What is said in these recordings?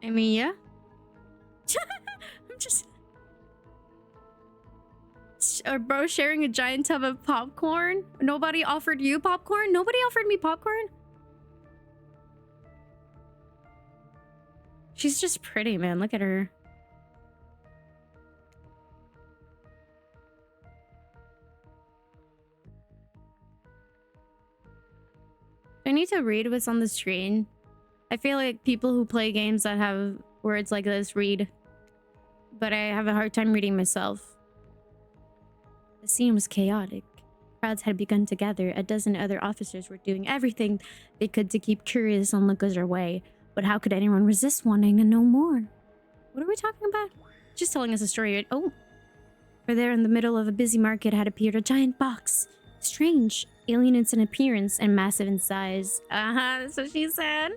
I mean, yeah. I'm just... Or bro sharing a giant tub of popcorn. Nobody offered you popcorn? Nobody offered me popcorn? She's just pretty, man. Look at her. I need to read what's on the screen. I feel like people who play games that have words like this read, but I have a hard time reading myself. The scene was chaotic. Crowds had begun to gather. A dozen other officers were doing everything they could to keep curious onlookers away. But how could anyone resist wanting to know more? What are we talking about? Just telling us a story, right? Oh. For there in the middle of a busy market had appeared a giant box. Strange. Alien in appearance and massive in size. That's what she said.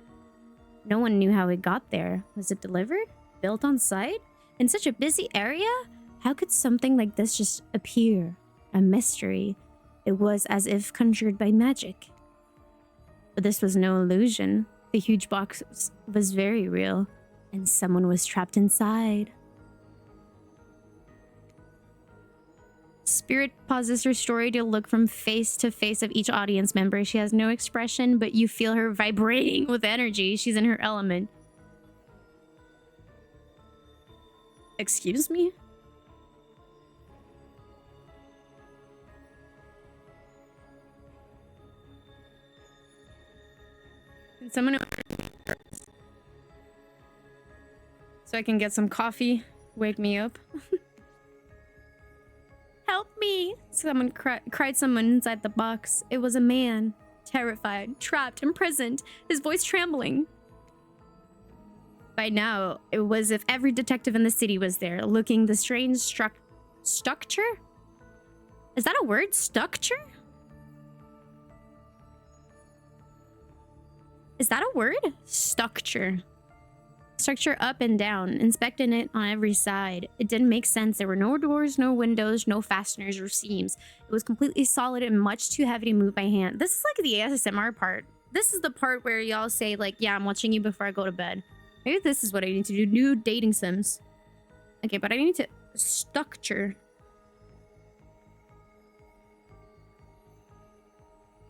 No one knew how it got there. Was it delivered? Built on site? In such a busy area? How could something like this just appear? A mystery. It was as if conjured by magic. But this was no illusion. The huge box was very real, and someone was trapped inside. Spirit pauses her story to look from face to face of each audience member. She has no expression, but you feel her vibrating with energy. She's in her element. Excuse me? Can someone so I can get some coffee? Wake me up. Help me! Someone cried someone inside the box. It was a man. Terrified, trapped, imprisoned, his voice trembling. By now, it was as if every detective in the city was there, looking the strange structure? Is that a word? Structure? Is that a word? Structure. Structure up and down, inspecting it on every side. It didn't make sense. There were no doors, no windows, no fasteners or seams. It was completely solid and much too heavy to move by hand. This is like the ASMR part. This is the part where y'all say like, yeah, I'm watching you before I go to bed. Maybe this is what I need to do. New dating sims. Okay, but I need to... Structure.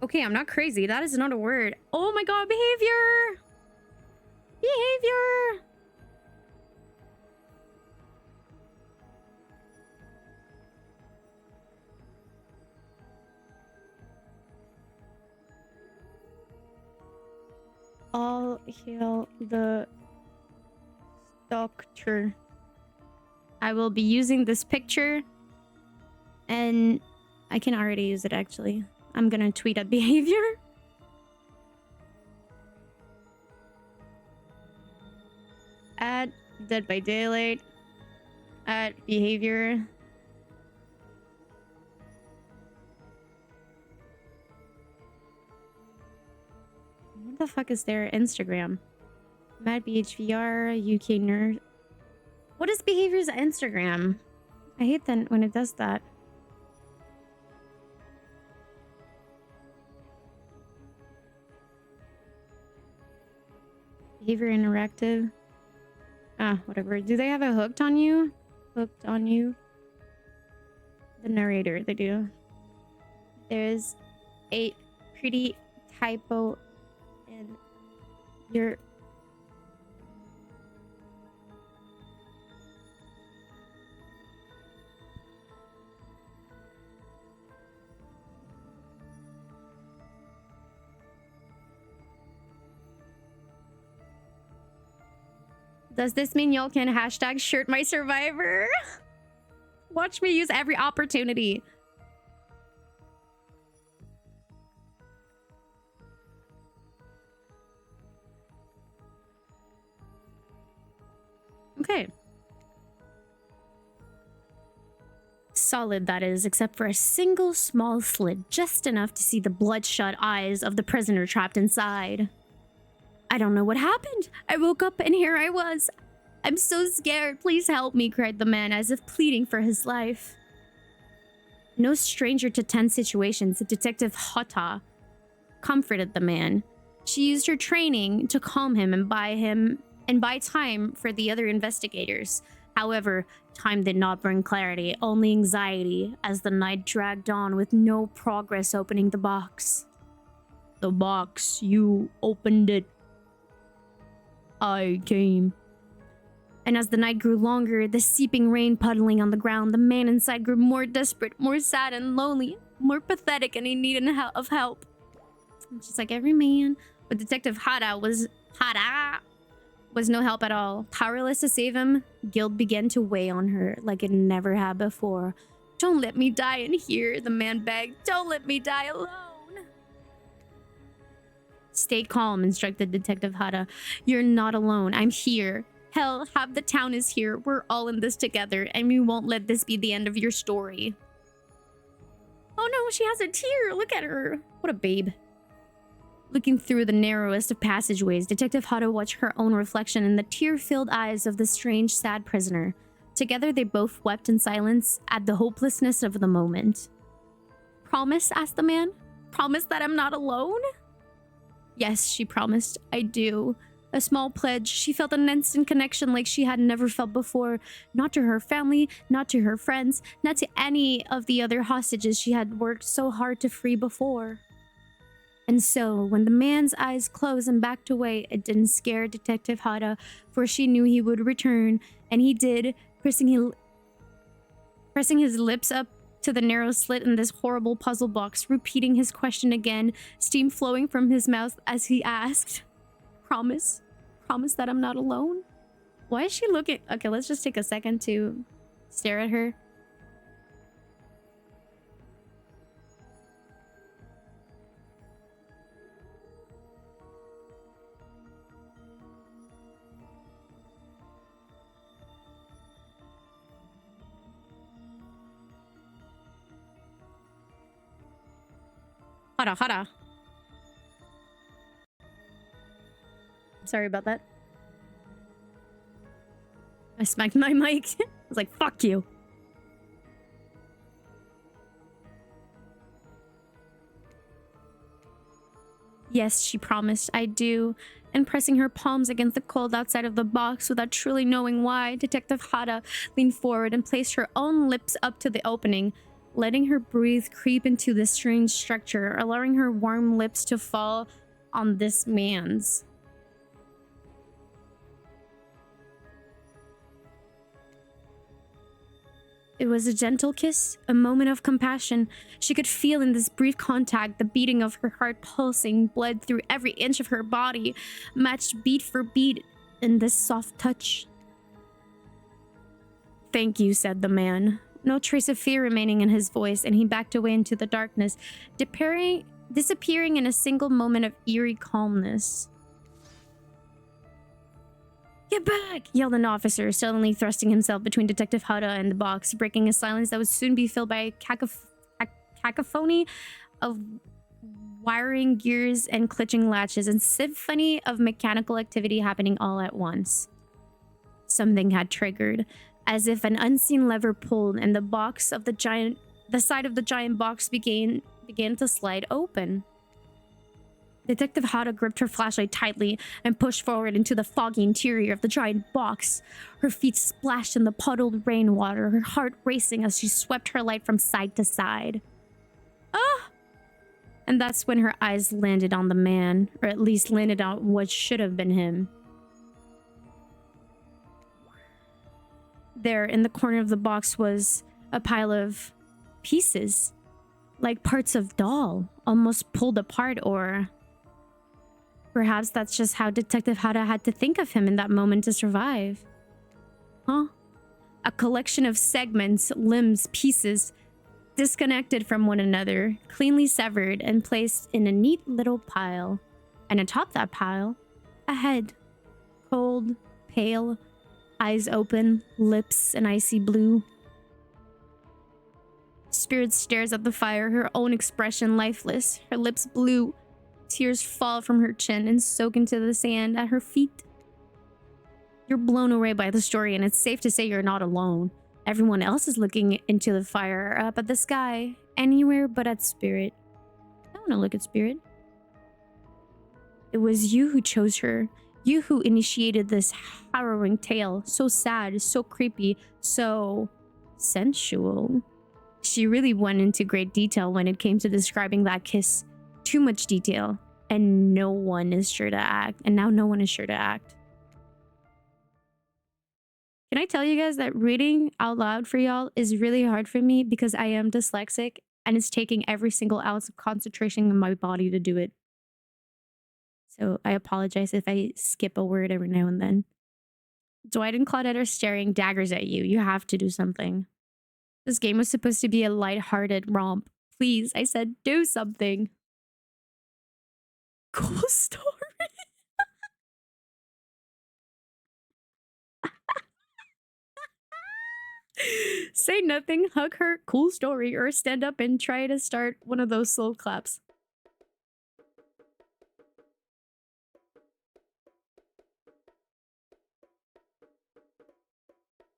Okay, I'm not crazy. That is not a word. Oh my god, behavior! Behavior! All hail the doctor. I will be using this picture, and I can already use it actually. I'm gonna tweet at behavior. At Dead by Daylight. At behavior. What the fuck is their Instagram? Mad BHVR, UK nerd. What is behavior's Instagram? I hate that when it does that. Behavior interactive. Ah, whatever. Do they have a hooked on you? Hooked on you? The narrator, they do. There's a pretty typo in your... Does this mean y'all can hashtag shirt my survivor? Watch me use every opportunity. Okay. Solid, that is, except for a single small slit, just enough to see the bloodshot eyes of the prisoner trapped inside. I don't know what happened. I woke up and here I was. I'm so scared. Please help me, cried the man, as if pleading for his life. No stranger to tense situations, Detective Hota comforted the man. She used her training to calm him and buy him and buy time for the other investigators. However, time did not bring clarity, only anxiety as the night dragged on with no progress opening the box. The box, you opened it. I came. And as the night grew longer, the seeping rain puddling on the ground, the man inside grew more desperate, more sad and lonely, more pathetic, and he needed of help. Just like every man. But Detective Hada was no help at all. Powerless to save him, guilt began to weigh on her like it never had before. Don't let me die in here, the man begged. Don't let me die alone. Stay calm, instructed Detective Hada. You're not alone. I'm here. Hell, half the town is here. We're all in this together, and we won't let this be the end of your story. Oh no, she has a tear. Look at her. What a babe. Looking through the narrowest of passageways, Detective Hada watched her own reflection in the tear-filled eyes of the strange, sad prisoner. Together, they both wept in silence at the hopelessness of the moment. Promise? Asked the man. Promise that I'm not alone? Yes, she promised. I do. A small pledge. She felt an instant connection like she had never felt before. Not to her family, not to her friends, not to any of the other hostages she had worked so hard to free before. And so, when the man's eyes closed and backed away, it didn't scare Detective Hada, for she knew he would return, and he did, pressing his lips up to the narrow slit in this horrible puzzle box, repeating his question again, steam flowing from his mouth as he asked, Promise? Promise that I'm not alone? Why is she looking? Okay, let's just take a second to stare at her. Hada. Sorry about that. I smacked my mic. I was like, fuck you. Yes, she promised, I do. And pressing her palms against the cold outside of the box without truly knowing why, Detective Hada leaned forward and placed her own lips up to the opening, letting her breathe creep into this strange structure, allowing her warm lips to fall on this man's. It was a gentle kiss, a moment of compassion. She could feel in this brief contact the beating of her heart pulsing, blood through every inch of her body, matched beat for beat in this soft touch. Thank you, said the man. No trace of fear remaining in his voice, and he backed away into the darkness, disappearing in a single moment of eerie calmness. Get back! Yelled an officer, suddenly thrusting himself between Detective Hada and the box, breaking a silence that would soon be filled by a cacophony of wiring gears and clutching latches, and symphony of mechanical activity happening all at once. Something had triggered, as if an unseen lever pulled, and the side of the giant box began to slide open. Detective Hada gripped her flashlight tightly and pushed forward into the foggy interior of the giant box. Her feet splashed in the puddled rainwater, her heart racing as she swept her light from side to side. Ah! And that's when her eyes landed on the man, or at least landed on what should have been him. There, in the corner of the box, was a pile of pieces, like parts of doll, almost pulled apart, or perhaps that's just how Detective Hada had to think of him in that moment to survive. Huh? A collection of segments, limbs, pieces, disconnected from one another, cleanly severed and placed in a neat little pile. And atop that pile, a head. Cold, pale, eyes open, lips an icy blue. Spirit stares at the fire, her own expression lifeless, her lips blue. Tears fall from her chin and soak into the sand at her feet. You're blown away by the story, and it's safe to say you're not alone. Everyone else is looking into the fire, up at the sky, anywhere but at Spirit. I want to look at Spirit. It was you who chose her. You who initiated this harrowing tale. So sad, so creepy, so sensual. She really went into great detail when it came to describing that kiss. Too much detail. And no one is sure to act. And now no one is sure to act. Can I tell you guys that reading out loud for y'all is really hard for me because I am dyslexic and it's taking every single ounce of concentration in my body to do it. So I apologize if I skip a word every now and then. Dwight and Claudette are staring daggers at you. You have to do something. This game was supposed to be a lighthearted romp. Please, I said do something. Cool story. Say nothing, hug her, cool story, or stand up and try to start one of those slow claps.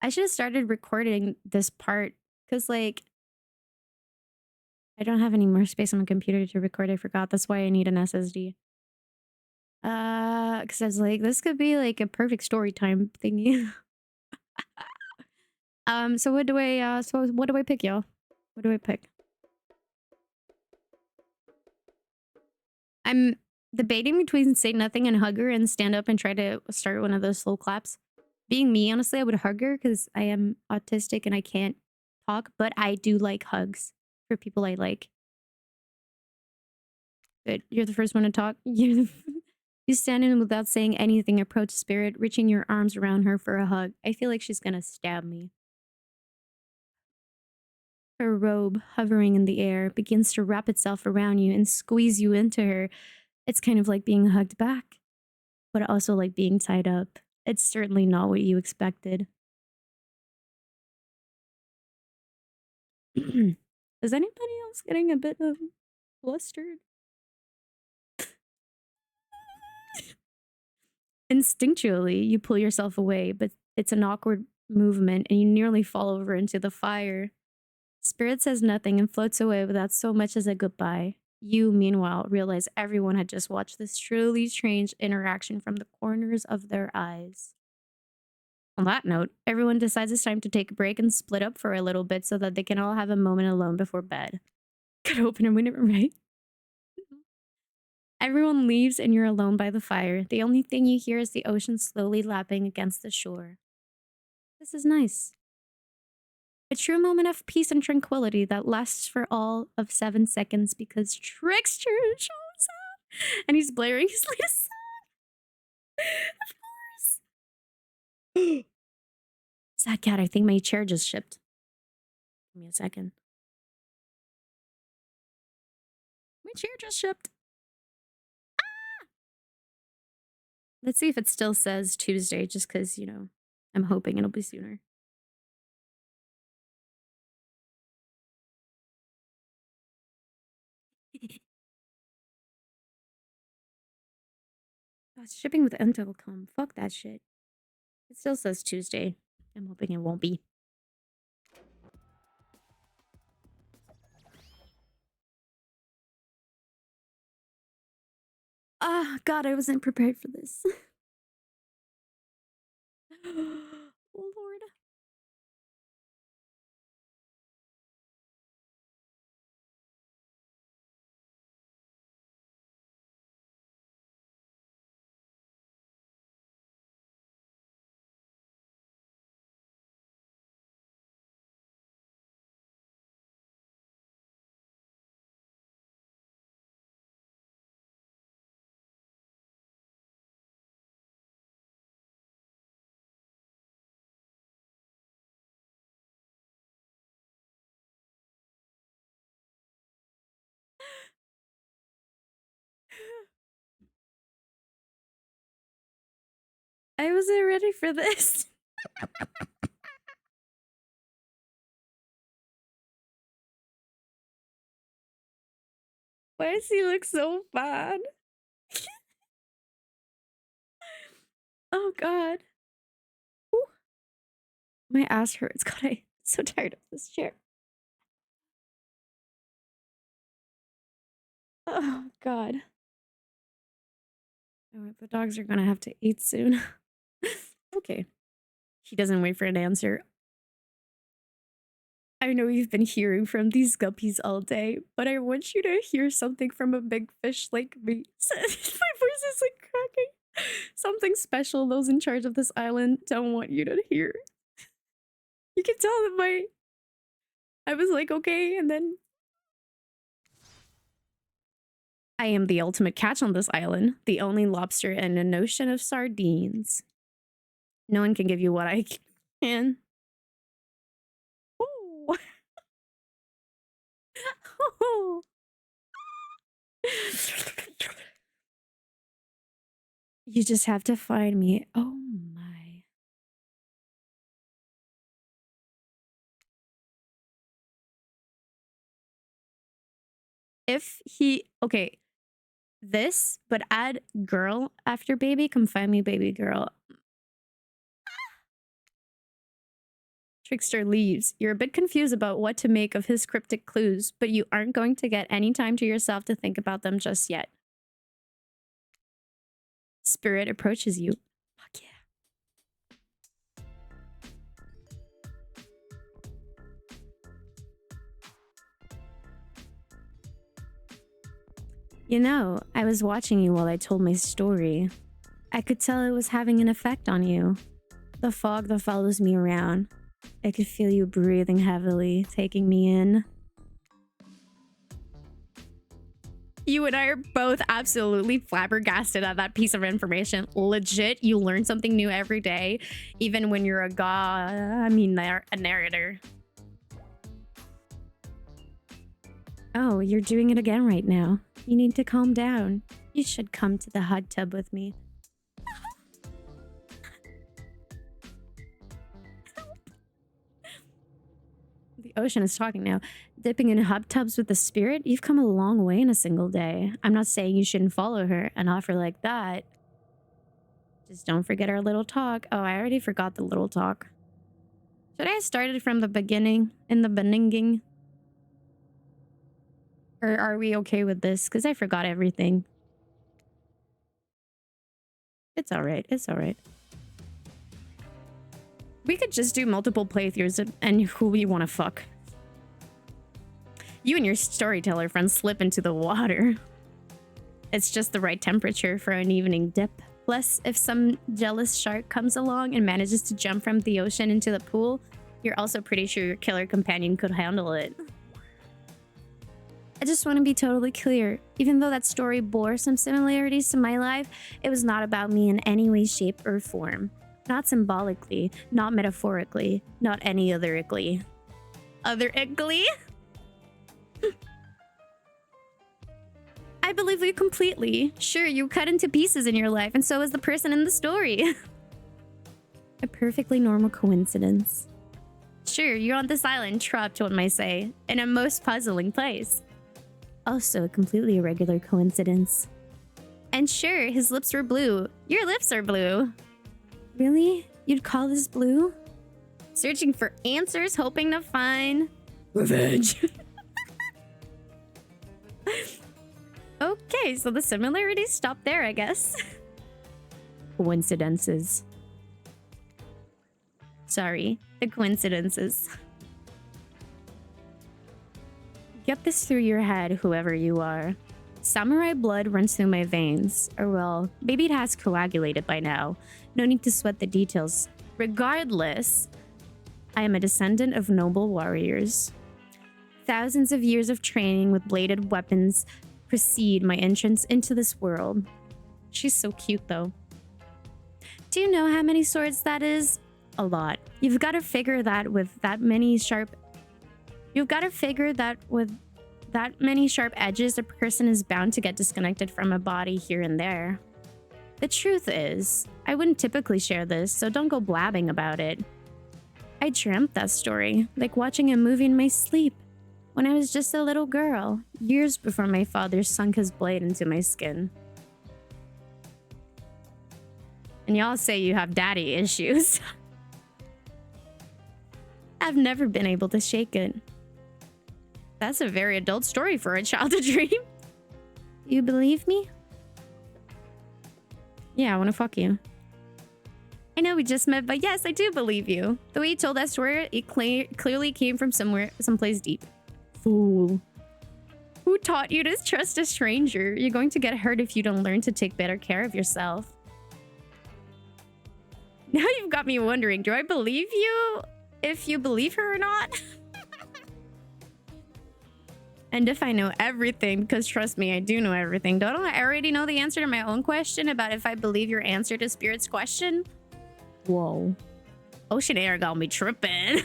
I should have started recording this part because, like, I don't have any more space on my computer to record. I forgot. That's why I need an SSD. Because I was like, this could be like a perfect story time thingy. So what do I pick, y'all? What do I pick? I'm debating between say nothing and hug her and stand up and try to start one of those slow claps. Being me, honestly, I would hug her because I am autistic and I can't talk, but I do like hugs for people I like. Good. You're the first one to talk. You stand in without saying anything, approach Spirit, reaching your arms around her for a hug. I feel like she's gonna stab me. Her robe, hovering in the air, begins to wrap itself around you and squeeze you into her. It's kind of like being hugged back, but also like being tied up. It's certainly not what you expected. Is anybody else getting a bit of flustered? Instinctually, you pull yourself away, but it's an awkward movement and you nearly fall over into the fire. Spirit says nothing and floats away without so much as a goodbye. You, meanwhile, realize everyone had just watched this truly strange interaction from the corners of their eyes. On that note, everyone decides it's time to take a break and split up for a little bit so that they can all have a moment alone before bed. Could open a window, right? Everyone leaves and you're alone by the fire. The only thing you hear is the ocean slowly lapping against the shore. This is nice. A true moment of peace and tranquility that lasts for all of 7 seconds because Trickster shows up and he's blaring his latest song. Of course. Sad cat, I think my chair just shipped. Give me a second. My chair just shipped. Ah! Let's see if it still says Tuesday, just because, you know, I'm hoping it'll be sooner. Shipping with Ento will come. Fuck that shit. It still says Tuesday. I'm hoping it won't be. Ah, God, I wasn't prepared for this. Oh, Lord. I wasn't ready for this. Why does he look so bad? Oh, God. Ooh. My ass hurts. God, I'm so tired of this chair. Oh, God. Alright, the dogs are gonna have to eat soon. Okay. He doesn't wait for an answer. I know you've been hearing from these guppies all day, but I want you to hear something from a big fish like me. My voice is like cracking. Something special those in charge of this island don't want you to hear. You can tell that I was like, okay, and then I am the ultimate catch on this island, the only lobster in an ocean of sardines. No one can give you what I can. Ooh. You just have to find me. Oh my. If he, okay, this, but add girl after baby, come find me, baby girl. Trickster leaves. You're a bit confused about what to make of his cryptic clues, but you aren't going to get any time to yourself to think about them just yet. Spirit approaches you. Fuck yeah. You know, I was watching you while I told my story. I could tell it was having an effect on you. The fog that follows me around. I could feel you breathing heavily, taking me in. You and I are both absolutely flabbergasted at that piece of information. Legit, you learn something new every day, even when you're a narrator. Oh, you're doing it again right now. You need to calm down. You should come to the hot tub with me. The ocean is talking now. Dipping in hot tubs with the spirit? You've come a long way in a single day. I'm not saying you shouldn't follow her. An offer like that. Just don't forget our little talk. Oh, I already forgot the little talk. Should I have started from the beginning? In the beginning? Or are we okay with this? Because I forgot everything. It's alright. It's alright. We could just do multiple playthroughs and who we want to fuck. You and your storyteller friend slip into the water. It's just the right temperature for an evening dip. Plus, if some jealous shark comes along and manages to jump from the ocean into the pool, you're also pretty sure your killer companion could handle it. I just want to be totally clear. Even though that story bore some similarities to my life, it was not about me in any way, shape, or form. Not symbolically, not metaphorically, not any otherically. Otherically? I believe you completely. Sure, you cut into pieces in your life, and so is the person in the story. A perfectly normal coincidence. Sure, you're on this island, trapped, one might say, in a most puzzling place. Also a completely irregular coincidence. And sure, his lips were blue. Your lips are blue. Really? You'd call this blue? Searching for answers, hoping to find... revenge. Okay, so the similarities stop there, I guess. Coincidences. Sorry, the coincidences. Get this through your head, whoever you are. Samurai blood runs through my veins. Or well, maybe it has coagulated by now. No need to sweat the details. Regardless, I am a descendant of noble warriors. Thousands of years of training with bladed weapons precede my entrance into this world. She's so cute, though. Do you know how many swords that is? A lot. You've got to figure that with that many sharp... You've got to figure that with that many sharp edges, a person is bound to get disconnected from a body here and there. The truth is, I wouldn't typically share this, so don't go blabbing about it. I dreamt that story, like watching a movie in my sleep, when I was just a little girl, years before my father sunk his blade into my skin. And y'all say you have daddy issues. I've never been able to shake it. That's a very adult story for a child to dream. You believe me? Yeah, I want to fuck you. I know we just met, but yes, I do believe you. The way you told that story, it clearly came from someplace deep. Fool. Who taught you to trust a stranger? You're going to get hurt if you don't learn to take better care of yourself. Now you've got me wondering, do I believe you if you believe her or not? And if I know everything, because trust me, I do know everything. Don't I already know the answer to my own question about if I believe your answer to Spirit's question? Whoa. Ocean air got me tripping.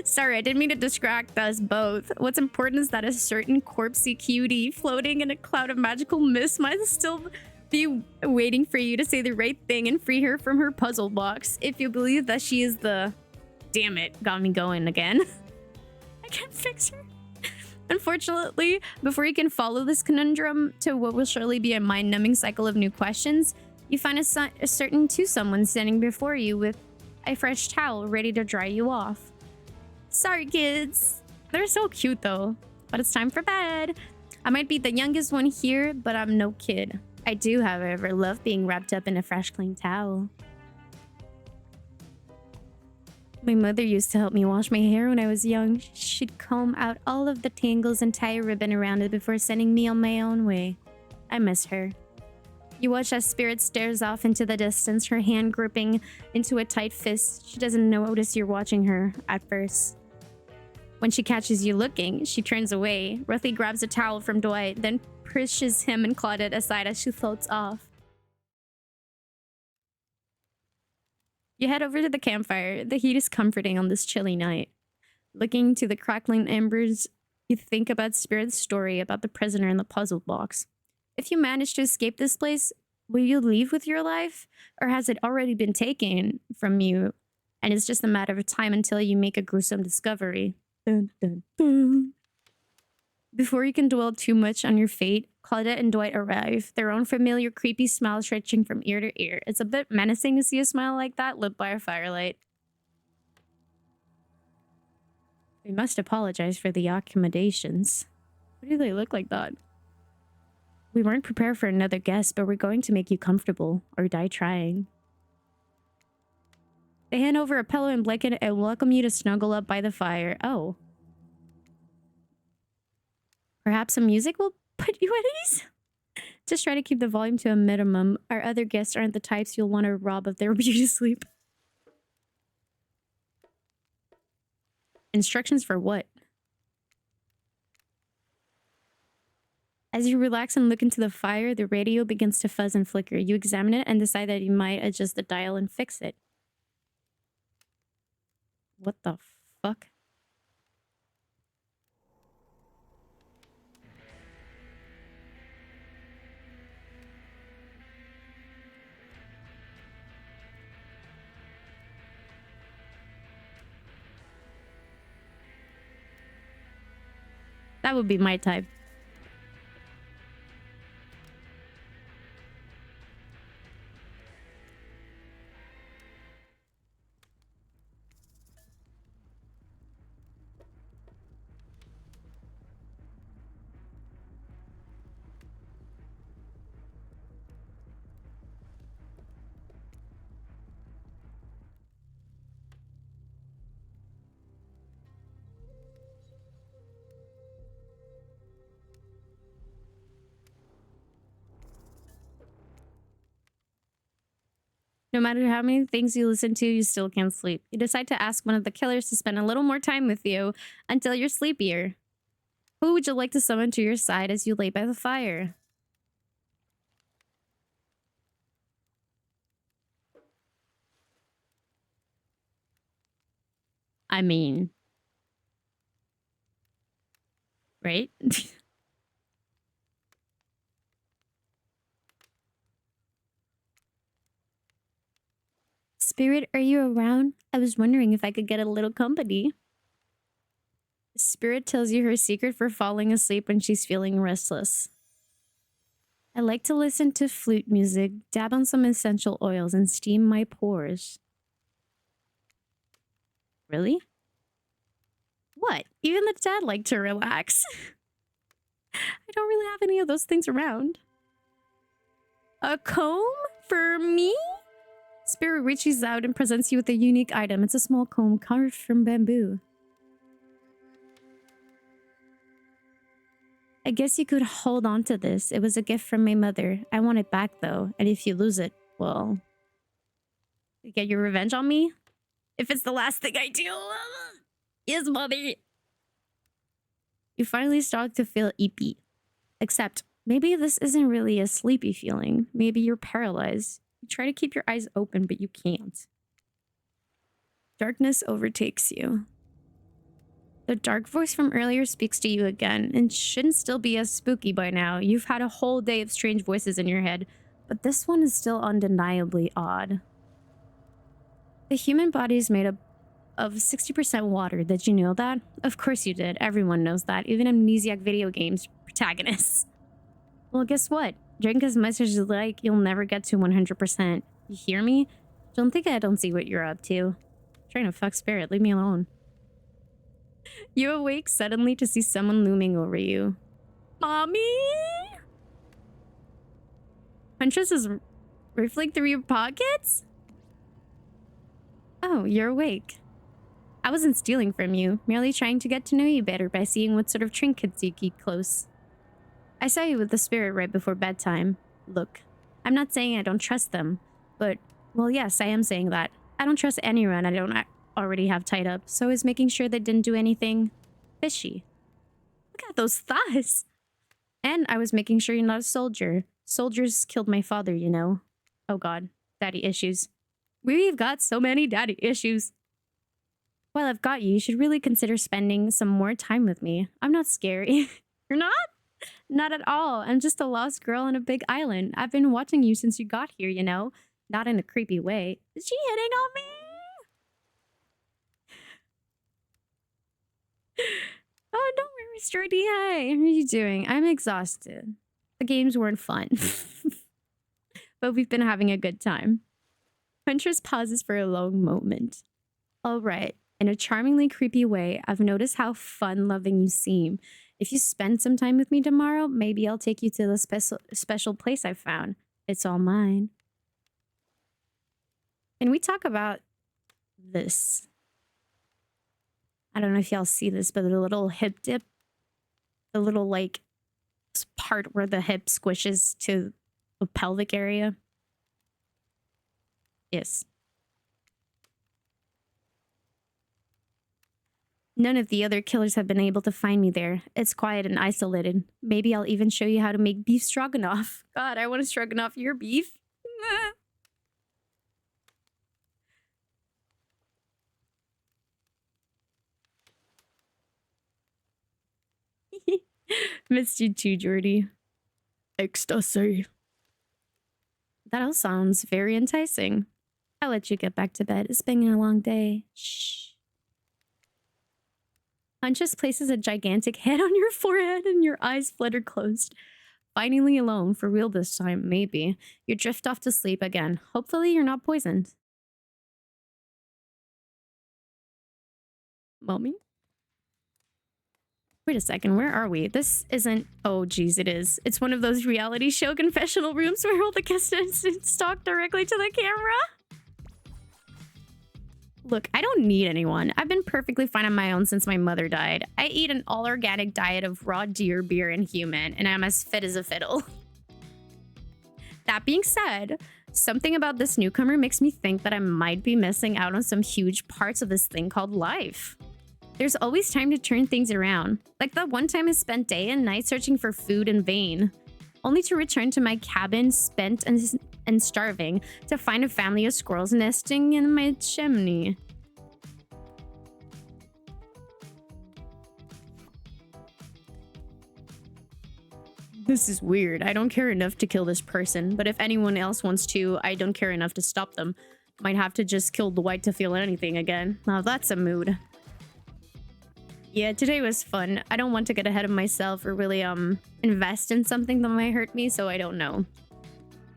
Sorry, I didn't mean to distract us both. What's important is that a certain corpsey cutie floating in a cloud of magical mist might still be waiting for you to say the right thing and free her from her puzzle box. If you believe that she is the... Damn it, got me going again. I can't fix her. Unfortunately, before you can follow this conundrum to what will surely be a mind-numbing cycle of new questions, you find a certain someone standing before you with a fresh towel ready to dry you off. Sorry, kids. They're so cute, though. But it's time for bed. I might be the youngest one here, but I'm no kid. I do, however, love being wrapped up in a fresh, clean towel. My mother used to help me wash my hair when I was young. She'd comb out all of the tangles and tie a ribbon around it before sending me on my own way. I miss her. You watch as Spirit stares off into the distance, her hand gripping into a tight fist. She doesn't notice you're watching her at first. When she catches you looking, she turns away, roughly grabs a towel from Dwight, then pushes him and Claudette aside as she floats off. You head over to the campfire. The heat is comforting on this chilly night. Looking to the crackling embers, you think about Spirit's story about the prisoner in the puzzle box. If you manage to escape this place, will you leave with your life? Or has it already been taken from you, and it's just a matter of time until you make a gruesome discovery? Dun, dun, dun. Before you can dwell too much on your fate, Claudette and Dwight arrive, their own familiar creepy smile stretching from ear to ear. It's a bit menacing to see a smile like that lit by a firelight. We must apologize for the accommodations. Why do they look like that? We weren't prepared for another guest, but we're going to make you comfortable, or die trying. They hand over a pillow and blanket and welcome you to snuggle up by the fire. Oh. Perhaps some music will put you at ease? Just try to keep the volume to a minimum. Our other guests aren't the types you'll want to rob of their beauty sleep. Instructions for what? As you relax and look into the fire, the radio begins to fuzz and flicker. You examine it and decide that you might adjust the dial and fix it. What the fuck? That would be my type. No matter how many things you listen to, you still can't sleep. You decide to ask one of the killers to spend a little more time with you until you're sleepier. Who would you like to summon to your side as you lay by the fire? I mean... right? Spirit, are you around? I was wondering if I could get a little company. Spirit tells you her secret for falling asleep when she's feeling restless. I like to listen to flute music, dab on some essential oils, and steam my pores. Really? What? Even the dead like to relax. I don't really have any of those things around. A comb for me? Spirit reaches out and presents you with a unique item. It's a small comb carved from bamboo. I guess you could hold on to this. It was a gift from my mother. I want it back though. And if you lose it, well, you get your revenge on me? If it's the last thing I do. Yes, mother. You finally start to feel eepy. Except, maybe this isn't really a sleepy feeling. Maybe you're paralyzed. You try to keep your eyes open, but you can't. Darkness overtakes you. The dark voice from earlier speaks to you again, and shouldn't still be as spooky by now. You've had a whole day of strange voices in your head, but this one is still undeniably odd. The human body is made up of 60% water. Did you know that? Of course you did. Everyone knows that. Even amnesiac video games protagonists. Well, guess what? Drink as much as you like. You'll never get to 100%. You hear me? Don't think I don't see what you're up to. I'm trying to fuck Spirit. Leave me alone. You awake suddenly to see someone looming over you. Mommy? Huntress is riffling through your pockets? Oh, you're awake. I wasn't stealing from you, merely trying to get to know you better by seeing what sort of trinkets you keep close. I saw you with the Spirit right before bedtime. Look, I'm not saying I don't trust them, but, well, yes, I am saying that. I don't trust anyone I don't already have tied up, so I was making sure they didn't do anything fishy. Look at those thighs! And I was making sure you're not a soldier. Soldiers killed my father, you know. Oh god, daddy issues. We've got so many daddy issues. While I've got you, you should really consider spending some more time with me. I'm not scary. You're not? Not at all. I'm just a lost girl on a big island. I've been watching you since you got here, you know? Not in a creepy way. Is she hitting on me? Oh, don't worry, Sturdy. Hi. How are you doing? I'm exhausted. The games weren't fun. But we've been having a good time. Huntress pauses for a long moment. All right. In a charmingly creepy way, I've noticed how fun-loving you seem. If you spend some time with me tomorrow, maybe I'll take you to the special place I found. It's all mine. Can we talk about this? I don't know if y'all see this, but the little hip dip, the little like part where the hip squishes to the pelvic area. Yes. None of the other killers have been able to find me there. It's quiet and isolated. Maybe I'll even show you how to make beef stroganoff. God, I want to stroganoff your beef. Missed you too, Jordy. Ecstasy. That all sounds very enticing. I'll let you get back to bed. It's been a long day. Shh. Huntress places a gigantic head on your forehead and your eyes flutter closed. Finally alone, for real this time, maybe. You drift off to sleep again. Hopefully you're not poisoned. Mommy? Wait a second, where are we? This isn't... Oh, geez, it is. It's one of those reality show confessional rooms where all the contestants talk directly to the camera. Look, I don't need anyone. I've been perfectly fine on my own since my mother died. I eat an all-organic diet of raw deer, beer, and human, and I'm as fit as a fiddle. That being said, something about this newcomer makes me think that I might be missing out on some huge parts of this thing called life. There's always time to turn things around. Like that one time I spent day and night searching for food in vain, only to return to my cabin spent and starving to find a family of squirrels nesting in my chimney. This is weird. I don't care enough to kill this person, but if anyone else wants to, I don't care enough to stop them. Might have to just kill the white to feel anything again. Now that's a mood. Yeah, today was fun. I don't want to get ahead of myself or really invest in something that might hurt me, so I don't know.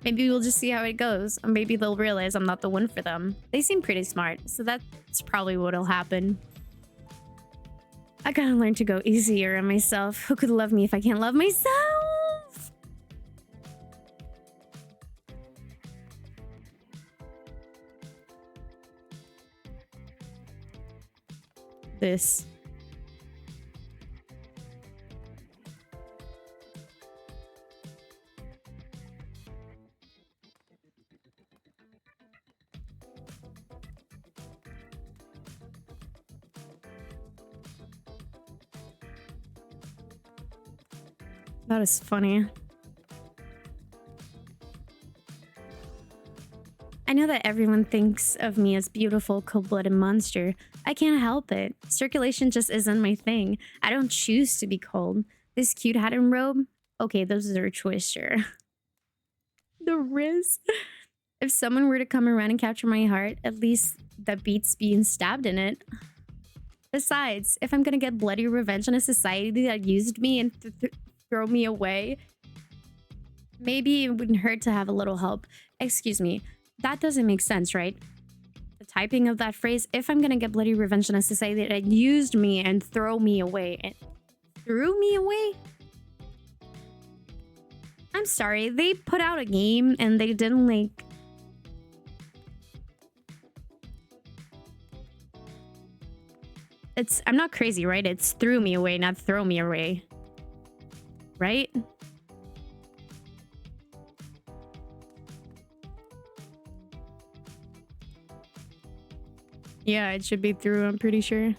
Maybe we'll just see how it goes, or maybe they'll realize I'm not the one for them. They seem pretty smart, so that's probably what'll happen. I gotta learn to go easier on myself. Who could love me if I can't love myself? this. That is funny. I know that everyone thinks of me as beautiful, cold-blooded monster. I can't help it. Circulation just isn't my thing. I don't choose to be cold. This cute hat and robe? Okay, those are a choice, sure. The wrist. If someone were to come around and capture my heart, at least that beats being stabbed in it. Besides, if I'm gonna get bloody revenge on a society that used me and throw me away, maybe it wouldn't hurt to have a little help. Excuse me, that doesn't make sense, right? The typing of that phrase, if I'm gonna get bloody revenge on a society that used me and throw me away. And threw me away? I'm sorry, they put out a game and they didn't like... I'm not crazy, right? It's threw me away, not throw me away. Right? Yeah, it should be through, I'm pretty sure.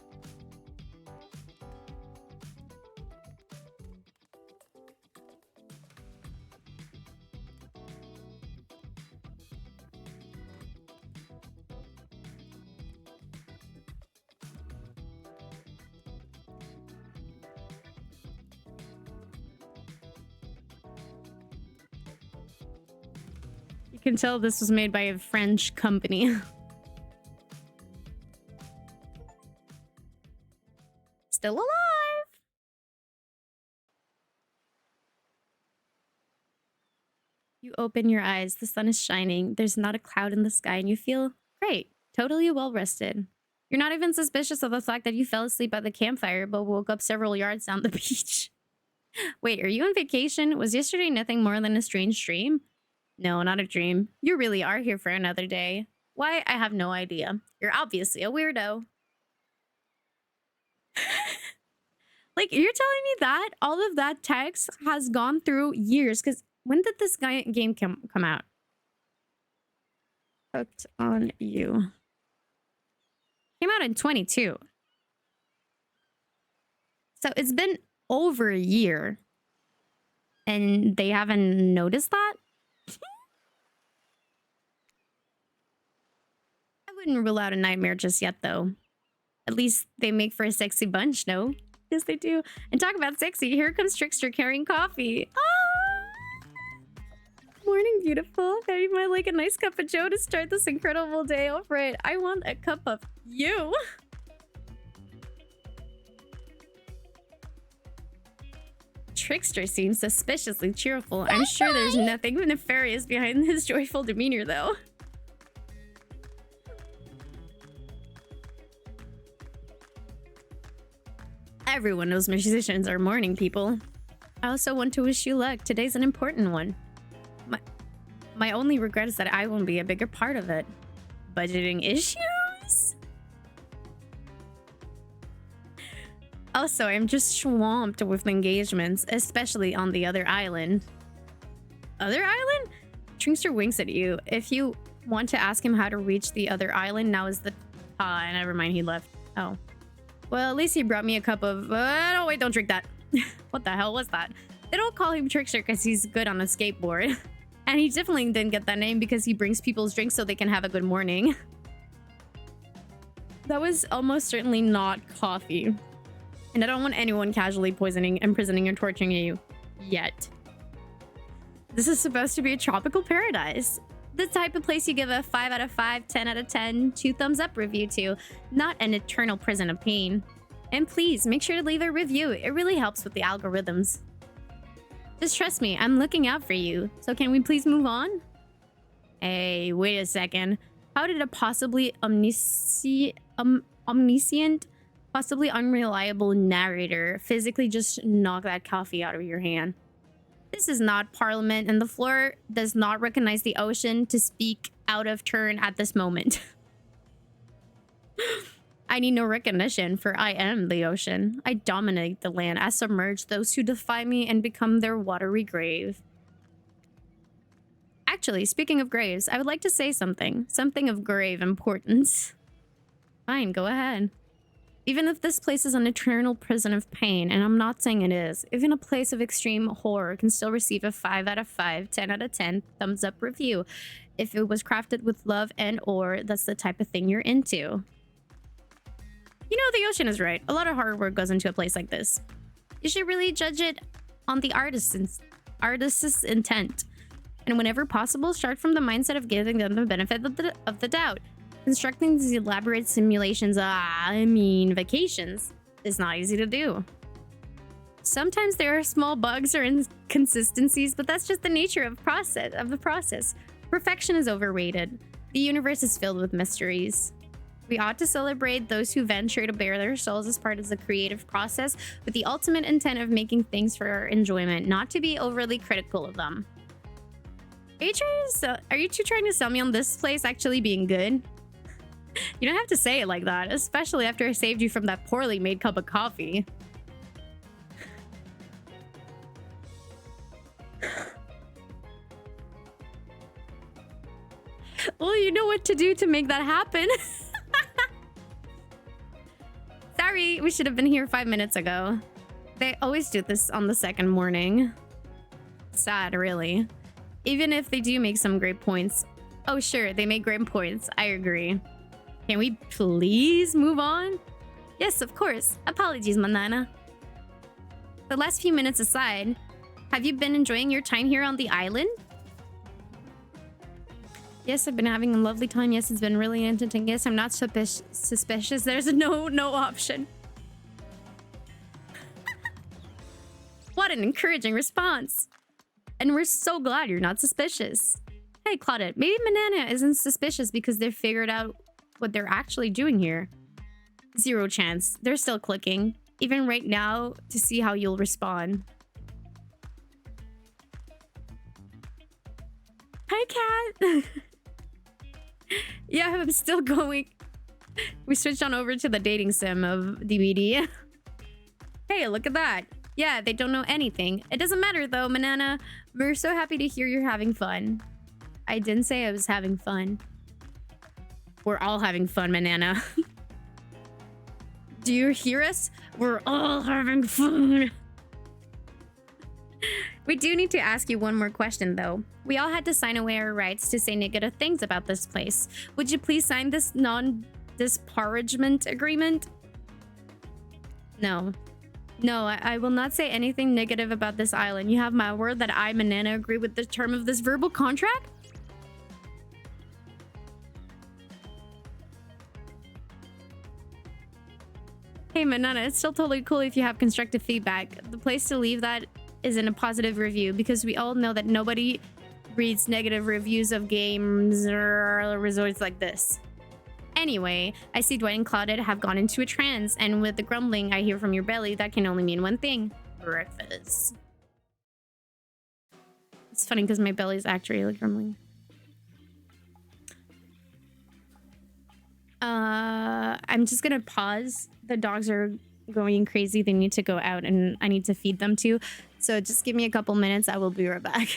You can tell this was made by a French company. Still alive! You open your eyes, the sun is shining, there's not a cloud in the sky, and you feel great, totally well rested. You're not even suspicious of the fact that you fell asleep at the campfire but woke up several yards down the beach. Wait, are you on vacation? Was yesterday nothing more than a strange dream? No, not a dream. You really are here for another day. Why? I have no idea. You're obviously a weirdo. Like, you're telling me that all of that text has gone through years? Because when did this game come out? Hooked on You. Came out in 22. So it's been over a year. And they haven't noticed that? I wouldn't rule out a nightmare just yet, though. At least they make for a sexy bunch, no? Yes, they do. And talk about sexy. Here comes Trickster carrying coffee. Ah! Morning, beautiful. I might like a nice cup of joe to start this incredible day off right. I want a cup of you. Trickster seems suspiciously cheerful. I'm sure there's nothing nefarious behind his joyful demeanor, though. Everyone knows musicians are morning people. I also want to wish you luck. Today's an important one. My only regret is that I won't be a bigger part of it. Budgeting issues? Also, I'm just swamped with engagements, especially on the other island. Other island? Trinkster winks at you. If you want to ask him how to reach the other island, now is the... never mind, he left. Oh. Well, at least he brought me a cup of... no, wait, don't drink that. What the hell was that? They don't call him Trickster because he's good on a skateboard. And he definitely didn't get that name because he brings people's drinks so they can have a good morning. That was almost certainly not coffee. And I don't want anyone casually poisoning, imprisoning, or torturing you. Yet. This is supposed to be a tropical paradise. The type of place you give a 5 out of 5, 10 out of 10, 2 thumbs up review to, not an eternal prison of pain. And please, make sure to leave a review. It really helps with the algorithms. Just trust me, I'm looking out for you. So can we please move on? Hey, wait a second. How did a possibly omniscient, possibly unreliable narrator physically just knock that coffee out of your hand? This is not Parliament, and the floor does not recognize the ocean to speak out of turn at this moment. I need no recognition, for I am the ocean. I dominate the land. I submerge those who defy me and become their watery grave. Actually, speaking of graves, I would like to say something. Something of grave importance. Fine, go ahead. Even if this place is an eternal prison of pain, and I'm not saying it is, even a place of extreme horror can still receive a 5 out of 5, 10 out of 10 thumbs up review. If it was crafted with love and or that's the type of thing you're into. You know, the ocean is right. A lot of hard work goes into a place like this. You should really judge it on the artist's intent. And whenever possible, start from the mindset of giving them the benefit of the doubt. Constructing these elaborate simulations, vacations, is not easy to do. Sometimes there are small bugs or inconsistencies, but that's just the nature of the process. Perfection is overrated. The universe is filled with mysteries. We ought to celebrate those who venture to bare their souls as part of the creative process with the ultimate intent of making things for our enjoyment, not to be overly critical of them. Are you two trying to sell me on this place actually being good? You don't have to say it like that, especially after I saved you from that poorly made cup of coffee. Well, you know what to do to make that happen. Sorry, we should have been here 5 minutes ago. They always do this on the second morning. Sad, really. Even if they do make some great points. Oh, sure, they make great points. I agree. Can we please move on? Yes, of course. Apologies, Manana. The last few minutes aside, have you been enjoying your time here on the island? Yes, I've been having a lovely time. Yes, it's been really entertaining. Yes, I'm not suspicious. There's no option. What an encouraging response. And we're so glad you're not suspicious. Hey, Claudette, maybe Manana isn't suspicious because they've figured out what they're actually doing here. Zero chance. They're still clicking, even right now, to see how you'll respond. Hi, Kat. Yeah, I'm still going. We switched on over to the dating sim of DVD. Hey, look at that. Yeah, they don't know anything. It doesn't matter though, Manana. We're so happy to hear you're having fun. I didn't say I was having fun. We're all having fun, Manana. Do you hear us? We're all having fun. We do need to ask you one more question, though. We all had to sign away our rights to say negative things about this place. Would you please sign this non-disparagement agreement? No. No, I will not say anything negative about this island. You have my word that I, Manana, agree with the term of this verbal contract? Hey, Manana, it's still totally cool if you have constructive feedback. The place to leave that is in a positive review, because we all know that nobody reads negative reviews of games or resorts like this. Anyway, I see Dwight and Claudette have gone into a trance, and with the grumbling I hear from your belly, that can only mean one thing. Breakfast. It's funny because my belly's actually like grumbling. I'm just gonna pause. The dogs are going crazy. They need to go out and I need to feed them too. So just give me a couple minutes. I will be right back.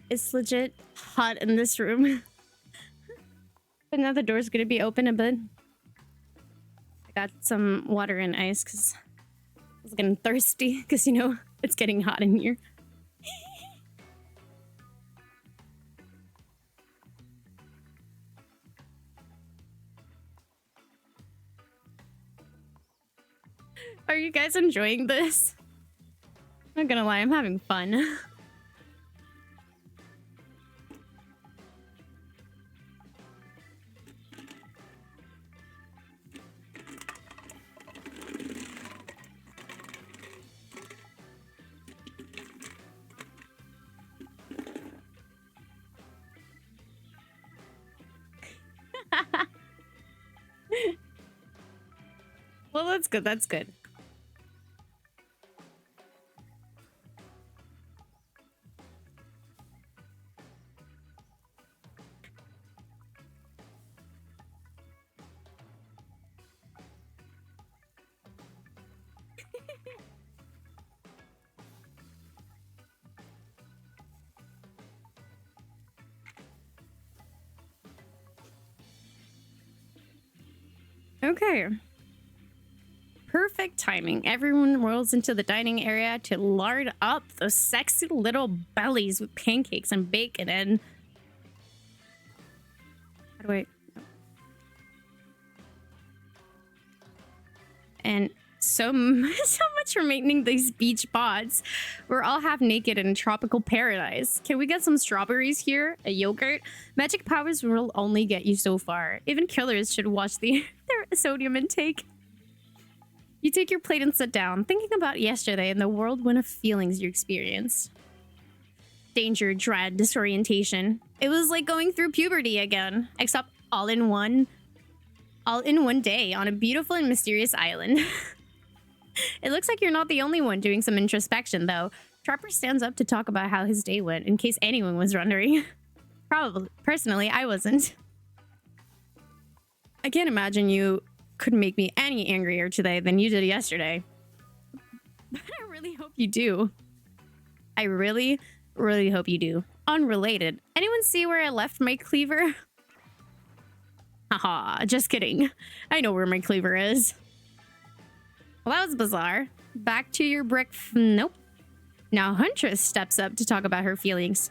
It's legit hot in this room. But now the door's gonna be open a bit. I got some water and ice because I was getting thirsty because, you know, it's getting hot in here. Are you guys enjoying this? I'm not gonna lie, I'm having fun. Well, that's good. That's good. Okay. Perfect timing. Everyone rolls into the dining area to lard up those sexy little bellies with pancakes and bacon and... How do I... And so much for maintaining these beach pods. We're all half naked in a tropical paradise. Can we get some strawberries here? A yogurt? Magic powers will only get you so far. Even killers should watch their sodium intake. You take your plate and sit down, thinking about yesterday and the whirlwind of feelings you experienced. Danger, dread, disorientation. It was like going through puberty again, except all in one day on a beautiful and mysterious island. It looks like you're not the only one doing some introspection, though. Trapper stands up to talk about how his day went, in case anyone was wondering. Probably. Personally, I wasn't. I can't imagine you could make me any angrier today than you did yesterday. But I really hope you do. I really, really hope you do. Unrelated. Anyone see where I left my cleaver? Haha, just kidding. I know where my cleaver is. Well, that was bizarre. Back to your brick. Nope. Now Huntress steps up to talk about her feelings.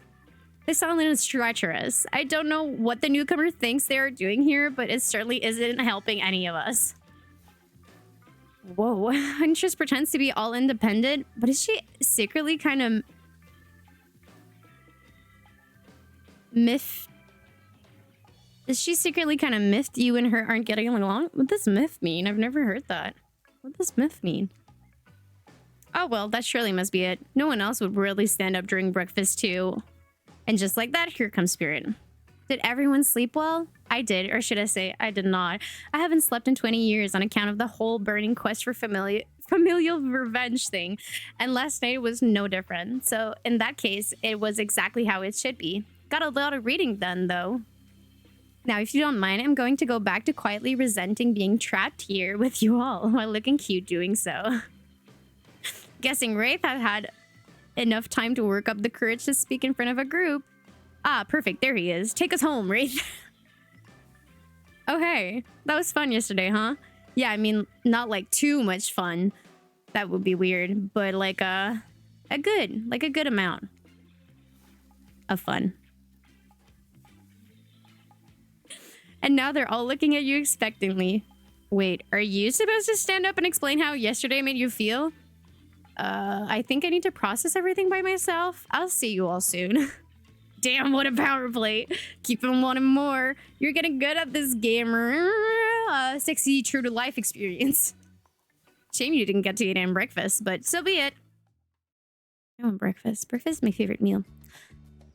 This island is treacherous. I don't know what the newcomer thinks they are doing here, but it certainly isn't helping any of us. Whoa. Huntress pretends to be all independent, but is she secretly kind of... Is she secretly kind of miffed you and her aren't getting along? What does miff mean? I've never heard that. What does miff mean? Oh, well, that surely must be it. No one else would really stand up during breakfast, too. And just like that, here comes Spirit. Did everyone sleep well? I did, or should I say, I did not. I haven't slept in 20 years on account of the whole burning quest for familial revenge thing. And last night was no different. So in that case, it was exactly how it should be. Got a lot of reading done, though. Now, if you don't mind, I'm going to go back to quietly resenting being trapped here with you all while looking cute doing so. Guessing Wraith had enough time to work up the courage to speak in front of a group. Ah, perfect. There he is. Take us home, Wraith. Oh, hey. That was fun yesterday, huh? Yeah, I mean, not like too much fun. That would be weird. But like a good amount of fun. And now they're all looking at you expectantly. Wait, are you supposed to stand up and explain how yesterday made you feel? I think I need to process everything by myself. I'll see you all soon. Damn, what a power play. Keep on wanting more. You're getting good at this gamer. Sexy, true to life experience. Shame you didn't get to eat in breakfast, but so be it. I want breakfast. Breakfast is my favorite meal.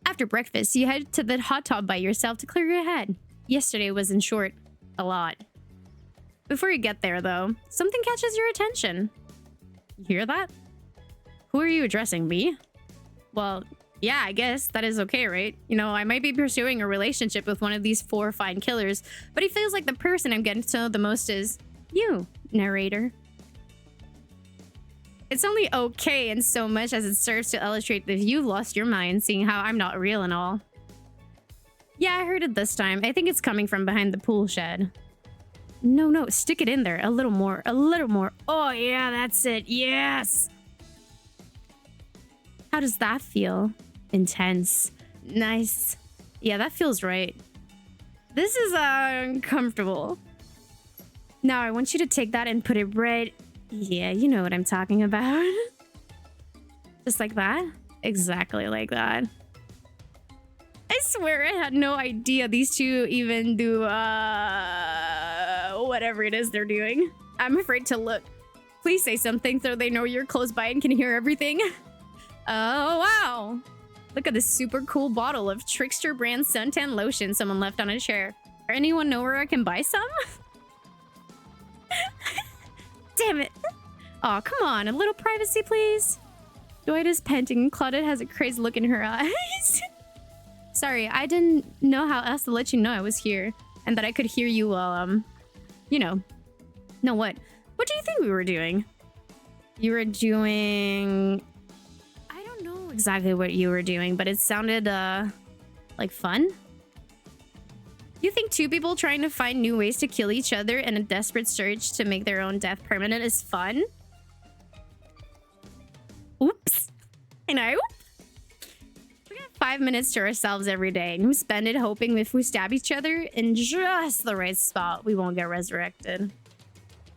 After breakfast, you head to the hot tub by yourself to clear your head. Yesterday was, in short, a lot. Before you get there, though, something catches your attention. You hear that? Who are you addressing, me? Well, yeah, I guess that is okay, right? You know, I might be pursuing a relationship with one of these 4 fine killers, but he feels like the person I'm getting to know the most is you, narrator. It's only okay in so much as it serves to illustrate that you've lost your mind, seeing how I'm not real and all. Yeah, I heard it this time. I think it's coming from behind the pool shed. No, stick it in there. A little more, a little more. Oh, yeah, that's it. Yes! How does that feel? Intense. Nice. Yeah, that feels right. This is uncomfortable. Now, I want you to take that and put it right... Yeah, you know what I'm talking about. Just like that? Exactly like that. I swear I had no idea these two even do, whatever it is they're doing. I'm afraid to look. Please say something so they know you're close by and can hear everything. Oh, wow. Look at this super cool bottle of Trickster brand suntan lotion someone left on a chair. Or anyone know where I can buy some? Damn it. Oh, come on. A little privacy, please. Dwight is panting and Claudette has a crazy look in her eyes. Sorry, I didn't know how else to let you know I was here. And that I could hear you while, you know. No, what? What do you think we were doing? You were doing... I don't know exactly what you were doing, but it sounded, like fun? You think two people trying to find new ways to kill each other in a desperate search to make their own death permanent is fun? Oops. I know. We got 5 minutes to ourselves every day, and we spend it hoping if we stab each other in just the right spot, we won't get resurrected.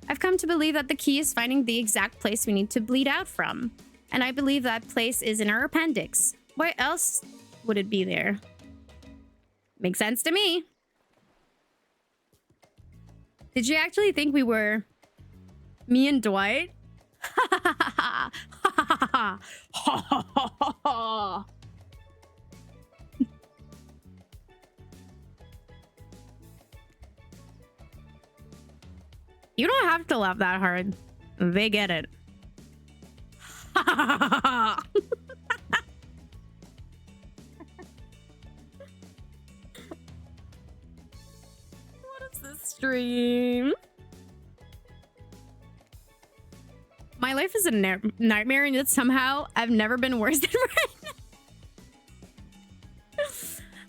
I've come to believe that the key is finding the exact place we need to bleed out from. And I believe that place is in our appendix. Why else would it be there? Makes sense to me. Did you actually think we were me and Dwight? You don't have to laugh that hard. They get it. What is this stream? My life is a nightmare, and yet somehow I've never been worse than right now.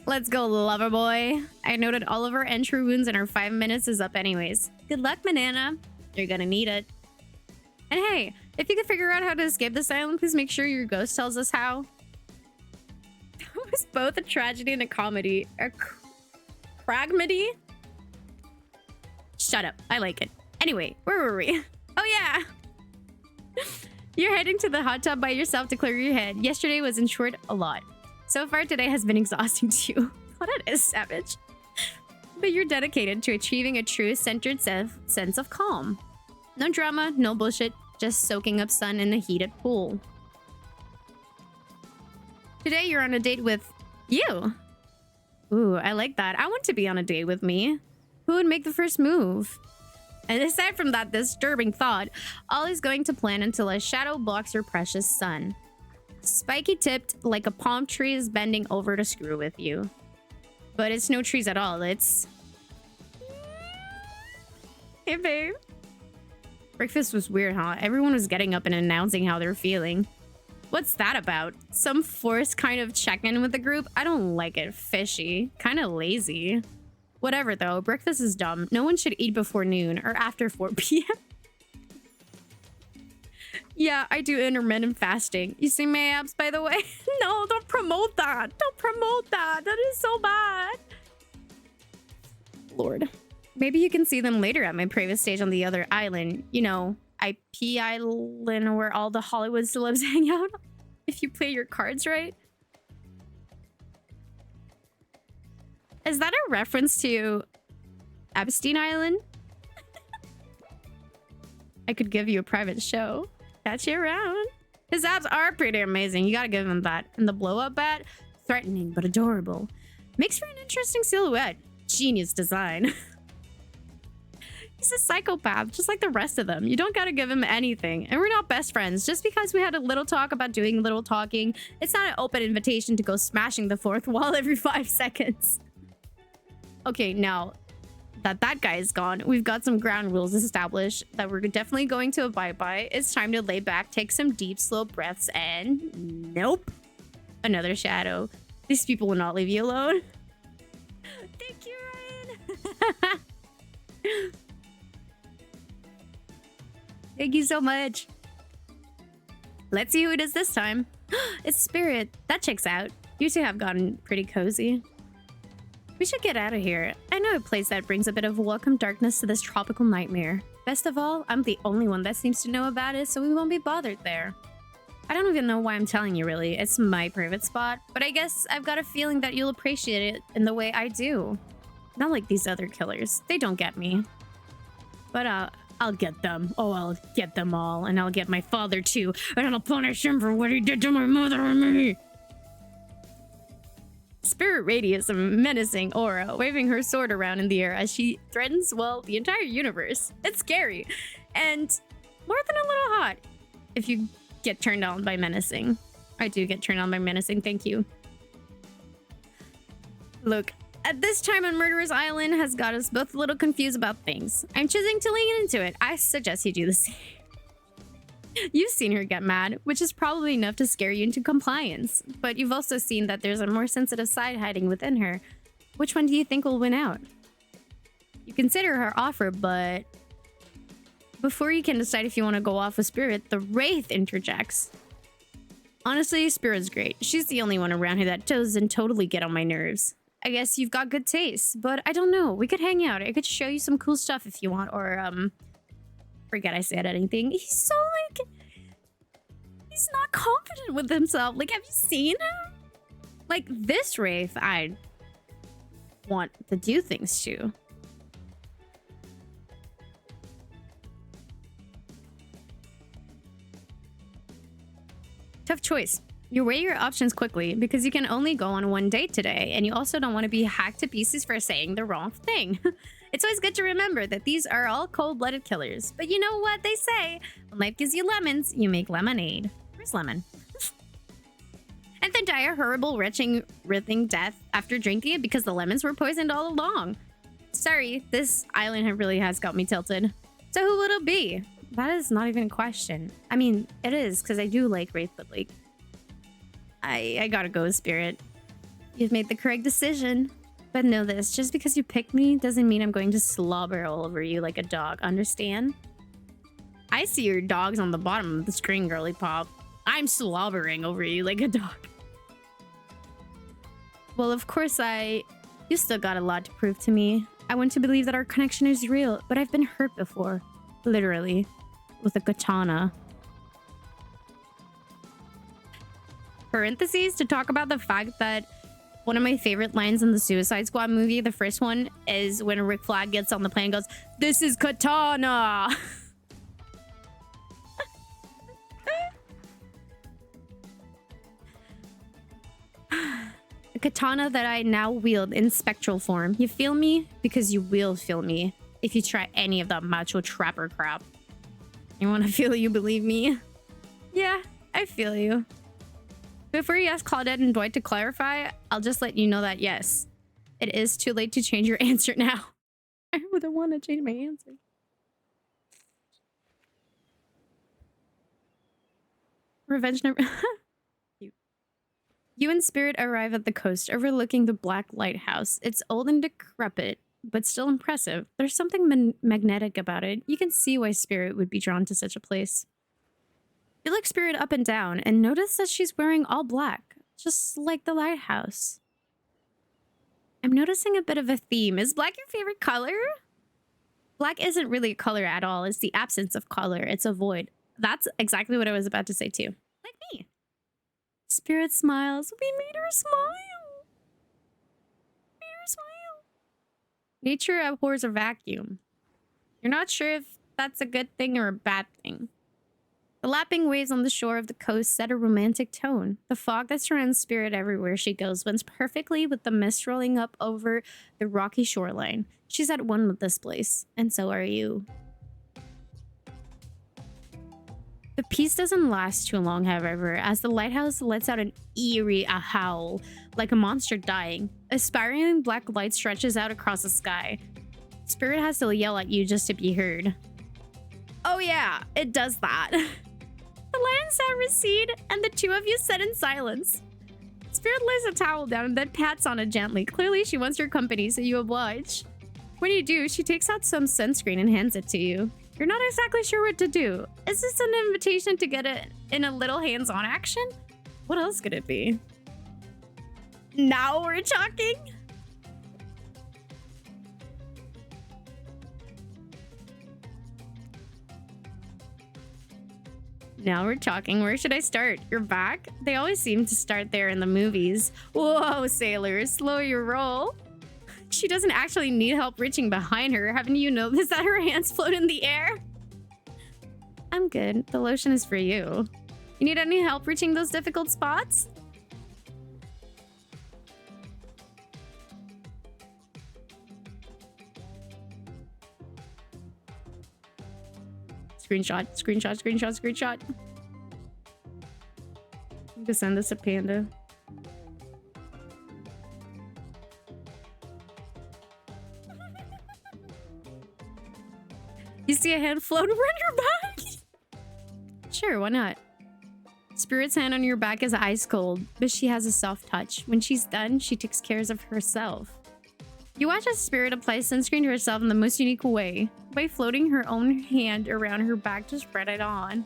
Let's go, lover boy. I noted all of our entry wounds and our 5 minutes is up anyways. Good luck, Manana. You're gonna need it. And hey, if you can figure out how to escape this island, please make sure your ghost tells us how. It was both a tragedy and a comedy. A cragmedy? Shut up. I like it. Anyway, where were we? Oh, yeah. You're heading to the hot tub by yourself to clear your head. Yesterday was, in short, a lot. So far today has been exhausting too. Oh, that is savage. But you're dedicated to achieving a true centered sense of calm. No drama, no bullshit, just soaking up sun in a heated pool. Today you're on a date with you. Ooh, I like that. I want to be on a date with me. Who would make the first move? And aside from that disturbing thought, all is going to plan until a shadow blocks your precious sun. Spiky tipped like a palm tree is bending over to screw with you. But it's no trees at all, it's... Hey, babe. Breakfast was weird, huh? Everyone was getting up and announcing how they're feeling. What's that about? Some forced kind of check-in with the group? I don't like it. Fishy. Kind of lazy. Whatever, though. Breakfast is dumb. No one should eat before noon or after 4 p.m. Yeah, I do intermittent fasting. You see my abs, by the way? No, don't promote that. Don't promote that. That is so bad. Lord. Maybe you can see them later at my private stage on the other island. You know, IP Island, where all the Hollywood celebs hang out. If you play your cards right. Is that a reference to Epstein Island? I could give you a private show. Catch you around. His abs are pretty amazing. You gotta give him that. And the blow-up bat, threatening but adorable. Makes for an interesting silhouette. Genius design. He's a psychopath, just like the rest of them. You don't gotta give him anything. And we're not best friends. Just because we had a little talk about doing little talking, it's not an open invitation to go smashing the fourth wall every 5 seconds. Okay, now, that that guy is gone, we've got some ground rules established that we're definitely going to abide by. It's time to lay back, take some deep, slow breaths, and nope. Another shadow. These people will not leave you alone. Thank you, Ryan. Thank you so much. Let's see who it is this time. It's Spirit. That checks out. You two have gotten pretty cozy. We should get out of here. I know a place that brings a bit of welcome darkness to this tropical nightmare. Best of all, I'm the only one that seems to know about it, so we won't be bothered there. I don't even know why I'm telling you, really. It's my private spot, but I guess I've got a feeling that you'll appreciate it in the way I do. Not like these other killers. They don't get me. But I'll get them. Oh, I'll get them all, and I'll get my father too, and I'll punish him for what he did to my mother and me. Spirit radiates a menacing aura, waving her sword around in the air as she threatens, well, the entire universe. It's scary, and more than a little hot, if you get turned on by menacing. I do get turned on by menacing, thank you. Look, at this time on Murderer's Island has got us both a little confused about things. I'm choosing to lean into it. I suggest you do the same. You've seen her get mad, which is probably enough to scare you into compliance. But you've also seen that there's a more sensitive side hiding within her. Which one do you think will win out? You consider her offer, but before you can decide if you want to go off with Spirit, the Wraith interjects. Honestly, Spirit's great. She's the only one around here that doesn't totally get on my nerves. I guess you've got good taste, but I don't know. We could hang out. I could show you some cool stuff if you want, or forget I said anything. He's so like, he's not confident with himself. Like, have you seen him? Like, this Wraith, I want to do things to. Tough choice. You weigh your options quickly because you can only go on one date today, and you also don't want to be hacked to pieces for saying the wrong thing. It's always good to remember that these are all cold-blooded killers. But you know what they say? When life gives you lemons, you make lemonade. Where's lemon? And then die a horrible, writhing death after drinking it because the lemons were poisoned all along. Sorry, this island really has got me tilted. So who would it be? That is not even a question. I mean, it is, because I do like Wraith, but like, I gotta go with Spirit. You've made the correct decision. But know this, just because you picked me doesn't mean I'm going to slobber all over you like a dog, understand? I see your dogs on the bottom of the screen, girly pop. I'm slobbering over you like a dog. Well, of course you still got a lot to prove to me. I want to believe that our connection is real, but I've been hurt before. Literally. With a katana. Parentheses to talk about the fact that one of my favorite lines in the Suicide Squad movie, the first one, is when Rick Flag gets on the plane and goes, "This is katana!" A katana that I now wield in spectral form. You feel me? Because you will feel me if you try any of that macho trapper crap. You want to feel you believe me? Yeah, I feel you. Before you ask Claudette and Dwight to clarify, I'll just let you know that yes, it is too late to change your answer now. I wouldn't want to change my answer. Revenge never... You and Spirit arrive at the coast overlooking the Black Lighthouse. It's old and decrepit, but still impressive. There's something magnetic about it. You can see why Spirit would be drawn to such a place. You look Spirit up and down and notice that she's wearing all black, just like the lighthouse. I'm noticing a bit of a theme. Is black your favorite color? Black isn't really a color at all. It's the absence of color. It's a void. That's exactly what I was about to say too. Like me. Spirit smiles. We made her smile. We made her smile. Nature abhors a vacuum. You're not sure if that's a good thing or a bad thing. The lapping waves on the shore of the coast set a romantic tone. The fog that surrounds Spirit everywhere she goes blends perfectly with the mist rolling up over the rocky shoreline. She's at one with this place, and so are you. The peace doesn't last too long, however, as the lighthouse lets out an eerie howl, like a monster dying. A spiraling black light stretches out across the sky. Spirit has to yell at you just to be heard. Oh yeah, it does that. The light and sound recede, and the two of you sit in silence. Spirit lays a towel down and then pats on it gently. Clearly, she wants your company, so you oblige. When you do, she takes out some sunscreen and hands it to you. You're not exactly sure what to do. Is this an invitation to get it in a little hands-on action? What else could it be? Now we're talking? Now we're talking. Where should I start? Your back? They always seem to start there in the movies. Whoa, sailor, slow your roll. She doesn't actually need help reaching behind her. Haven't you noticed that her hands float in the air? I'm good. The lotion is for you. You need any help reaching those difficult spots? Screenshot, screenshot, screenshot, screenshot. I'm gonna send this to Panda. You see a hand float around your back? Sure, why not? Spirit's hand on your back is ice cold, but she has a soft touch. When she's done, she takes care of herself. You watch as Spirit applies sunscreen to herself in the most unique way, by floating her own hand around her back to spread it on.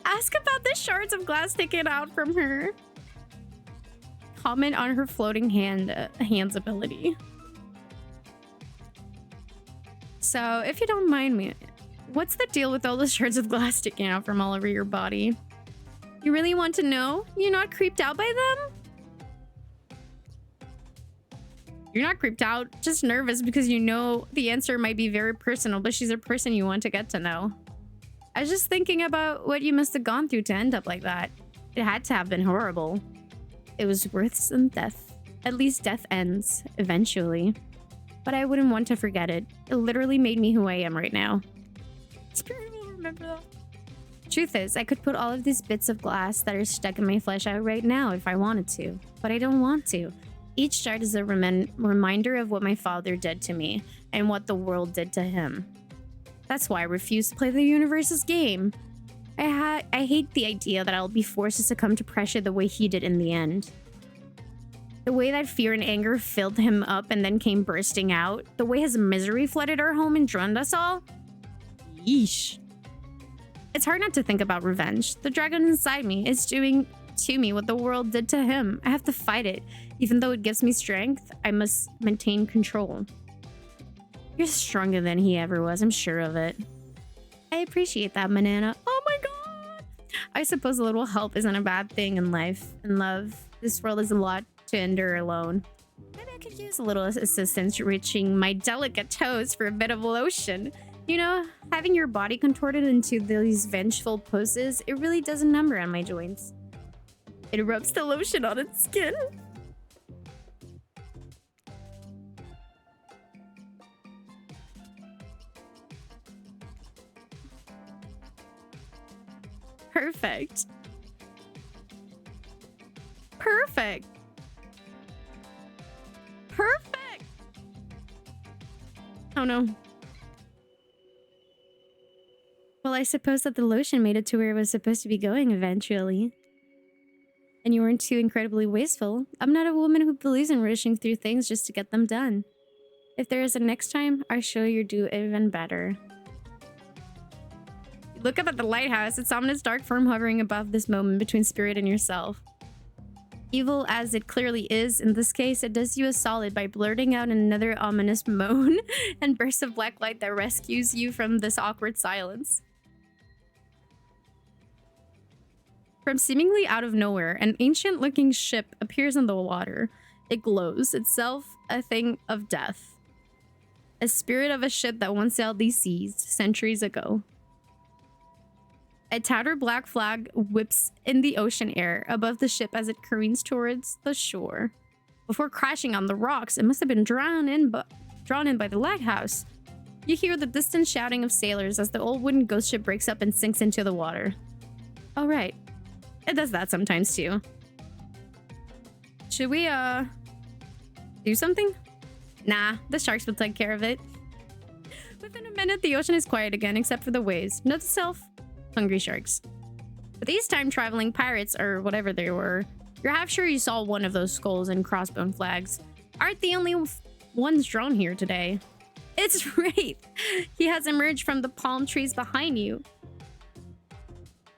Ask about the shards of glass taken out from her. Comment on her floating hand's ability. So, if you don't mind me, what's the deal with all the shards of glass sticking out from all over your body? You really want to know? You're not creeped out by them? You're not creeped out, just nervous because you know the answer might be very personal, but she's a person you want to get to know. I was just thinking about what you must have gone through to end up like that. It had to have been horrible. It was worse than death. At least death ends, eventually. But I wouldn't want to forget it. It literally made me who I am right now. Spirit will remember that. Truth is, I could put all of these bits of glass that are stuck in my flesh out right now if I wanted to. But I don't want to. Each shard is a reminder of what my father did to me and what the world did to him. That's why I refuse to play the universe's game. I hate the idea that I'll be forced to succumb to pressure the way he did in the end. The way that fear and anger filled him up and then came bursting out. The way his misery flooded our home and drowned us all. Yeesh. It's hard not to think about revenge. The dragon inside me is doing to me what the world did to him. I have to fight it. Even though it gives me strength, I must maintain control. You're stronger than he ever was, I'm sure of it. I appreciate that, Manana. Oh my god! I suppose a little help isn't a bad thing in life and love. This world is a lot to endure alone. Maybe I could use a little assistance reaching my delicate toes for a bit of lotion. You know, having your body contorted into these vengeful poses, it really does a number on my joints. It rubs the lotion on its skin. Perfect. Perfect. Perfect. Oh no. Well, I suppose that the lotion made it to where it was supposed to be going eventually. And you weren't too incredibly wasteful. I'm not a woman who believes in rushing through things just to get them done. If there is a next time, I'm sure you'll do even better. Look up at the lighthouse. Its ominous dark form hovering above this moment between Spirit and yourself. Evil as it clearly is, in this case, it does you a solid by blurting out another ominous moan and burst of black light that rescues you from this awkward silence. From seemingly out of nowhere, an ancient-looking ship appears in the water. It glows, itself a thing of death. A spirit of a ship that once sailed these seas centuries ago. A tattered black flag whips in the ocean air above the ship as it careens towards the shore. Before crashing on the rocks, it must have been drawn in by the lighthouse. You hear the distant shouting of sailors as the old wooden ghost ship breaks up and sinks into the water. Oh, right. It does that sometimes too. Should we, do something? Nah, the sharks will take care of it. Within a minute, the ocean is quiet again, except for the waves. Note to self, hungry sharks. But these time-traveling pirates, or whatever they were, you're half sure you saw one of those skulls and crossbone flags. Aren't the only ones drawn here today. It's Wraith. He has emerged from the palm trees behind you.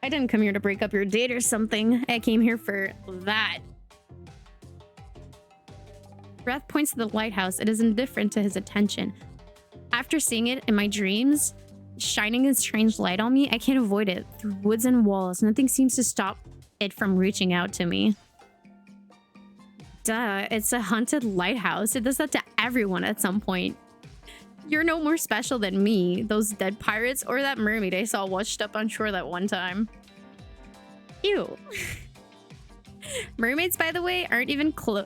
I didn't come here to break up your date or something. I came here for that. Breath points to the lighthouse. It is indifferent to his attention. After seeing it in my dreams, shining a strange light on me, I can't avoid it. Through woods and walls, nothing seems to stop it from reaching out to me. Duh, it's a haunted lighthouse. It does that to everyone at some point. You're no more special than me, those dead pirates, or that mermaid I saw washed up on shore that one time. Ew. Mermaids, by the way, aren't even close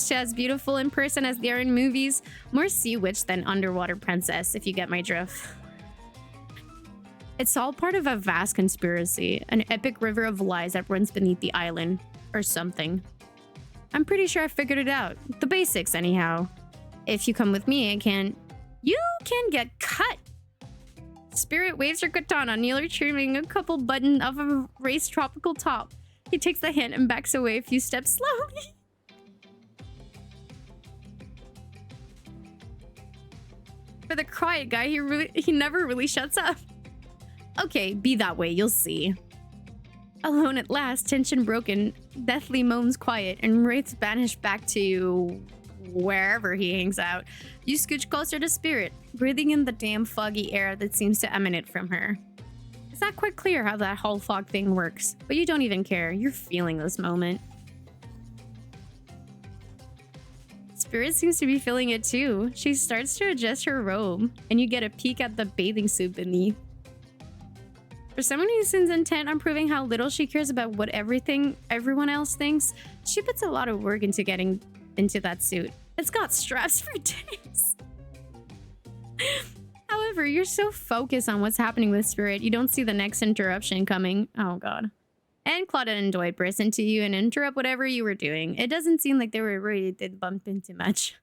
to as beautiful in person as they are in movies. More sea witch than underwater princess, if you get my drift. It's all part of a vast conspiracy, an epic river of lies that runs beneath the island, or something. I'm pretty sure I figured it out. The basics, anyhow. If you come with me, you can get cut. Spirit waves her katana, nearly trimming a couple buttons off of a Wraith's tropical top. He takes the hint and backs away a few steps slowly. For the quiet guy, he never really shuts up. Okay, be that way, you'll see. Alone at last, tension broken, deathly moans quiet, and Wraith's banished back to wherever he hangs out. You scooch closer to Spirit, breathing in the damn foggy air that seems to emanate from her. It's not quite clear how that whole fog thing works, but you don't even care. You're feeling this moment. Spirit seems to be feeling it too. She starts to adjust her robe, and you get a peek at the bathing suit beneath. For someone who seems intent on proving how little she cares about what everyone else thinks, she puts a lot of work into getting into that suit. It's got straps for days. However, you're so focused on what's happening with Spirit, you don't see the next interruption coming. Oh god. And Claudette and Dwight burst into you and interrupt whatever you were doing. It doesn't seem like they were ready to bump into much.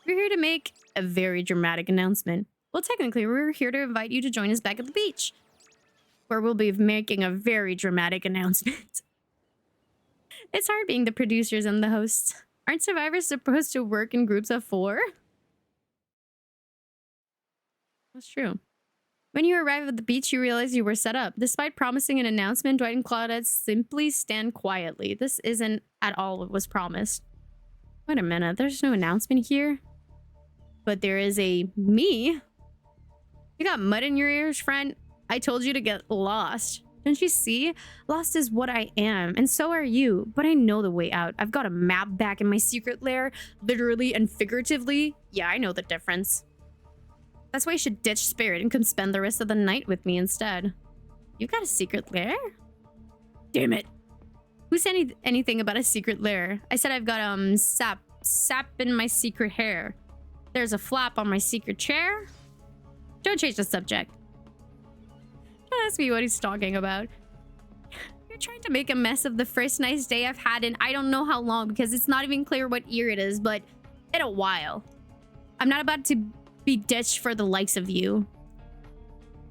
We're here to make a very dramatic announcement. Well, technically, we're here to invite you to join us back at the beach, where we'll be making a very dramatic announcement. It's hard being the producers and the hosts. Aren't survivors supposed to work in groups of 4? That's true. When you arrive at the beach, you realize you were set up. Despite promising an announcement, Dwight and Claudette simply stand quietly. This isn't at all what was promised. Wait a minute, there's no announcement here? But there is a me? You got mud in your ears, friend? I told you to get lost. Don't you see? Lost is what I am, and so are you. But I know the way out. I've got a map back in my secret lair, literally and figuratively. Yeah, I know the difference. That's why you should ditch Spirit and come spend the rest of the night with me instead. You got a secret lair? Damn it. Who said anything about a secret lair? I said I've got sap in my secret hair. There's a flap on my secret chair. Don't change the subject. Don't ask me what he's talking about. You're trying to make a mess of the first nice day I've had in I don't know how long, because it's not even clear what year it is, but in a while. I'm not about to be ditched for the likes of you.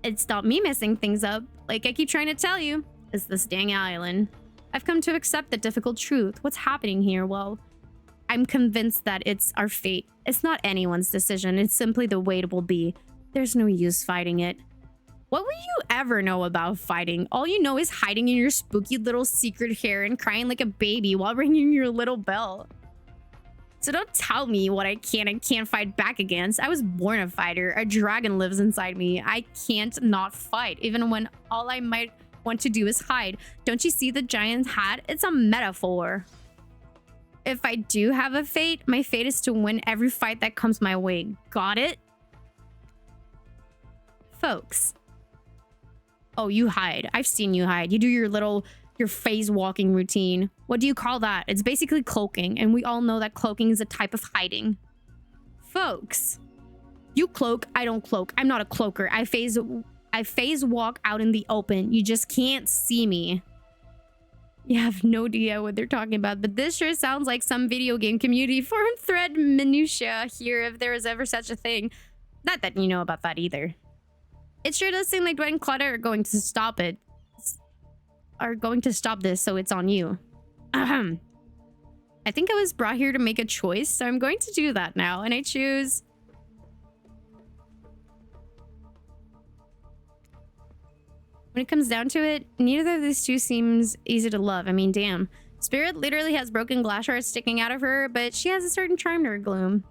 It's not me messing things up. Like I keep trying to tell you, it's this dang island. I've come to accept the difficult truth. What's happening here? Well, I'm convinced that it's our fate. It's not anyone's decision. It's simply the way it will be. There's no use fighting it. What will you ever know about fighting? All you know is hiding in your spooky little secret hair and crying like a baby while ringing your little bell. So don't tell me what I can and can't fight back against. I was born a fighter. A dragon lives inside me. I can't not fight, even when all I might want to do is hide. Don't you see the giant hat? It's a metaphor. If I do have a fate, my fate is to win every fight that comes my way. Got it? Folks. Oh, you hide. I've seen you hide. You do your phase walking routine. What do you call that? It's basically cloaking, and we all know that cloaking is a type of hiding. Folks, you cloak, I don't cloak. I'm not a cloaker. I phase walk out in the open. You just can't see me. You have no idea what they're talking about, but this sure sounds like some video game community forum thread minutia here, if there is ever such a thing. Not that you know about that either. It sure does seem like Dwight and Claudia are going to stop it. Are going to stop this, so it's on you. Ahem. I think I was brought here to make a choice, so I'm going to do that now, and I choose... When it comes down to it, neither of these two seems easy to love. I mean, damn. Spirit literally has broken glass shards sticking out of her, but she has a certain charm to her gloom.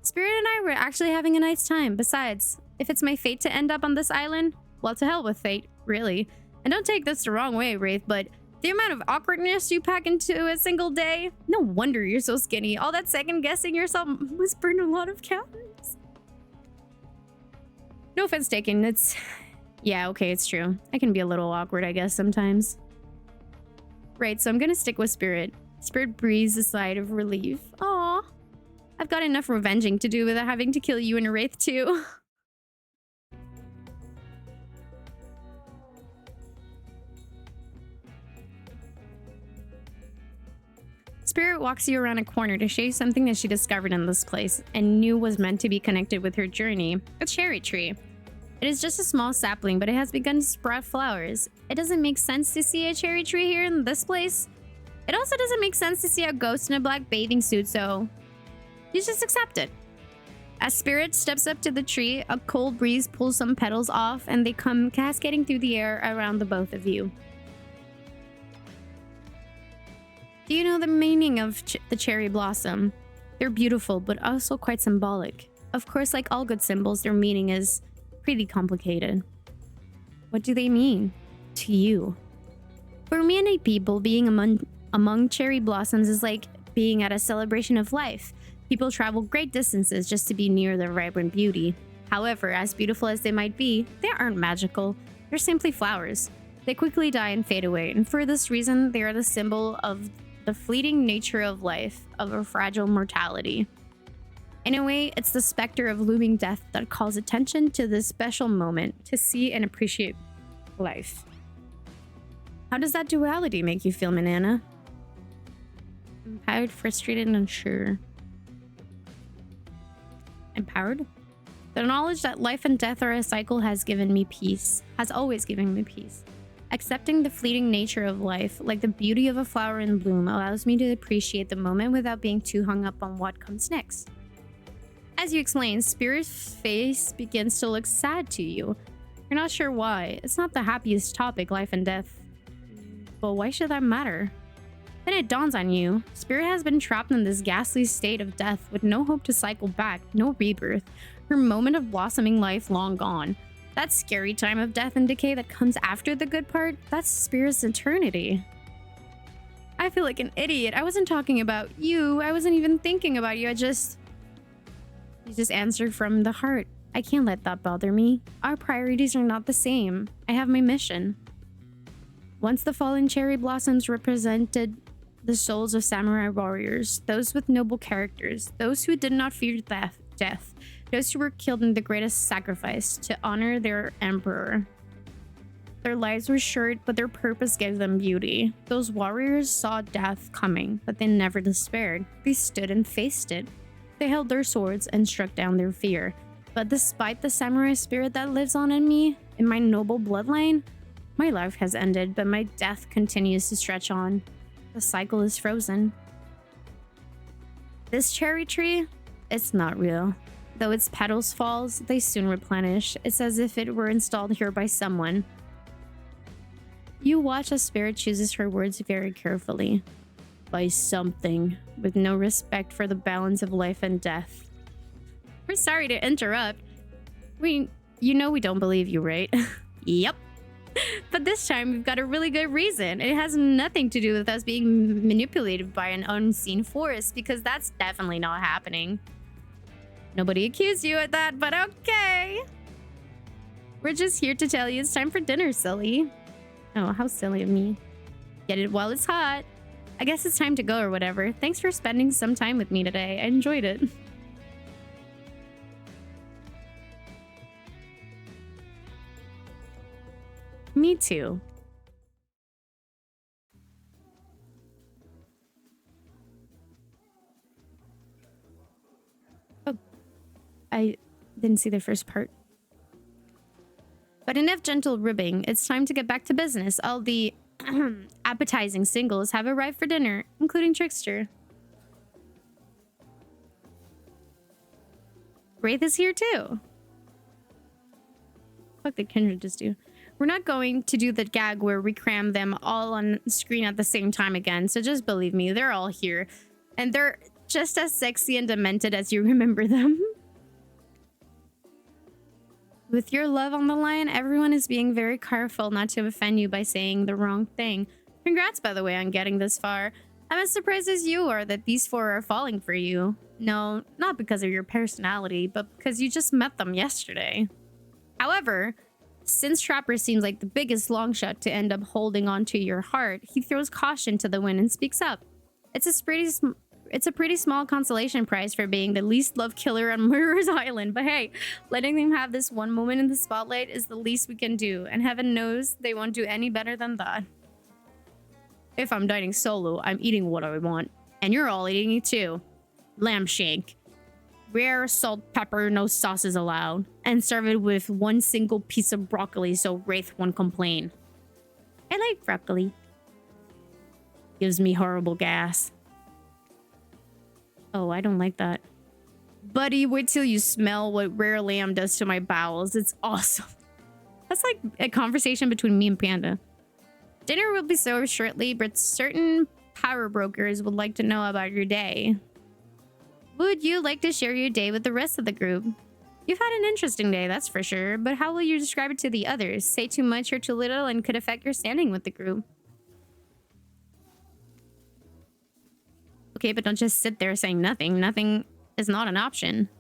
Spirit and I were actually having a nice time. Besides, if it's my fate to end up on this island, well, to hell with fate, really. And don't take this the wrong way, Wraith, but the amount of awkwardness you pack into a single day, no wonder you're so skinny. All that second-guessing yourself must burn a lot of calories. No offense taken, it's... Yeah, okay, it's true. I can be a little awkward, I guess, sometimes. Right, so I'm gonna stick with Spirit. Spirit breathes a sigh of relief. Aw. I've got enough revenging to do without having to kill you and a Wraith, too. Spirit walks you around a corner to show you something that she discovered in this place and knew was meant to be connected with her journey. A cherry tree. It is just a small sapling, but it has begun to sprout flowers. It doesn't make sense to see a cherry tree here in this place. It also doesn't make sense to see a ghost in a black bathing suit, so you just accept it. As Spirit steps up to the tree, a cold breeze pulls some petals off and they come cascading through the air around the both of you. Do you know the meaning of the cherry blossom? They're beautiful, but also quite symbolic. Of course, like all good symbols, their meaning is pretty complicated. What do they mean to you? For many people, being among cherry blossoms is like being at a celebration of life. People travel great distances just to be near their vibrant beauty. However, as beautiful as they might be, they aren't magical. They're simply flowers. They quickly die and fade away, and for this reason, they are the symbol of the fleeting nature of life, of a fragile mortality. In a way, it's the specter of looming death that calls attention to this special moment to see and appreciate life. How does that duality make you feel, Manana? Empowered, frustrated, and unsure. Empowered? The knowledge that life and death are a cycle has given me peace, has always given me peace. Accepting the fleeting nature of life, like the beauty of a flower in bloom, allows me to appreciate the moment without being too hung up on what comes next. As you explain, Spirit's face begins to look sad to you. You're not sure why. It's not the happiest topic, life and death. But why should that matter? Then it dawns on you. Spirit has been trapped in this ghastly state of death with no hope to cycle back, no rebirth. Her moment of blossoming life long gone. That scary time of death and decay that comes after the good part, that's Spirit's eternity. I feel like an idiot. I wasn't talking about you. I wasn't even thinking about you. You just answered from the heart. I can't let that bother me. Our priorities are not the same. I have my mission. Once the fallen cherry blossoms represented the souls of samurai warriors, those with noble characters, those who did not fear death, those who were killed in the greatest sacrifice to honor their emperor. Their lives were short, but their purpose gave them beauty. Those warriors saw death coming, but they never despaired. They stood and faced it. They held their swords and struck down their fear. But despite the samurai spirit that lives on in me, in my noble bloodline, my life has ended, but my death continues to stretch on. The cycle is frozen. This cherry tree, it's not real. Though its petals fall, they soon replenish. It's as if it were installed here by someone. You watch as Spirit chooses her words very carefully. By something, with no respect for the balance of life and death. We're sorry to interrupt. You know we don't believe you, right? Yep. But this time we've got a really good reason. It has nothing to do with us being manipulated by an unseen force, because that's definitely not happening. Nobody accused you of that, but okay. We're just here to tell you it's time for dinner, silly. Oh, how silly of me. Get it while it's hot. I guess it's time to go or whatever. Thanks for spending some time with me today. I enjoyed it. Me too. didn't see the first part. But enough gentle ribbing. It's time to get back to business. All the appetizing singles have arrived for dinner, including Trickster. Wraith is here too. What did Kindred just do? We're not going to do the gag where we cram them all on screen at the same time again, so just believe me, they're all here. And they're just as sexy and demented as you remember them. With your love on the line, everyone is being very careful not to offend you by saying the wrong thing. Congrats, by the way, on getting this far. I'm as surprised as you are that these four are falling for you. No, not because of your personality, but because you just met them yesterday. However, since Trapper seems like the biggest long shot to end up holding on to your heart, he throws caution to the wind and speaks up. It's a pretty small consolation prize for being the least loved killer on Murderer's Island, but hey, letting them have this one moment in the spotlight is the least we can do, and heaven knows they won't do any better than that. If I'm dining solo, I'm eating what I want, and you're all eating it too. Lamb shank. Rare salt, pepper, no sauces allowed, and serve it with one single piece of broccoli so Wraith won't complain. I like broccoli. Gives me horrible gas. Oh, I don't like that. Buddy, wait till you smell what rare lamb does to my bowels. It's awesome. That's like a conversation between me and Panda. Dinner will be served shortly, but certain power brokers would like to know about your day. Would you like to share your day with the rest of the group? You've had an interesting day, that's for sure, but how will you describe it to the others? Say too much or too little and could affect your standing with the group. Okay, but don't just sit there saying nothing. Nothing is not an option.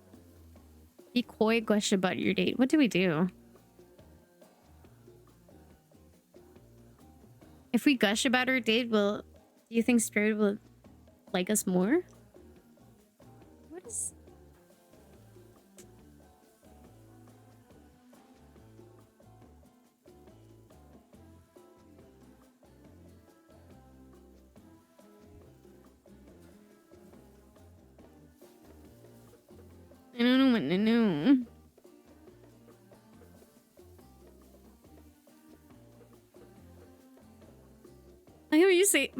Be coy, gush about your date. What do we do? If we gush about our date, do you think Spirit will like us more? What is... I don't know what to do. I hear you say,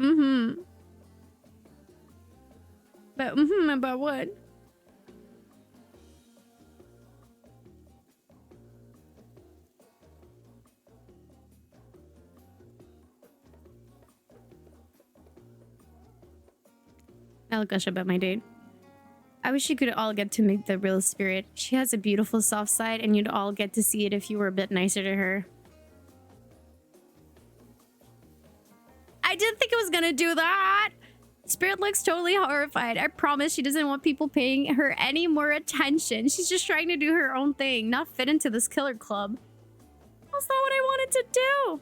But, about what? I'll gush about my date. I wish you could all get to meet the real Spirit. She has a beautiful soft side, and you'd all get to see it if you were a bit nicer to her. I didn't think it was gonna do that! Spirit looks totally horrified. I promise she doesn't want people paying her any more attention. She's just trying to do her own thing, not fit into this killer club. That's not what I wanted to do!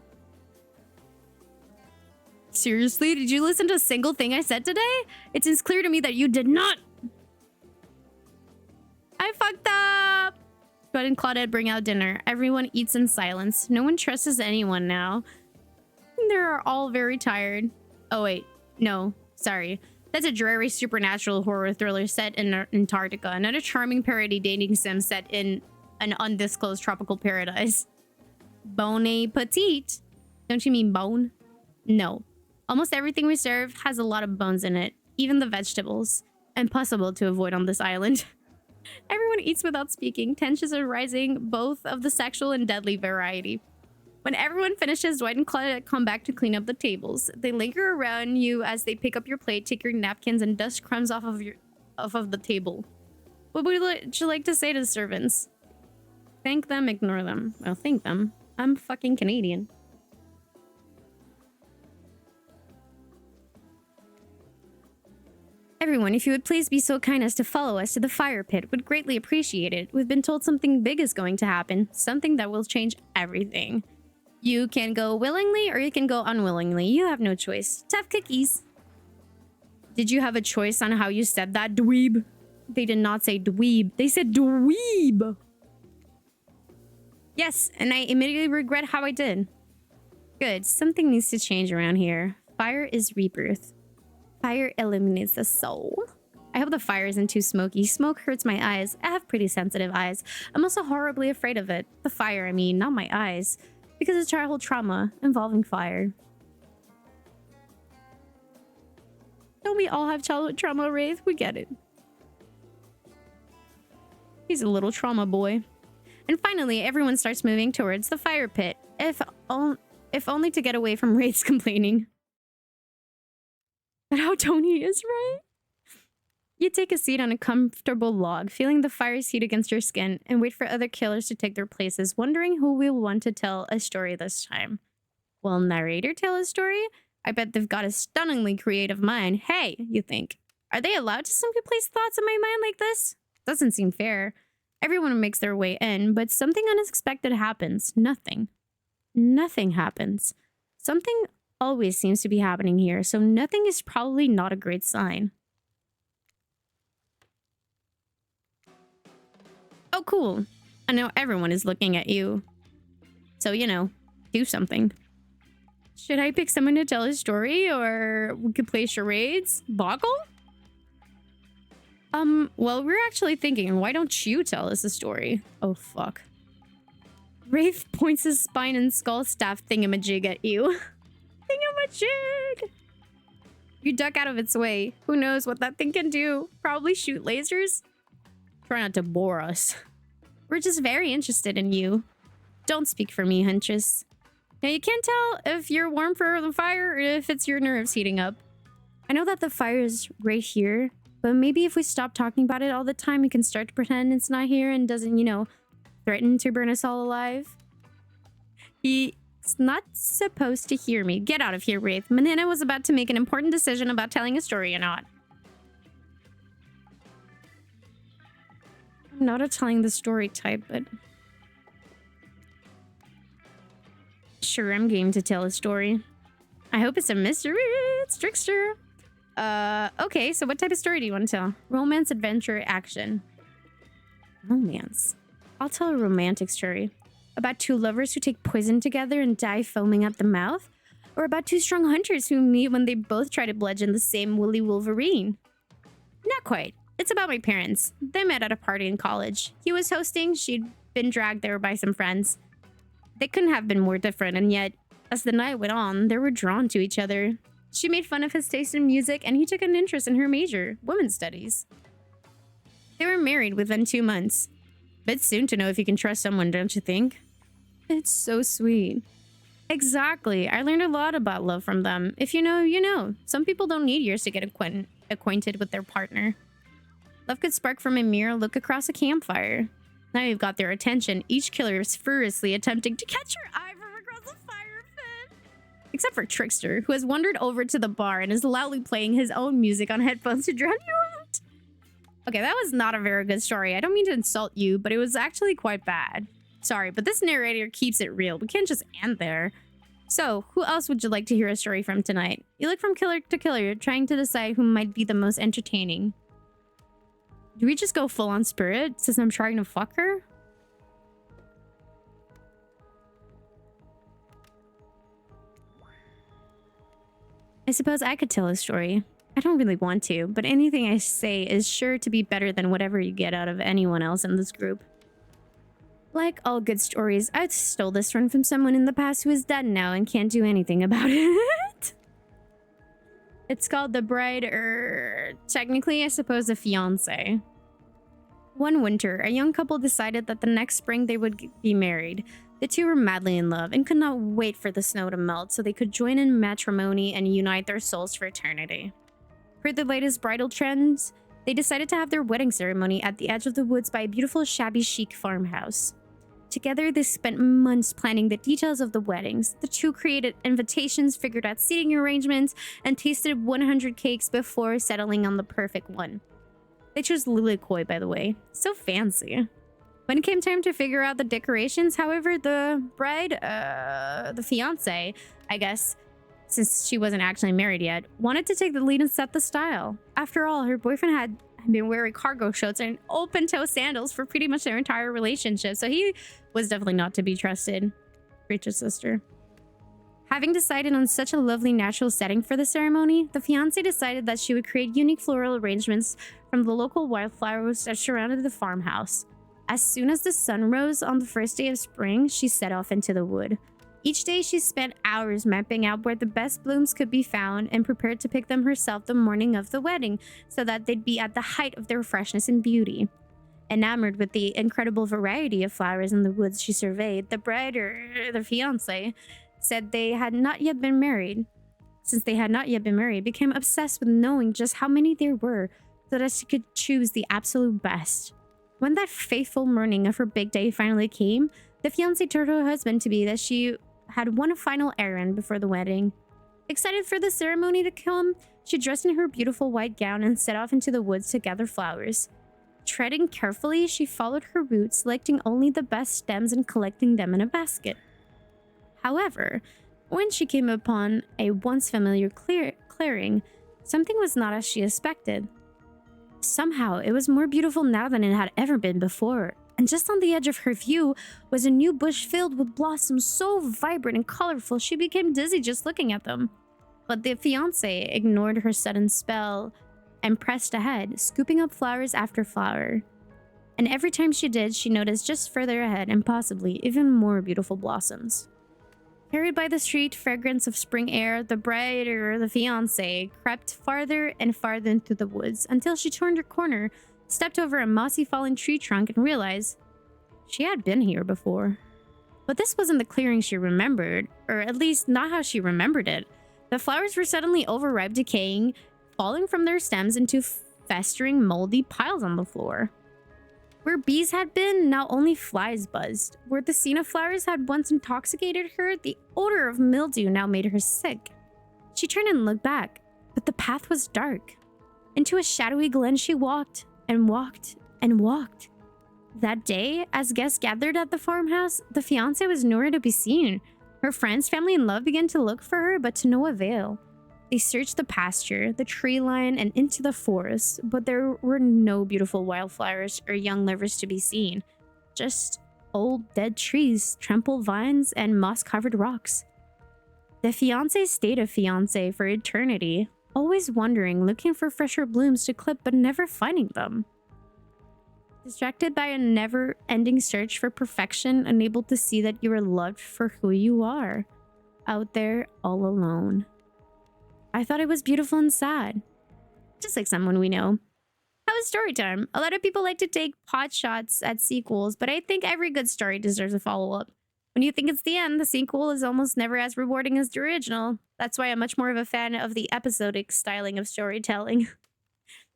Seriously? Did you listen to a single thing I said today? It seems clear to me that you did not! I fucked up! Bud and Claudette bring out dinner. Everyone eats in silence. No one trusts anyone now. They're all very tired. Oh wait, no, sorry. That's a dreary supernatural horror thriller set in Antarctica. Not a charming parody dating sim set in an undisclosed tropical paradise. Bon appetit. Don't you mean bone? No. Almost everything we serve has a lot of bones in it. Even the vegetables. Impossible to avoid on this island. Everyone eats without speaking. Tensions are rising, both of the sexual and deadly variety. When everyone finishes, Dwight and Claudette come back to clean up the tables. They linger around you as they pick up your plate, take your napkins, and dust crumbs off of the table. What would you like to say to the servants? Thank them, ignore them. Well, thank them. I'm fucking Canadian. Everyone, if you would please be so kind as to follow us to the fire pit, would greatly appreciate it. We've been told something big is going to happen, something that will change everything. You can go willingly or you can go unwillingly. You have no choice. Tough cookies. Did you have a choice on how you said that, dweeb? They did not say dweeb. They said dweeb. Yes, and I immediately regret how I did. Good. Something needs to change around here. Fire is rebirth. Fire illuminates the soul. I hope the fire isn't too smoky. Smoke hurts my eyes. I have pretty sensitive eyes. I'm also horribly afraid of it. The fire, I mean, not my eyes. Because of childhood trauma involving fire. Don't we all have childhood trauma, Wraith? We get it. He's a little trauma boy. And finally, everyone starts moving towards the fire pit. If only to get away from Wraith's complaining. But how Tony is, right? You take a seat on a comfortable log, feeling the fire's heat against your skin, and wait for other killers to take their places, wondering who will want to tell a story this time. Will narrator tell a story? I bet they've got a stunningly creative mind. Hey, you think. Are they allowed to simply place thoughts in my mind like this? Doesn't seem fair. Everyone makes their way in, but something unexpected happens. Nothing. Nothing happens. Something always seems to be happening here, so nothing is probably not a great sign. Oh, cool. I know everyone is looking at you. So, you know, do something. Should I pick someone to tell a story, or we could play charades? Boggle? Well, we're actually thinking, why don't you tell us a story? Oh, fuck. Wraith points his spine and skull staff thingamajig at you. Thingamajig! You duck out of its way. Who knows what that thing can do? Probably shoot lasers? Try not to bore us. We're just very interested in you. Don't speak for me, Huntress. Now, you can't tell if you're warm for the fire or if it's your nerves heating up. I know that the fire is right here, but maybe if we stop talking about it all the time, we can start to pretend it's not here and doesn't, you know, threaten to burn us all alive. He's not supposed to hear me. Get out of here, Wraith. Manana was about to make an important decision about telling a story or not. I'm not a telling the story type, but... Sure, I'm game to tell a story. I hope it's a mystery. It's trickster. Okay, so what type of story do you want to tell? Romance, adventure, action. Romance. I'll tell a romantic story. About two lovers who take poison together and die foaming at the mouth? Or about two strong hunters who meet when they both try to bludgeon the same woolly wolverine? Not quite. It's about my parents. They met at a party in college. He was hosting, she'd been dragged there by some friends. They couldn't have been more different, and yet, as the night went on, they were drawn to each other. She made fun of his taste in music, and he took an interest in her major, women's studies. They were married within 2 months. Bit soon to know if you can trust someone, don't you think? It's so sweet. Exactly. I learned a lot about love from them. If you know, you know. Some people don't need years to get acquainted with their partner. Love could spark from a mere look across a campfire. Now you've got their attention. Each killer is furiously attempting to catch your eye from across the fire pit. Except for Trickster, who has wandered over to the bar and is loudly playing his own music on headphones to drown you out. Okay, that was not a very good story. I don't mean to insult you, but it was actually quite bad. Sorry, but this narrator keeps it real. We can't just end there. So, who else would you like to hear a story from tonight? You look from killer to killer, trying to decide who might be the most entertaining. Do we just go full on spirit since I'm trying to fuck her? I suppose I could tell a story. I don't really want to, but anything I say is sure to be better than whatever you get out of anyone else in this group. Like all good stories, I stole this one from someone in the past who is dead now and can't do anything about it. It's called The Bride, technically, I suppose, the fiancé. One winter, a young couple decided that the next spring they would be married. The two were madly in love and could not wait for the snow to melt so they could join in matrimony and unite their souls for eternity. Per the latest bridal trends, they decided to have their wedding ceremony at the edge of the woods by a beautiful shabby chic farmhouse. Together, they spent months planning the details of the weddings. The two created invitations, figured out seating arrangements, and tasted 100 cakes before settling on the perfect one. They chose Lilikoi, by the way. So fancy. When it came time to figure out the decorations, however, the bride, the fiancé, I guess, since she wasn't actually married yet, wanted to take the lead and set the style. After all, her boyfriend had been wearing cargo shorts and open-toe sandals for pretty much their entire relationship, so he was definitely not to be trusted. Preacher's sister. Having decided on such a lovely natural setting for the ceremony, the fiancé decided that she would create unique floral arrangements from the local wildflowers that surrounded the farmhouse. As soon as the sun rose on the first day of spring, she set off into the wood. Each day, she spent hours mapping out where the best blooms could be found and prepared to pick them herself the morning of the wedding so that they'd be at the height of their freshness and beauty. Enamored with the incredible variety of flowers in the woods she surveyed, the bride, or the fiancé, said they had not yet been married. Since they had not yet been married, became obsessed with knowing just how many there were so that she could choose the absolute best. When that fateful morning of her big day finally came, the fiancé told her husband-to-be that she had one final errand before the wedding. Excited for the ceremony to come, she dressed in her beautiful white gown and set off into the woods to gather flowers. Treading carefully, she followed her route, selecting only the best stems and collecting them in a basket. However, when she came upon a once familiar clearing, something was not as she expected. Somehow, it was more beautiful now than it had ever been before, and just on the edge of her view was a new bush filled with blossoms so vibrant and colorful she became dizzy just looking at them. But the fiancé ignored her sudden spell and pressed ahead, scooping up flowers after flower. And every time she did, she noticed just further ahead and possibly even more beautiful blossoms. Carried by the sweet fragrance of spring air, the bride, or the fiancé, crept farther and farther into the woods until she turned her corner, stepped over a mossy fallen tree trunk, and realized she had been here before. But this wasn't the clearing she remembered, or at least not how she remembered it. The flowers were suddenly overripe, decaying, falling from their stems into festering, moldy piles on the floor. Where bees had been, now only flies buzzed. Where the scene of flowers had once intoxicated her, the odor of mildew now made her sick. She turned and looked back, but the path was dark. Into a shadowy glen she walked, and walked, and walked. That day, as guests gathered at the farmhouse, the fiancé was nowhere to be seen. Her friends, family, and love began to look for her, but to no avail. They searched the pasture, the tree line, and into the forest, but there were no beautiful wildflowers or young lovers to be seen. Just old dead trees, trampled vines, and moss-covered rocks. The fiancé stayed a fiancé for eternity, always wandering, looking for fresher blooms to clip but never finding them. Distracted by a never-ending search for perfection, unable to see that you are loved for who you are, out there all alone. I thought it was beautiful and sad. Just like someone we know. How was story time? A lot of people like to take pot shots at sequels, but I think every good story deserves a follow-up. When you think it's the end, the sequel is almost never as rewarding as the original. That's why I'm much more of a fan of the episodic styling of storytelling.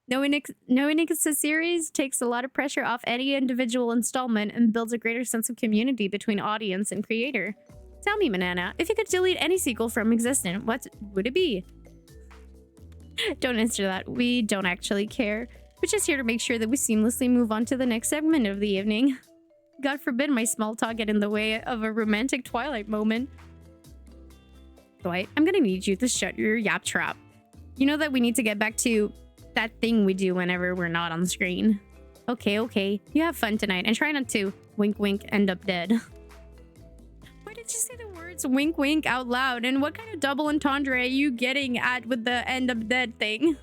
Knowing it's a series takes a lot of pressure off any individual installment and builds a greater sense of community between audience and creator. Tell me, Manana, if you could delete any sequel from existence, what would it be? Don't answer that. We don't actually care. We're just here to make sure that we seamlessly move on to the next segment of the evening. God forbid my small talk get in the way of a romantic Twilight moment. Dwight, I'm gonna need you to shut your yap trap. You know that we need to get back to that thing we do whenever we're not on screen. Okay. You have fun tonight and try not to wink wink end up dead. Why did you say the words wink wink out loud? And what kind of double entendre are you getting at with the end up dead thing?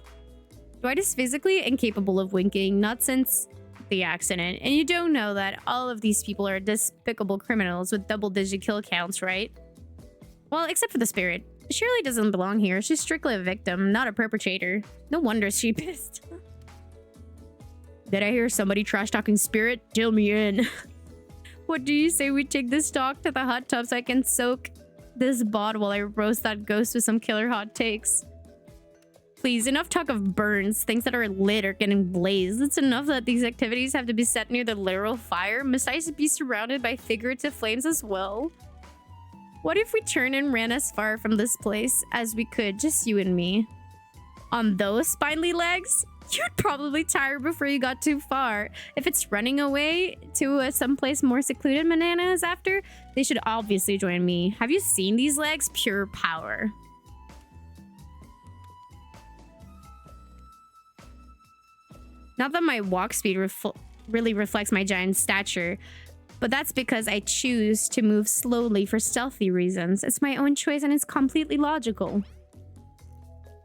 Dwight is physically incapable of winking, not since the accident. And you don't know that all of these people are despicable criminals with double-digit kill counts, right? Well, except for the spirit. Shirley doesn't belong here. She's strictly a victim, not a perpetrator. No wonder she's pissed. Did I hear somebody trash-talking spirit? Deal me in. What do you say we take this talk to the hot tub so I can soak this bod while I roast that ghost with some killer hot takes? Please, enough talk of burns. Things that are lit or getting blazed. It's enough that these activities have to be set near the literal fire. Must I be surrounded by figurative flames as well? What if we turned and ran as far from this place as we could, just you and me? On those spindly legs? You'd probably tire before you got too far. If it's running away to someplace more secluded Manana is after, they should obviously join me. Have you seen these legs? Pure power. Not that my walk speed really reflects my giant stature, But that's because I choose to move slowly for stealthy reasons. It's my own choice and it's completely logical.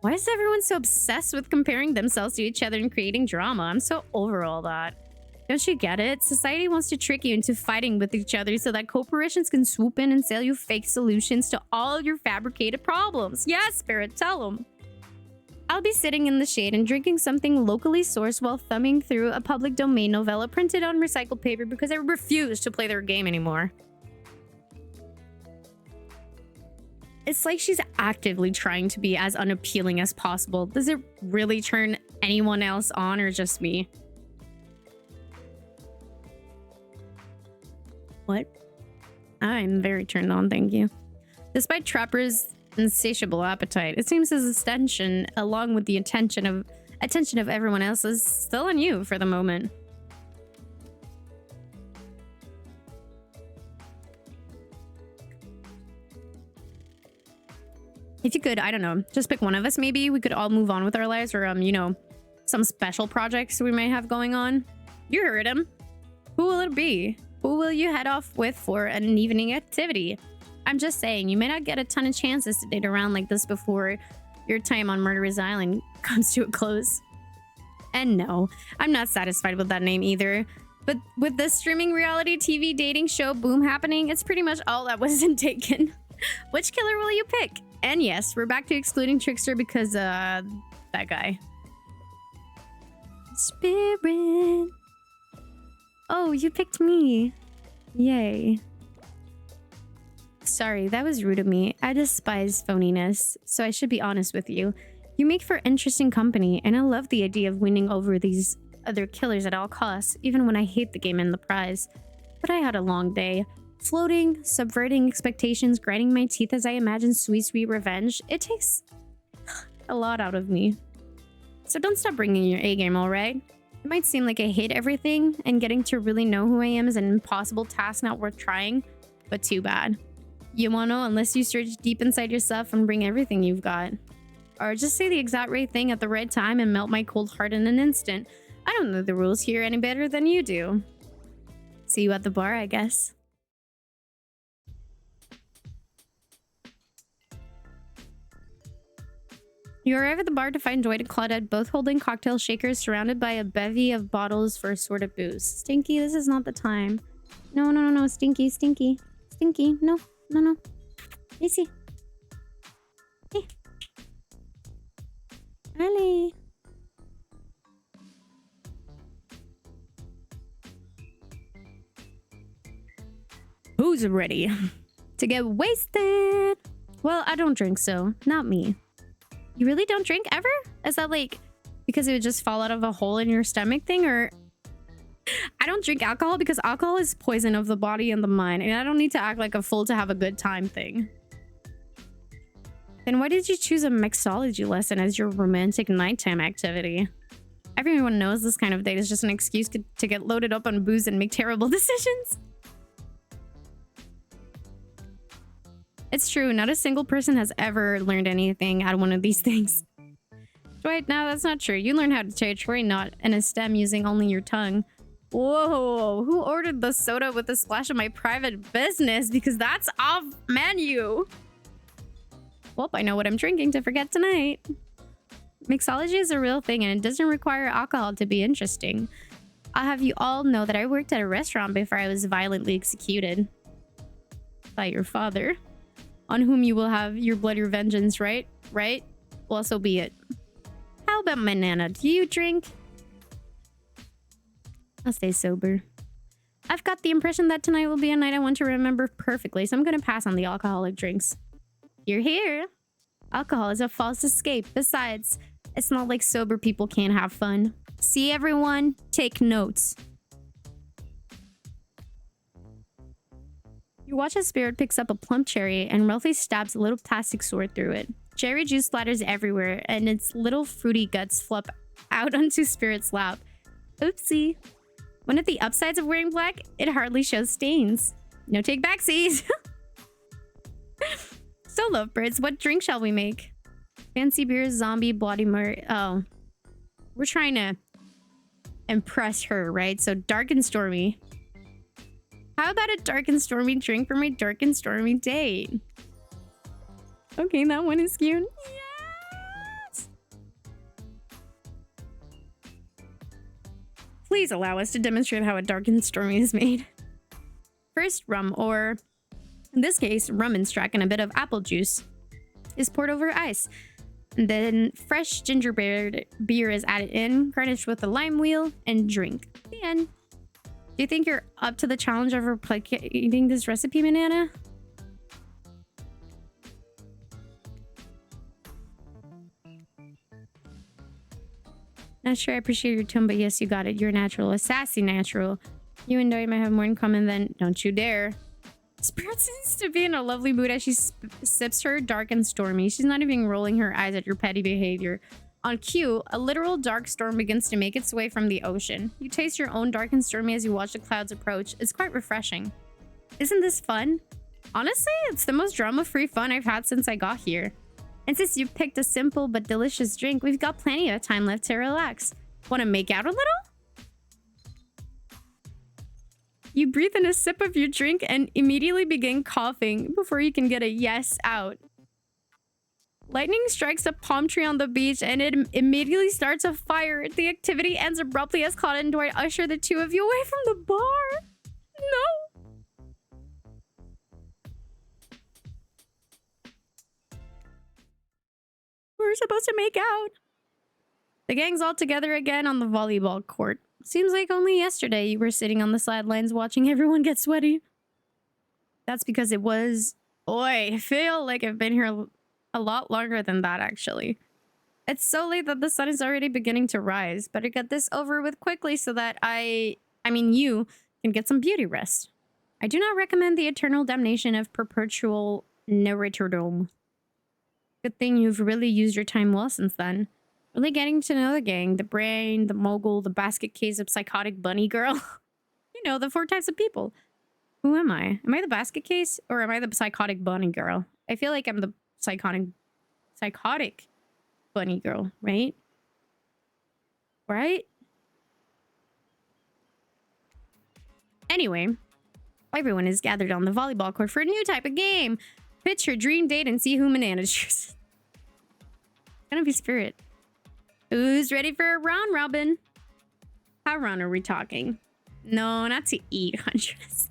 Why is everyone so obsessed with comparing themselves to each other and creating drama? I'm so over all that. Don't you get it? Society wants to trick you into fighting with each other so that corporations can swoop in and sell you fake solutions to all your fabricated problems. Yes, Spirit, tell them. I'll be sitting in the shade and drinking something locally sourced while thumbing through a public domain novella printed on recycled paper because I refuse to play their game anymore. It's like she's actively trying to be as unappealing as possible. Does it really turn anyone else on or just me? What? I'm very turned on, thank you. Despite Trapper's insatiable appetite, it seems his attention, along with the attention of everyone else, is still on you for the moment. If you could, I don't know, just pick one of us, maybe we could all move on with our lives, or you know, some special projects we might have going on. You heard him. Who will it be? Who will you head off with for an evening activity? I'm just saying, you may not get a ton of chances to date around like this before your time on Murderous Island comes to a close. And no, I'm not satisfied with that name either. But with the streaming reality TV dating show boom happening, it's pretty much all that wasn't taken. Which killer will you pick? And yes, we're back to excluding Trickster because, that guy. Spirit. Oh, you picked me. Yay. Sorry, that was rude of me. I despise phoniness, so I should be honest with you. You make for interesting company, and I love the idea of winning over these other killers at all costs, even when I hate the game and the prize. But I had a long day. Floating, subverting expectations, grinding my teeth as I imagine sweet, sweet revenge. It takes a lot out of me. So don't stop bringing your A game, alright? It might seem like I hate everything, and getting to really know who I am is an impossible task not worth trying, but too bad. You won't know unless you search deep inside yourself and bring everything you've got. Or just say the exact right thing at the right time and melt my cold heart in an instant. I don't know the rules here any better than you do. See you at the bar, I guess. You arrive at the bar to find Dwight and Claudette both holding cocktail shakers surrounded by a bevy of bottles for assorted booze. Stinky, this is not the time. No, no, no, no. Stinky, Stinky. Stinky, no, no, no. Easy. Hey. Ali. Who's ready to get wasted? Well, I don't drink, so not me. You really don't drink ever? Is that like because it would just fall out of a hole in your stomach thing? Or I don't drink alcohol because alcohol is poison of the body and the mind, and I don't need to act like a fool to have a good time thing. Then why did you choose a mixology lesson as your romantic nighttime activity? Everyone knows this kind of date is just an excuse to get loaded up on booze and make terrible decisions. It's true, not a single person has ever learned anything out of one of these things. Dwight, no, that's not true. You learned how to tie a tray knot and a stem using only your tongue. Whoa, who ordered the soda with a splash of my private business? Because that's off menu. Well, I know what I'm drinking to forget tonight. Mixology is a real thing and it doesn't require alcohol to be interesting. I'll have you all know that I worked at a restaurant before I was violently executed. By your father. On whom you will have your bloody vengeance, right? Right? Well, so be it. How about my Nana? Do you drink? I'll stay sober. I've got the impression that tonight will be a night I want to remember perfectly, so I'm gonna pass on the alcoholic drinks. You're here. Alcohol is a false escape. Besides, it's not like sober people can't have fun. See everyone? Take notes. You watch as Spirit picks up a plump cherry and Ralphie stabs a little plastic sword through it. Cherry juice splatters everywhere and its little fruity guts flop out onto Spirit's lap. Oopsie. One of the upsides of wearing black, it hardly shows stains. No take backsies. So lovebirds, what drink shall we make? Fancy beer, zombie, bloody murder. Oh. We're trying to impress her, right? So dark and stormy. How about a dark and stormy drink for my dark and stormy date? Okay, that one is cute. Yes! Please allow us to demonstrate how a dark and stormy is made. First, rum, or in this case, rum and strack and a bit of apple juice is poured over ice. And then fresh gingerbread beer is added in, garnished with a lime wheel, and drink. The end. Do you think you're up to the challenge of replicating this recipe, Manana? Not sure I appreciate your tone, but yes, you got it. You're natural. A sassy natural. You and Dory might have more in common than don't you dare. Spirit seems to be in a lovely mood as she sips her dark and stormy. She's not even rolling her eyes at your petty behavior. On cue, a literal dark storm begins to make its way from the ocean. You taste your own dark and stormy as you watch the clouds approach. It's quite refreshing. Isn't this fun? Honestly, it's the most drama-free fun I've had since I got here. And since you picked a simple but delicious drink, we've got plenty of time left to relax. Want to make out a little? You breathe in a sip of your drink and immediately begin coughing before you can get a yes out. Lightning strikes a palm tree on the beach and it immediately starts a fire. The activity ends abruptly as Claudia and Dory usher the two of you away from the bar. No. We're supposed to make out. The gang's all together again on the volleyball court. Seems like only yesterday you were sitting on the sidelines watching everyone get sweaty. That's because it was... Oi, I feel like I've been here a lot longer than that, actually. It's so late that the sun is already beginning to rise. Better get this over with quickly so that you can get some beauty rest. I do not recommend the eternal damnation of perpetual narratordom. Good thing you've really used your time well since then. Really getting to know the gang, the brain, the mogul, the basket case of psychotic bunny girl. You know, the 4 types of people. Who am I? Am I the basket case or am I the psychotic bunny girl? I feel like I'm the psychotic bunny girl, right? Right? Anyway, everyone is gathered on the volleyball court for a new type of game. Pitch your dream date and see who Manana chooses. It's gonna be Spirit. Who's ready for a round robin? How round are we talking? No, not to eat, Huntress.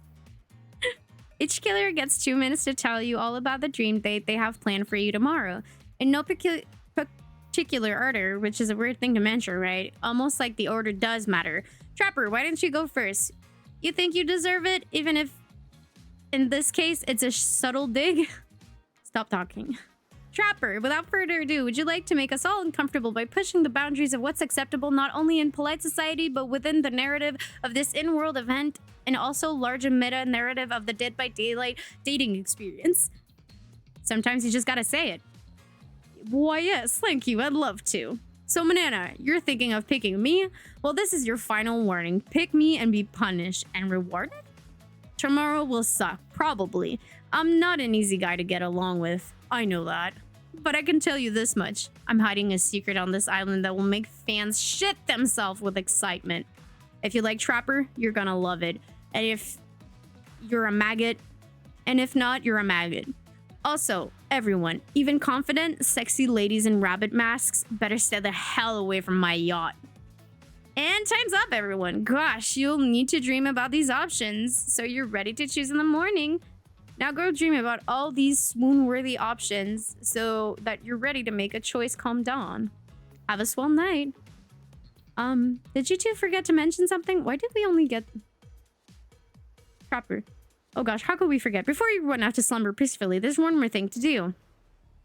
Each killer gets 2 minutes to tell you all about the dream date they have planned for you tomorrow. In no particular order, which is a weird thing to mention, right? Almost like the order does matter. Trapper, why don't you go first? You think you deserve it, even if, in this case, it's a subtle dig? Stop talking. Trapper, without further ado, would you like to make us all uncomfortable by pushing the boundaries of what's acceptable not only in polite society, but within the narrative of this in-world event, and also larger meta-narrative of the Dead by Daylight dating experience? Sometimes you just gotta say it. Why, yes, thank you, I'd love to. So, Manana, you're thinking of picking me? Well, this is your final warning. Pick me and be punished and rewarded? Tomorrow will suck, probably. I'm not an easy guy to get along with. I know that. But I can tell you this much. I'm hiding a secret on this island that will make fans shit themselves with excitement. If you like Trapper, you're gonna love it. And if you're a maggot, and if not, you're a maggot. Also, everyone, even confident, sexy ladies in rabbit masks, better stay the hell away from my yacht. And time's up, everyone. Gosh, you'll need to dream about these options, so you're ready to choose in the morning. Now go dream about all these swoon-worthy options so that you're ready to make a choice come dawn. Have a swell night. Did you two forget to mention something? Why did we only get... Trapper. Oh gosh, how could we forget? Before you run off to slumber peacefully, there's one more thing to do.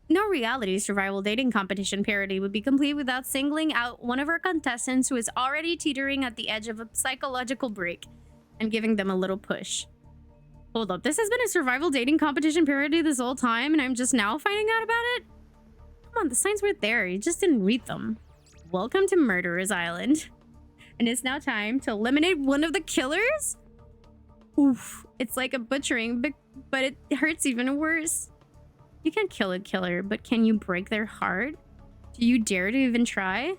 No reality survival dating competition parody would be complete without singling out one of our contestants who is already teetering at the edge of a psychological break and giving them a little push. Hold up, this has been a survival dating competition parody this whole time and I'm just now finding out about it? Come on, the signs were there, you just didn't read them. Welcome to Murderer's Island. And it's now time to eliminate one of the killers? Oof, it's like a butchering, but it hurts even worse. You can't kill a killer, but can you break their heart? Do you dare to even try?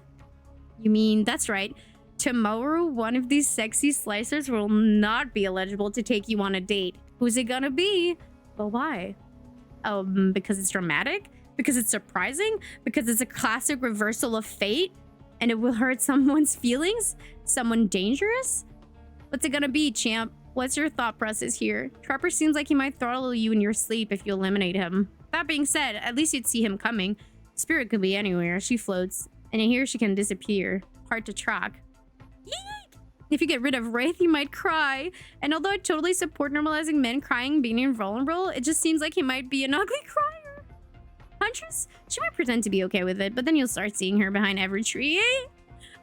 You mean, that's right. Tomorrow, one of these sexy slicers will not be eligible to take you on a date. Who's it gonna be? But why? Because it's dramatic? Because it's surprising? Because it's a classic reversal of fate? And it will hurt someone's feelings? Someone dangerous? What's it gonna be, champ? What's your thought process here? Trapper seems like he might throttle you in your sleep if you eliminate him. That being said, at least you'd see him coming. Spirit could be anywhere. She floats. And in here she can disappear. Hard to track. Yeek! If you get rid of Wraith, you might cry. And although I totally support normalizing men crying being invulnerable, it just seems like he might be an ugly crier. Huntress? She might pretend to be okay with it, but then you'll start seeing her behind every tree.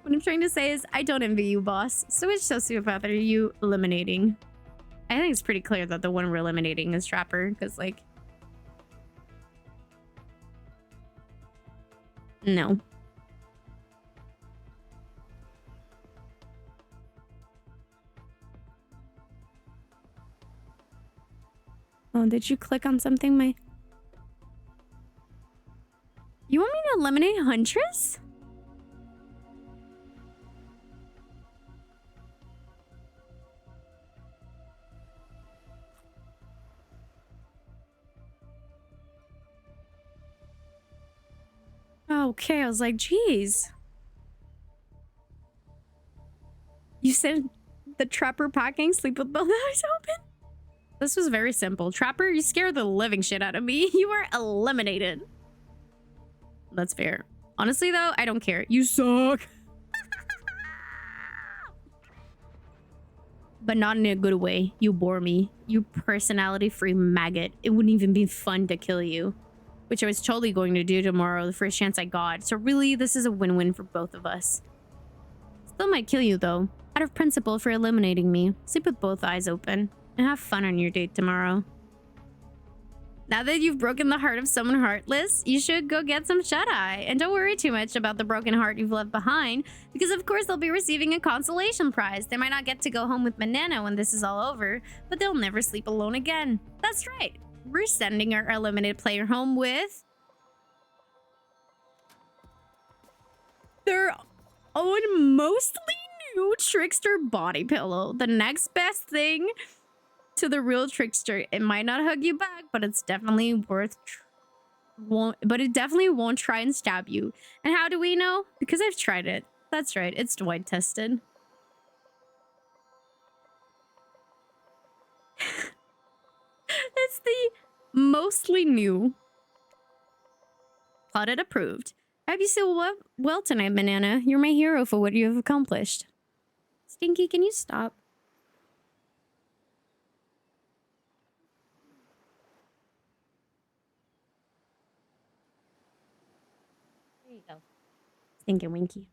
What I'm trying to say is, I don't envy you, boss. So which sociopath are you eliminating? I think it's pretty clear that the one we're eliminating is Trapper, because, like... No. Oh, did you click on something, my... You want me to eliminate Huntress? Okay, I was like, geez. You said the Trapper packing, sleep with both eyes open? This was very simple. Trapper, you scared the living shit out of me. You are eliminated. That's fair. Honestly, though, I don't care. You suck. But not in a good way. You bore me. You personality-free maggot. It wouldn't even be fun to kill you. Which I was totally going to do tomorrow, the first chance I got. So really, this is a win-win for both of us. Still might kill you, though. Out of principle for eliminating me. Sleep with both eyes open. And have fun on your date tomorrow. Now that you've broken the heart of someone heartless, you should go get some shut-eye. And don't worry too much about the broken heart you've left behind, because of course they'll be receiving a consolation prize. They might not get to go home with Manana when this is all over, but they'll never sleep alone again. That's right. We're sending our eliminated player home with... their own mostly new Trickster body pillow. The next best thing to the real Trickster. It might not hug you back, but it's definitely worth... it definitely won't try and stab you. And how do we know? Because I've tried it. That's right. It's Dwight tested. It's the mostly new. Plotted approved. I hope you still well tonight, Manana. You're my hero for what you have accomplished. Stinky, can you stop? There you go. Stinky Winky.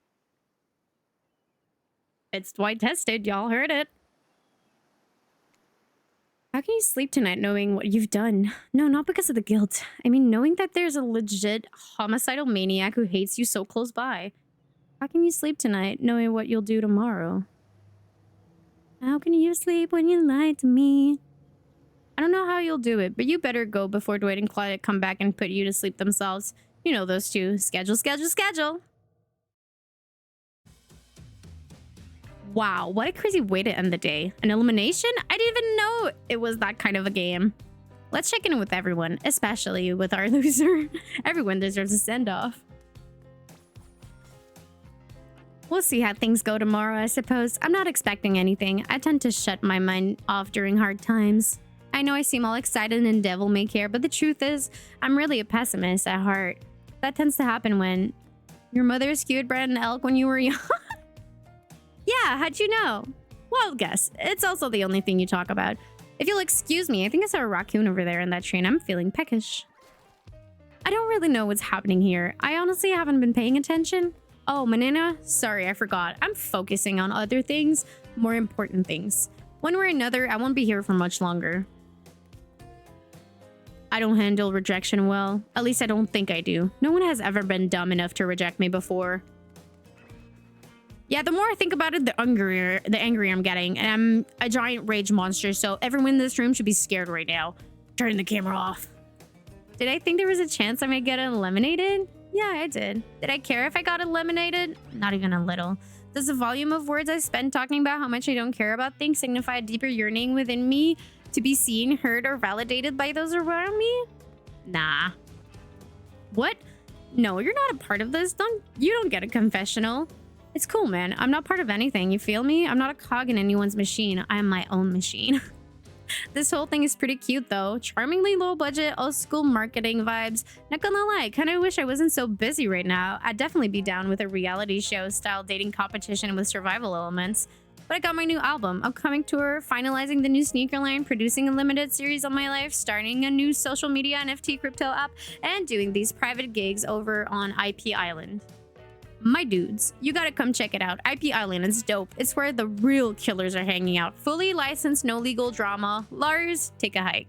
It's Dwight tested. Y'all heard it. How can you sleep tonight knowing what you've done? No, not because of the guilt. I mean, knowing that there's a legit homicidal maniac who hates you so close by. How can you sleep tonight knowing what you'll do tomorrow? How can you sleep when you lie to me? I don't know how you'll do it, but you better go before Dwight and Claudia come back and put you to sleep themselves. You know those two. Schedule, schedule, schedule. Wow, what a crazy way to end the day. An elimination? I didn't even know it was that kind of a game. Let's check in with everyone, especially with our loser. Everyone deserves a send-off. We'll see how things go tomorrow, I suppose. I'm not expecting anything. I tend to shut my mind off during hard times. I know I seem all excited and devil-may-care, but the truth is, I'm really a pessimist at heart. That tends to happen when your mother skewed bread and elk when you were young. Yeah, how'd you know? Wild guess. It's also the only thing you talk about. If you'll excuse me, I think I saw a raccoon over there in that tree and I'm feeling peckish. I don't really know what's happening here. I honestly haven't been paying attention. Oh, Manana, sorry, I forgot. I'm focusing on other things, more important things. One way or another, I won't be here for much longer. I don't handle rejection well. At least I don't think I do. No one has ever been dumb enough to reject me before. Yeah, the more I think about it, the angrier I'm getting. And I'm a giant rage monster, so everyone in this room should be scared right now. Turn the camera off. Did I think there was a chance I might get eliminated? Yeah, I did. Did I care if I got eliminated? Not even a little. Does the volume of words I spend talking about how much I don't care about things signify a deeper yearning within me to be seen, heard, or validated by those around me? Nah. What? No, you're not a part of this. You don't get a confessional. It's cool, man. I'm not part of anything. You feel me? I'm not a cog in anyone's machine. I am my own machine. This whole thing is pretty cute, though. Charmingly low budget, old school marketing vibes. Not gonna lie, kind of wish I wasn't so busy right now. I'd definitely be down with a reality show style dating competition with survival elements. But I got my new album, upcoming tour, finalizing the new sneaker line, producing a limited series on my life, starting a new social media NFT crypto app, and doing these private gigs over on IP Island. My dudes, you gotta come check it out. IP Island is dope. It's where the real killers are hanging out. Fully licensed, no legal drama. Lars, take a hike.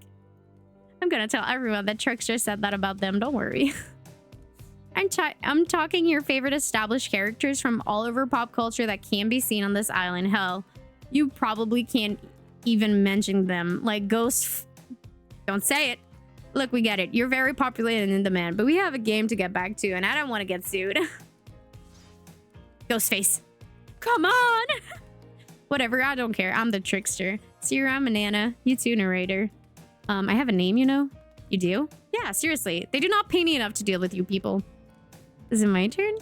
I'm gonna tell everyone that Trickster said that about them, don't worry. I'm talking your favorite established characters from all over pop culture that can be seen on this island. Hell, you probably can't even mention them. Like Ghost... Don't say it. Look, we get it. You're very popular and in demand, but we have a game to get back to, and I don't want to get sued. Ghostface. Come on! Whatever, I don't care. I'm the trickster. See you around, Manana. You too, narrator. I have a name, you know? You do? Yeah, seriously. They do not pay me enough to deal with you people. Is it my turn?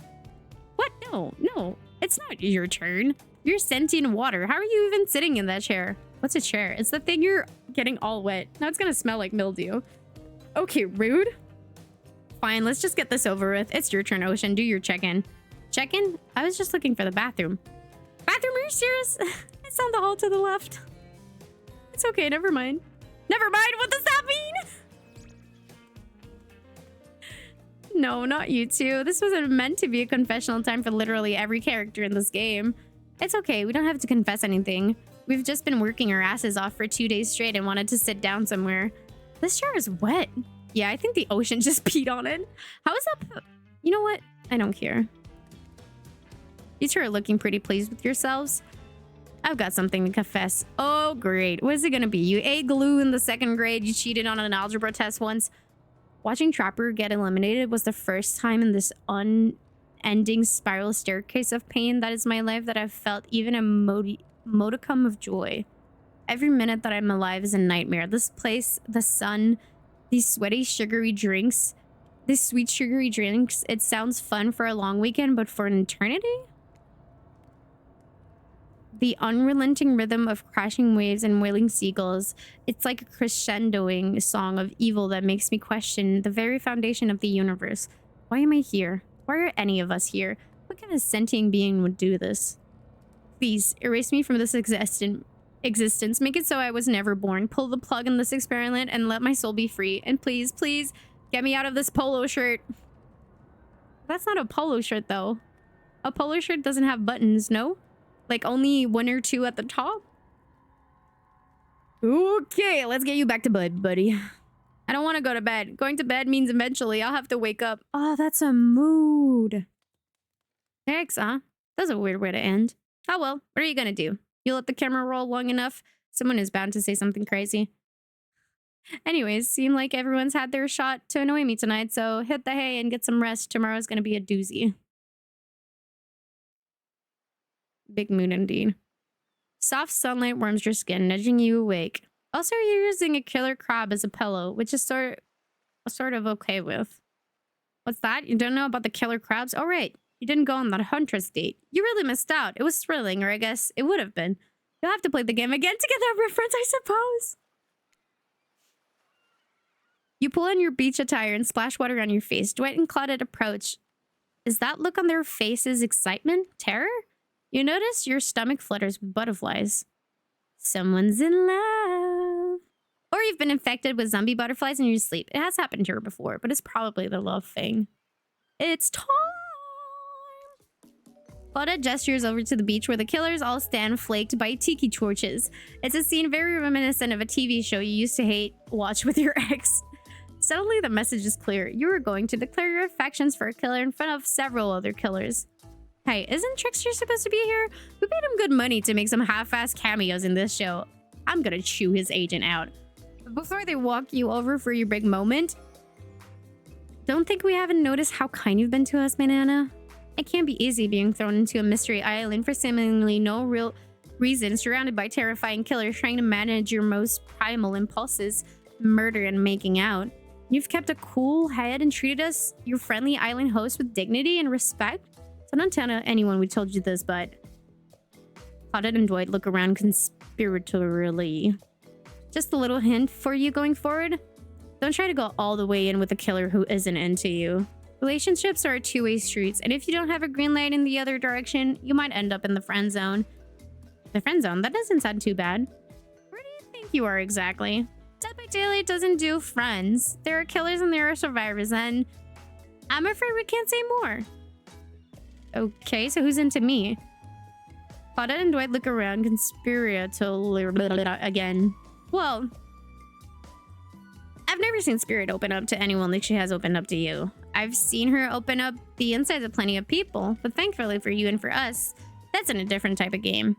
What? No. It's not your turn. You're sentient water. How are you even sitting in that chair? What's a chair? It's the thing you're getting all wet. Now it's gonna smell like mildew. Okay, rude. Fine, let's just get this over with. It's your turn, Ocean. Do your check-in. Check-in? I was just looking for the bathroom. Bathroom? Are you serious? It's down the hall to the left. It's okay, never mind. Never mind? What does that mean? No, not you two. This wasn't meant to be a confessional time for literally every character in this game. It's okay, we don't have to confess anything. We've just been working our asses off for 2 days straight and wanted to sit down somewhere. This chair is wet. Yeah, I think the ocean just peed on it. How is that? You know what? I don't care. You two are looking pretty pleased with yourselves. I've got something to confess. Oh, great. What is it gonna be? You ate glue in the 2nd grade. You cheated on an algebra test once. Watching Trapper get eliminated was the first time in this unending spiral staircase of pain that is my life that I've felt even a modicum of joy. Every minute that I'm alive is a nightmare. This place, the sun, these sweaty, sugary drinks, these sweet, sugary drinks. It sounds fun for a long weekend, but for an eternity? The unrelenting rhythm of crashing waves and wailing seagulls. It's like a crescendoing song of evil that makes me question the very foundation of the universe. Why am I here? Why are any of us here? What kind of sentient being would do this? Please, erase me from this existence. Make it so I was never born. Pull the plug in this experiment and let my soul be free. And please, please, get me out of this polo shirt. That's not a polo shirt, though. A polo shirt doesn't have buttons, no? Like only 1 or 2 at the top? Okay, let's get you back to bed, buddy. I don't want to go to bed. Going to bed means eventually I'll have to wake up. Oh, that's a mood. Thanks, huh? That's a weird way to end. Oh well, what are you gonna do? You let the camera roll long enough, someone is bound to say something crazy. Anyways, seem like everyone's had their shot to annoy me tonight, so hit the hay and get some rest. Tomorrow's gonna be a doozy. Big mood indeed. Soft sunlight warms your skin, nudging you awake. Also, you're using a killer crab as a pillow, which is sort of okay with. What's that? You don't know about the killer crabs? Oh, right. You didn't go on that huntress date. You really missed out. It was thrilling, or I guess it would have been. You'll have to play the game again to get that reference, I suppose. You pull on your beach attire and splash water on your face. Dwight and Claudette approach. Is that look on their faces excitement? Terror? You notice your stomach flutters with butterflies. Someone's in love. Or you've been infected with zombie butterflies in your sleep. It has happened to her before, but it's probably the love thing. It's time! Claudette gestures over to the beach where the killers all stand flaked by tiki torches. It's a scene very reminiscent of a TV show you used to hate watch with your ex. Suddenly the message is clear. You are going to declare your affections for a killer in front of several other killers. Hey, isn't Trickster supposed to be here? We paid him good money to make some half-assed cameos in this show. I'm gonna chew his agent out. But before they walk you over for your big moment, don't think we haven't noticed how kind you've been to us, Manana. It can't be easy being thrown into a mystery island for seemingly no real reason, surrounded by terrifying killers trying to manage your most primal impulses, murder and making out. You've kept a cool head and treated us, your friendly island host, with dignity and respect. So don't tell anyone we told you this, but... Claudette and Dwight look around conspiratorially. Just a little hint for you going forward. Don't try to go all the way in with a killer who isn't into you. Relationships are two-way streets, and if you don't have a green light in the other direction, you might end up in the friend zone. The friend zone? That doesn't sound too bad. Where do you think you are exactly? Dead by Daylight doesn't do friends. There are killers and there are survivors, and I'm afraid we can't say more. Okay, so who's into me? Claudette and Dwight look around conspiratorially again. Well, I've never seen Spirit open up to anyone like she has opened up to you. I've seen her open up the insides of plenty of people, but thankfully for you and for us, that's in a different type of game.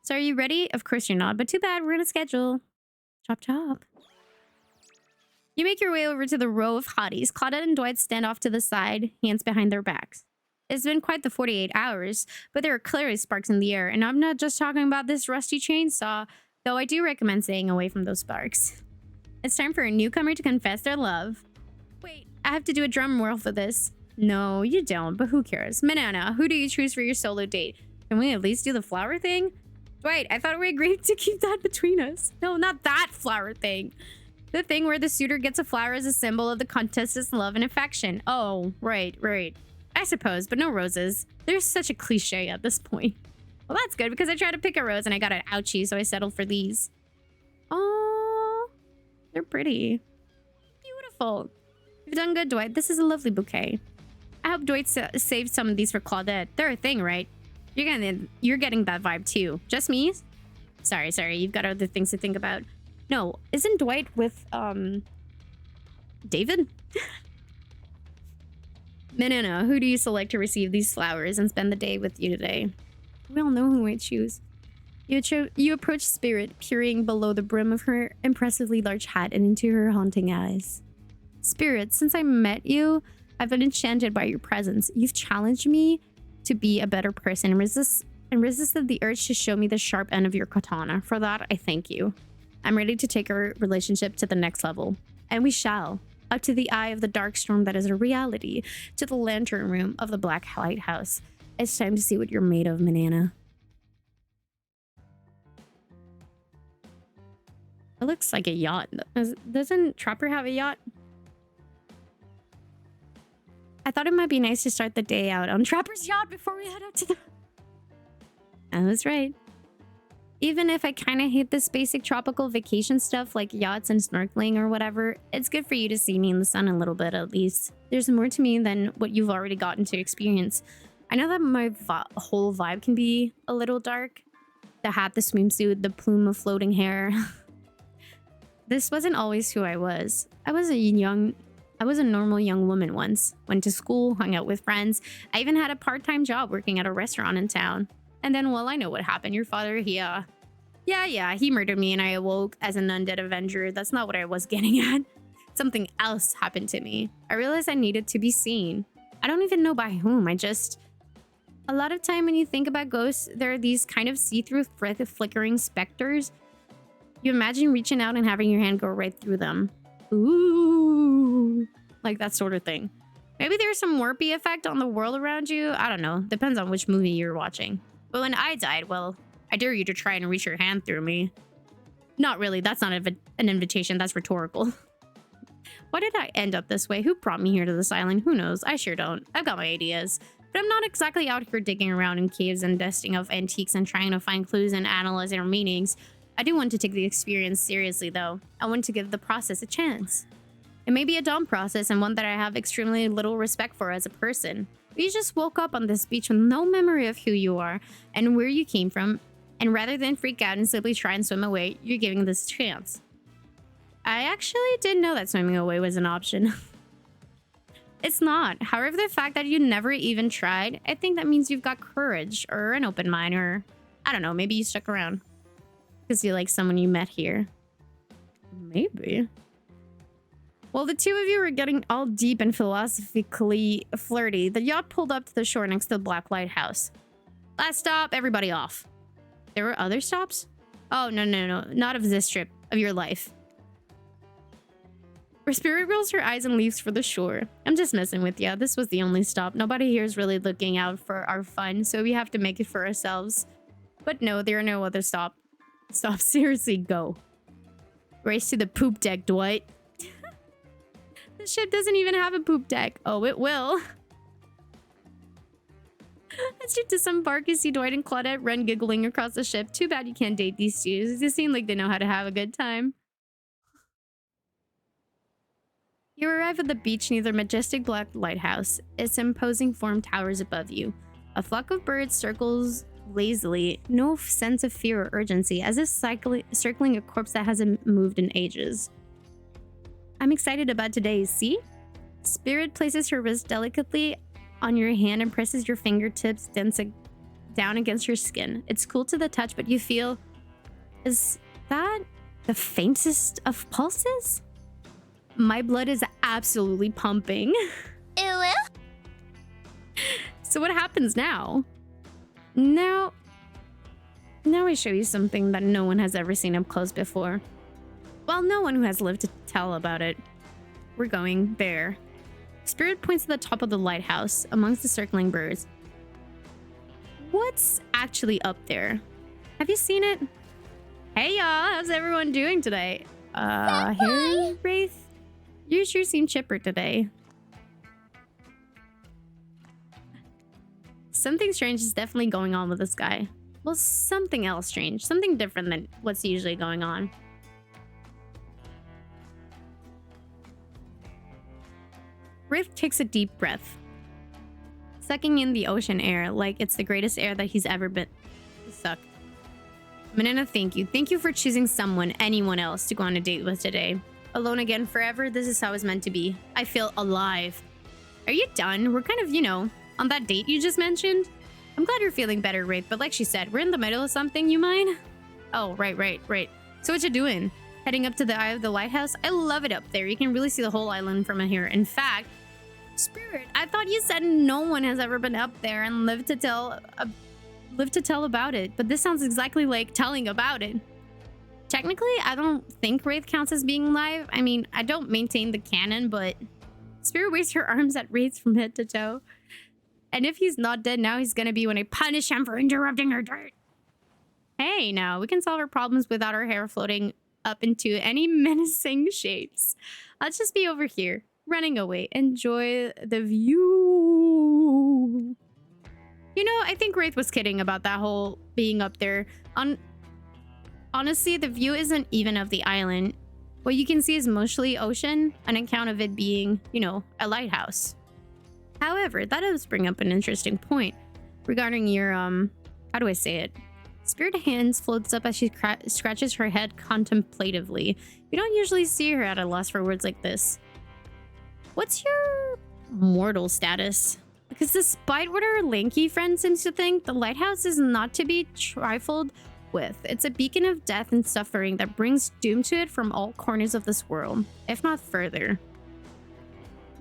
So are you ready? Of course you're not, but too bad, we're on a schedule. Chop chop. You make your way over to the row of hotties. Claudette and Dwight stand off to the side, hands behind their backs. It's been quite the 48 hours, but there are clearly sparks in the air, and I'm not just talking about this rusty chainsaw, though I do recommend staying away from those sparks. It's time for a newcomer to confess their love. Wait, I have to do a drum roll for this. No, you don't, but who cares? Manana, who do you choose for your solo date? Can we at least do the flower thing? Dwight, I thought we agreed to keep that between us. No, not that flower thing. The thing where the suitor gets a flower as a symbol of the contestant's love and affection. Oh, right. I suppose, but no roses. There's such a cliche at this point. Well, that's good, because I tried to pick a rose and I got an ouchie, so I settled for these. Oh, they're pretty. Beautiful. You've done good, Dwight. This is a lovely bouquet. I hope Dwight saved some of these for Claudette. They're a thing, right? You're getting that vibe too. Just me? Sorry. You've got other things to think about. No, isn't Dwight with, David? Manana, who do you select to receive these flowers and spend the day with you today? We all know who I choose. You approach Spirit, peering below the brim of her impressively large hat and into her haunting eyes. Spirit, since I met you, I've been enchanted by your presence. You've challenged me to be a better person and resisted the urge to show me the sharp end of your katana. For that, I thank you. I'm ready to take our relationship to the next level. And we shall. Up to the eye of the dark storm that is a reality, to the lantern room of the Black Lighthouse. It's time to see what you're made of, Manana. It looks like a yacht. Doesn't Trapper have a yacht? I thought it might be nice to start the day out on Trapper's yacht before we head out to the... I was right. Even if I kind of hate this basic tropical vacation stuff like yachts and snorkeling or whatever, it's good for you to see me in the sun a little bit at least. There's more to me than what you've already gotten to experience. I know that my whole vibe can be a little dark. The hat, the swimsuit, the plume of floating hair. This wasn't always who I was. I was a normal young woman once. Went to school, hung out with friends. I even had a part-time job working at a restaurant in town. And then, well, I know what happened. Your father, he murdered me and I awoke as an undead avenger. That's not what I was getting at. Something else happened to me. I realized I needed to be seen. I don't even know by whom. A lot of time when you think about ghosts, there are these kind of see-through flickering specters. You imagine reaching out and having your hand go right through them. Ooh, like that sort of thing. Maybe there's some warpy effect on the world around you. I don't know. Depends on which movie you're watching. But when I died, well, I dare you to try and reach your hand through me. Not really. That's not an invitation. That's rhetorical. Why did I end up this way? Who brought me here to this island? Who knows? I sure don't. I've got my ideas. But I'm not exactly out here digging around in caves and dusting off antiques and trying to find clues and analyze their meanings. I do want to take the experience seriously, though. I want to give the process a chance. It may be a dumb process and one that I have extremely little respect for as a person. You just woke up on this beach with no memory of who you are and where you came from, and rather than freak out and simply try and swim away, you're giving this a chance. I actually didn't know that swimming away was an option. It's not. However, the fact that you never even tried, I think that means you've got courage or an open mind, or I don't know, maybe you stuck around because you like someone you met here. Maybe. While the two of you were getting all deep and philosophically flirty, the yacht pulled up to the shore next to the Black Lighthouse. Last stop, everybody off. There were other stops? Oh, no, not of this trip, of your life. Her spirit rolls her eyes and leaves for the shore. I'm just messing with ya. This was the only stop. Nobody here is really looking out for our fun, so we have to make it for ourselves. But no, there are no other stops. Seriously, go. Race to the poop deck, Dwight. The ship doesn't even have a poop deck. Oh, it will. As you disembark, you see Dwight and Claudette run giggling across the ship. Too bad you can't date these two. They seem like they know how to have a good time. You arrive at the beach near the majestic Black Lighthouse. Its imposing form towers above you. A flock of birds circles lazily, no sense of fear or urgency, as if circling a corpse that hasn't moved in ages. I'm excited about today, see? Spirit places her wrist delicately on your hand and presses your fingertips down against your skin. It's cool to the touch, but you feel... Is that the faintest of pulses? My blood is absolutely pumping. So what happens now? Now I show you something that no one has ever seen up close before. Well, no one who has lived to tell about it. We're going there. Spirit points to the top of the lighthouse amongst the circling birds. What's actually up there? Have you seen it? Hey y'all, how's everyone doing today? Hey, Wraith? You sure seem chipper today. Something strange is definitely going on with this guy. Well, something else strange. Something different than what's usually going on. Wraith takes a deep breath, sucking in the ocean air like it's the greatest air that he's ever been sucked. Manana, thank you. Thank you for choosing anyone else to go on a date with today. Alone again forever, this is how it's meant to be. I feel alive. Are you done? We're kind of, on that date you just mentioned. I'm glad you're feeling better, Wraith, but like she said, we're in the middle of something, you mind? Oh, right. So what you doing? Heading up to the eye of the lighthouse? I love it up there. You can really see the whole island from here. In fact, Spirit, I thought you said no one has ever been up there and lived to tell about it, but this sounds exactly like telling about it. Technically, I don't think Wraith counts as being live. I mean, I don't maintain the canon, but Spirit waves her arms at Wraith from head to toe. And if he's not dead now, he's gonna be when I punish him for interrupting her date. Hey, now, we can solve our problems without our hair floating up into any menacing shapes. Let's just be over here, running away. Enjoy the view. I think Wraith was kidding about that whole being up there. Honestly, the view isn't even of the island. What you can see is mostly ocean, on account of it being, a lighthouse. However, that does bring up an interesting point regarding your, how do I say it? Spirit hands floats up as she scratches her head contemplatively. You don't usually see her at a loss for words like this. What's your mortal status? Because despite what our lanky friend seems to think, the lighthouse is not to be trifled with. It's a beacon of death and suffering that brings doom to it from all corners of this world, if not further.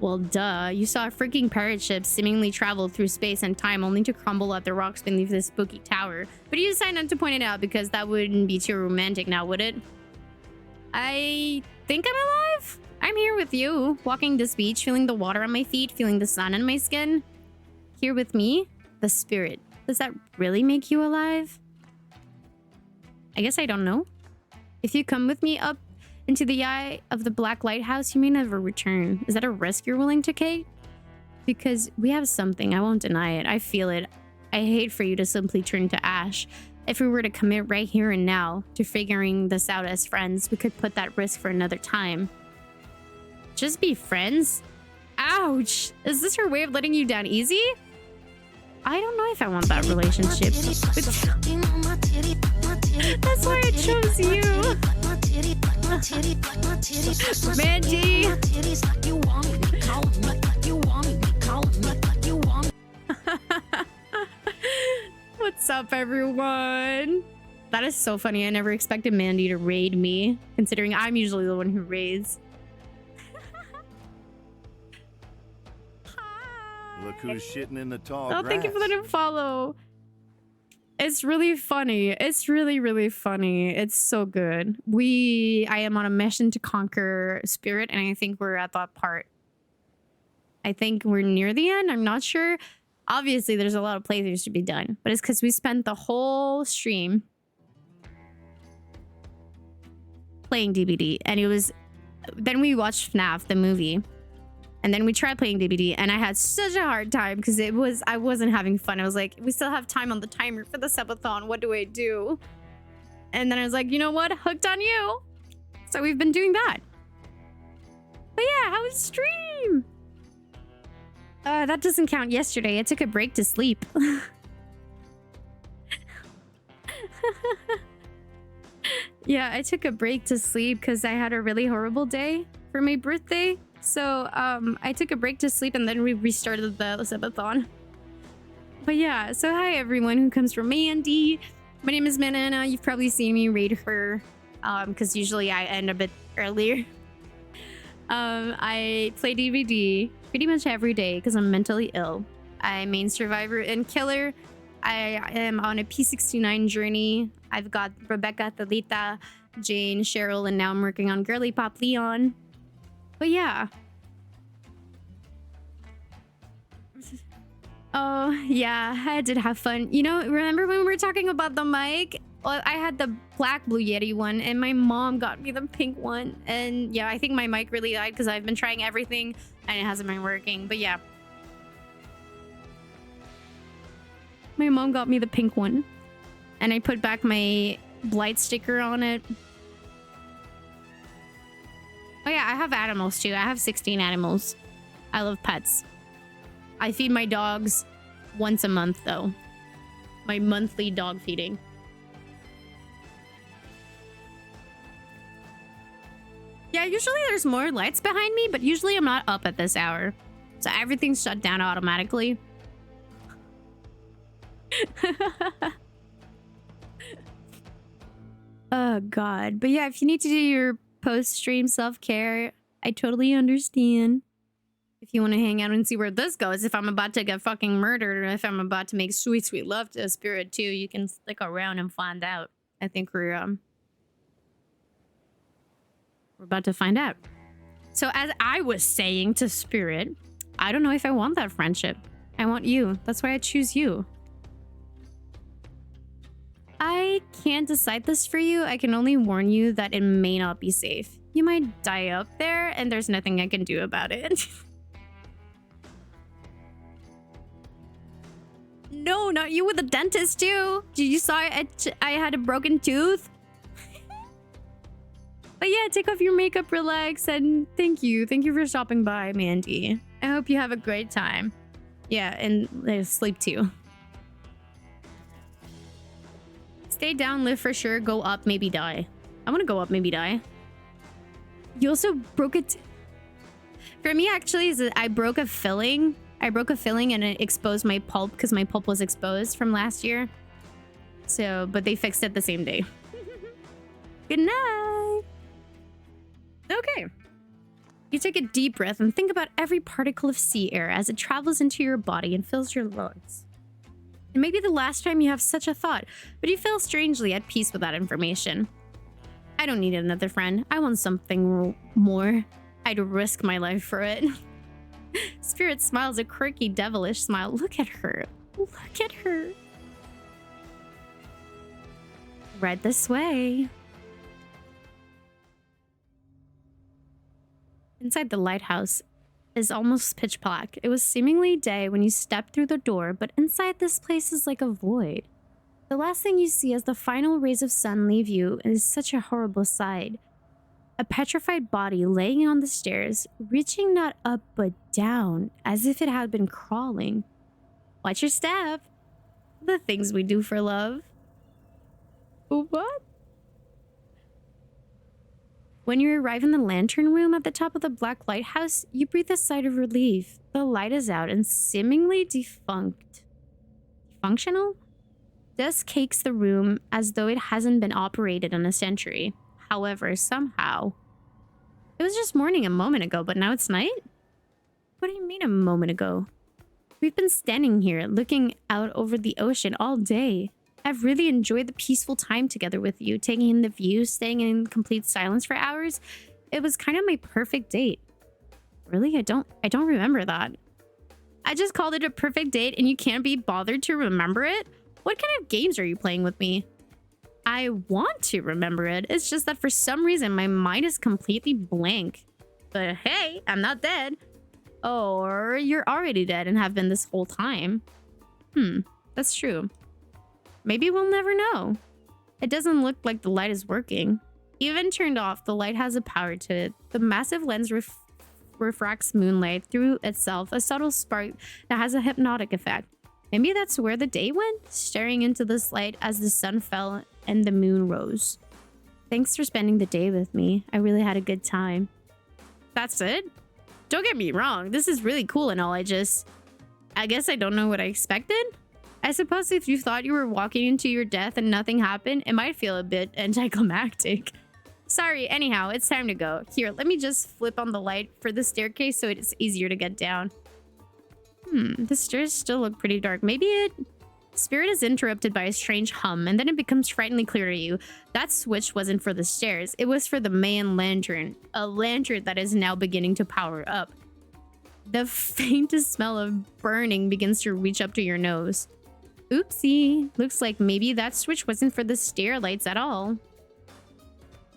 Well, duh. You saw a freaking pirate ship seemingly travel through space and time only to crumble at the rocks beneath this spooky tower. But you decided not to point it out because that wouldn't be too romantic now, would it? I think I'm alive. I'm here with you, walking this beach, feeling the water on my feet, feeling the sun on my skin. Here with me, the spirit. Does that really make you alive? I guess I don't know. If you come with me up into the eye of the Black Lighthouse, you may never return. Is that a risk you're willing to take? Because we have something, I won't deny it. I feel it. I hate for you to simply turn to ash. If we were to commit right here and now to figuring this out as friends, we could put that risk for another time. Just be friends? Ouch! Is this her way of letting you down easy? I don't know if I want that relationship. That's why I chose you. Mandy! What's up, everyone? That is so funny. I never expected Mandy to raid me, considering I'm usually the one who raids. Look who's shitting in the tall Oh, grass. thank you for letting follow. It's really funny. It's really, really funny. It's so good. I am on a mission to conquer Spirit, and I think we're at that part. I think we're near the end. I'm not sure. Obviously, there's a lot of playthroughs to be done, but it's because we spent the whole stream playing DBD, and it was... Then we watched FNAF, the movie, and then we tried playing DBD, and I had such a hard time because I wasn't having fun. I was like, we still have time on the timer for the subathon. What do I do? And then I was like, you know what? Hooked on you. So we've been doing that. But yeah, how was stream? That doesn't count yesterday. I took a break to sleep. Yeah, I took a break to sleep because I had a really horrible day for my birthday. So I took a break to sleep and then we restarted the subathon. But yeah, so hi everyone who comes from Mandy. My name is Manana. You've probably seen me raid her because usually I end a bit earlier. I play DVD pretty much every day because I'm mentally ill. I main survivor and killer. I am on a P69 journey. I've got Rebecca, Thalita, Jane, Cheryl, and now I'm working on Girly Pop Leon. But yeah. Oh, yeah, I did have fun. You know, remember when we were talking about the mic? Well, I had the black Blue Yeti one, and my mom got me the pink one. And yeah, I think my mic really died because I've been trying everything, and it hasn't been working. But yeah. My mom got me the pink one. And I put back my blight sticker on it. Oh yeah, I have animals too. I have 16 animals. I love pets. I feed my dogs once a month though. My monthly dog feeding. Yeah, usually there's more lights behind me, but usually I'm not up at this hour. So everything's shut down automatically. Oh god. But yeah, if you need to do your post-stream self-care, I totally understand. If you want to hang out and see where this goes, if I'm about to get fucking murdered, or if I'm about to make sweet, sweet love to a spirit too, you can stick around and find out. I think we're about to find out. So as I was saying to Spirit, I don't know if I want that friendship. I want you. That's why I choose you. I can't decide this for you. I can only warn you that it may not be safe. You might die up there, and there's nothing I can do about it. No, not you with the dentist too. Did you saw I had a broken tooth? But yeah, take off your makeup, relax, and thank you. Thank you for stopping by, Mandy. I hope you have a great time. Yeah, and sleep too. Stay down, live for sure, go up, maybe die. I want to go up, maybe die. You also broke it. For me, actually, is I broke a filling. I broke a filling and it exposed my pulp because my pulp was exposed from last year. So, but they fixed it the same day. Good night. Okay. You take a deep breath and think about every particle of sea air as it travels into your body and fills your lungs. It may be the last time you have such a thought, but you feel strangely at peace with that information. I don't need another friend. I want something more. I'd risk my life for it. Spirit smiles a quirky, devilish smile. Look at her. Look at her. Right this way. Inside the lighthouse is almost pitch black. It was seemingly day when you stepped through the door, but inside this place is like a void. The last thing you see as the final rays of sun leave you is such a horrible sight. A petrified body laying on the stairs, reaching not up but down, as if it had been crawling. Watch your step. The things we do for love. What? When you arrive in the lantern room at the top of the black lighthouse, you breathe a sigh of relief. The light is out and seemingly defunct. Functional? Dusk cakes the room as though it hasn't been operated in a century. However, somehow... It was just morning a moment ago, but now it's night? What do you mean a moment ago? We've been standing here looking out over the ocean all day. I've really enjoyed the peaceful time together with you, taking in the view, staying in complete silence for hours. It was kind of my perfect date. Really? I don't remember that. I just called it a perfect date and you can't be bothered to remember it? What kind of games are you playing with me? I want to remember it. It's just that for some reason my mind is completely blank. But hey, I'm not dead. Or you're already dead and have been this whole time. That's true. Maybe we'll never know. It doesn't look like the light is working. Even turned off, the light has a power to it. The massive lens refracts moonlight through itself, a subtle spark that has a hypnotic effect. Maybe that's where the day went, staring into this light as the sun fell and the moon rose. Thanks for spending the day with me. I really had a good time. That's it? Don't get me wrong, this is really cool and all. I guess I don't know what I expected. I suppose if you thought you were walking into your death and nothing happened, it might feel a bit anticlimactic. Sorry, anyhow, it's time to go. Here, let me just flip on the light for the staircase so it's easier to get down. The stairs still look pretty dark. Maybe Spirit is interrupted by a strange hum, and then it becomes frighteningly clear to you. That switch wasn't for the stairs. It was for the main lantern. A lantern that is now beginning to power up. The faintest smell of burning begins to reach up to your nose. Oopsie. Looks like maybe that switch wasn't for the stair lights at all.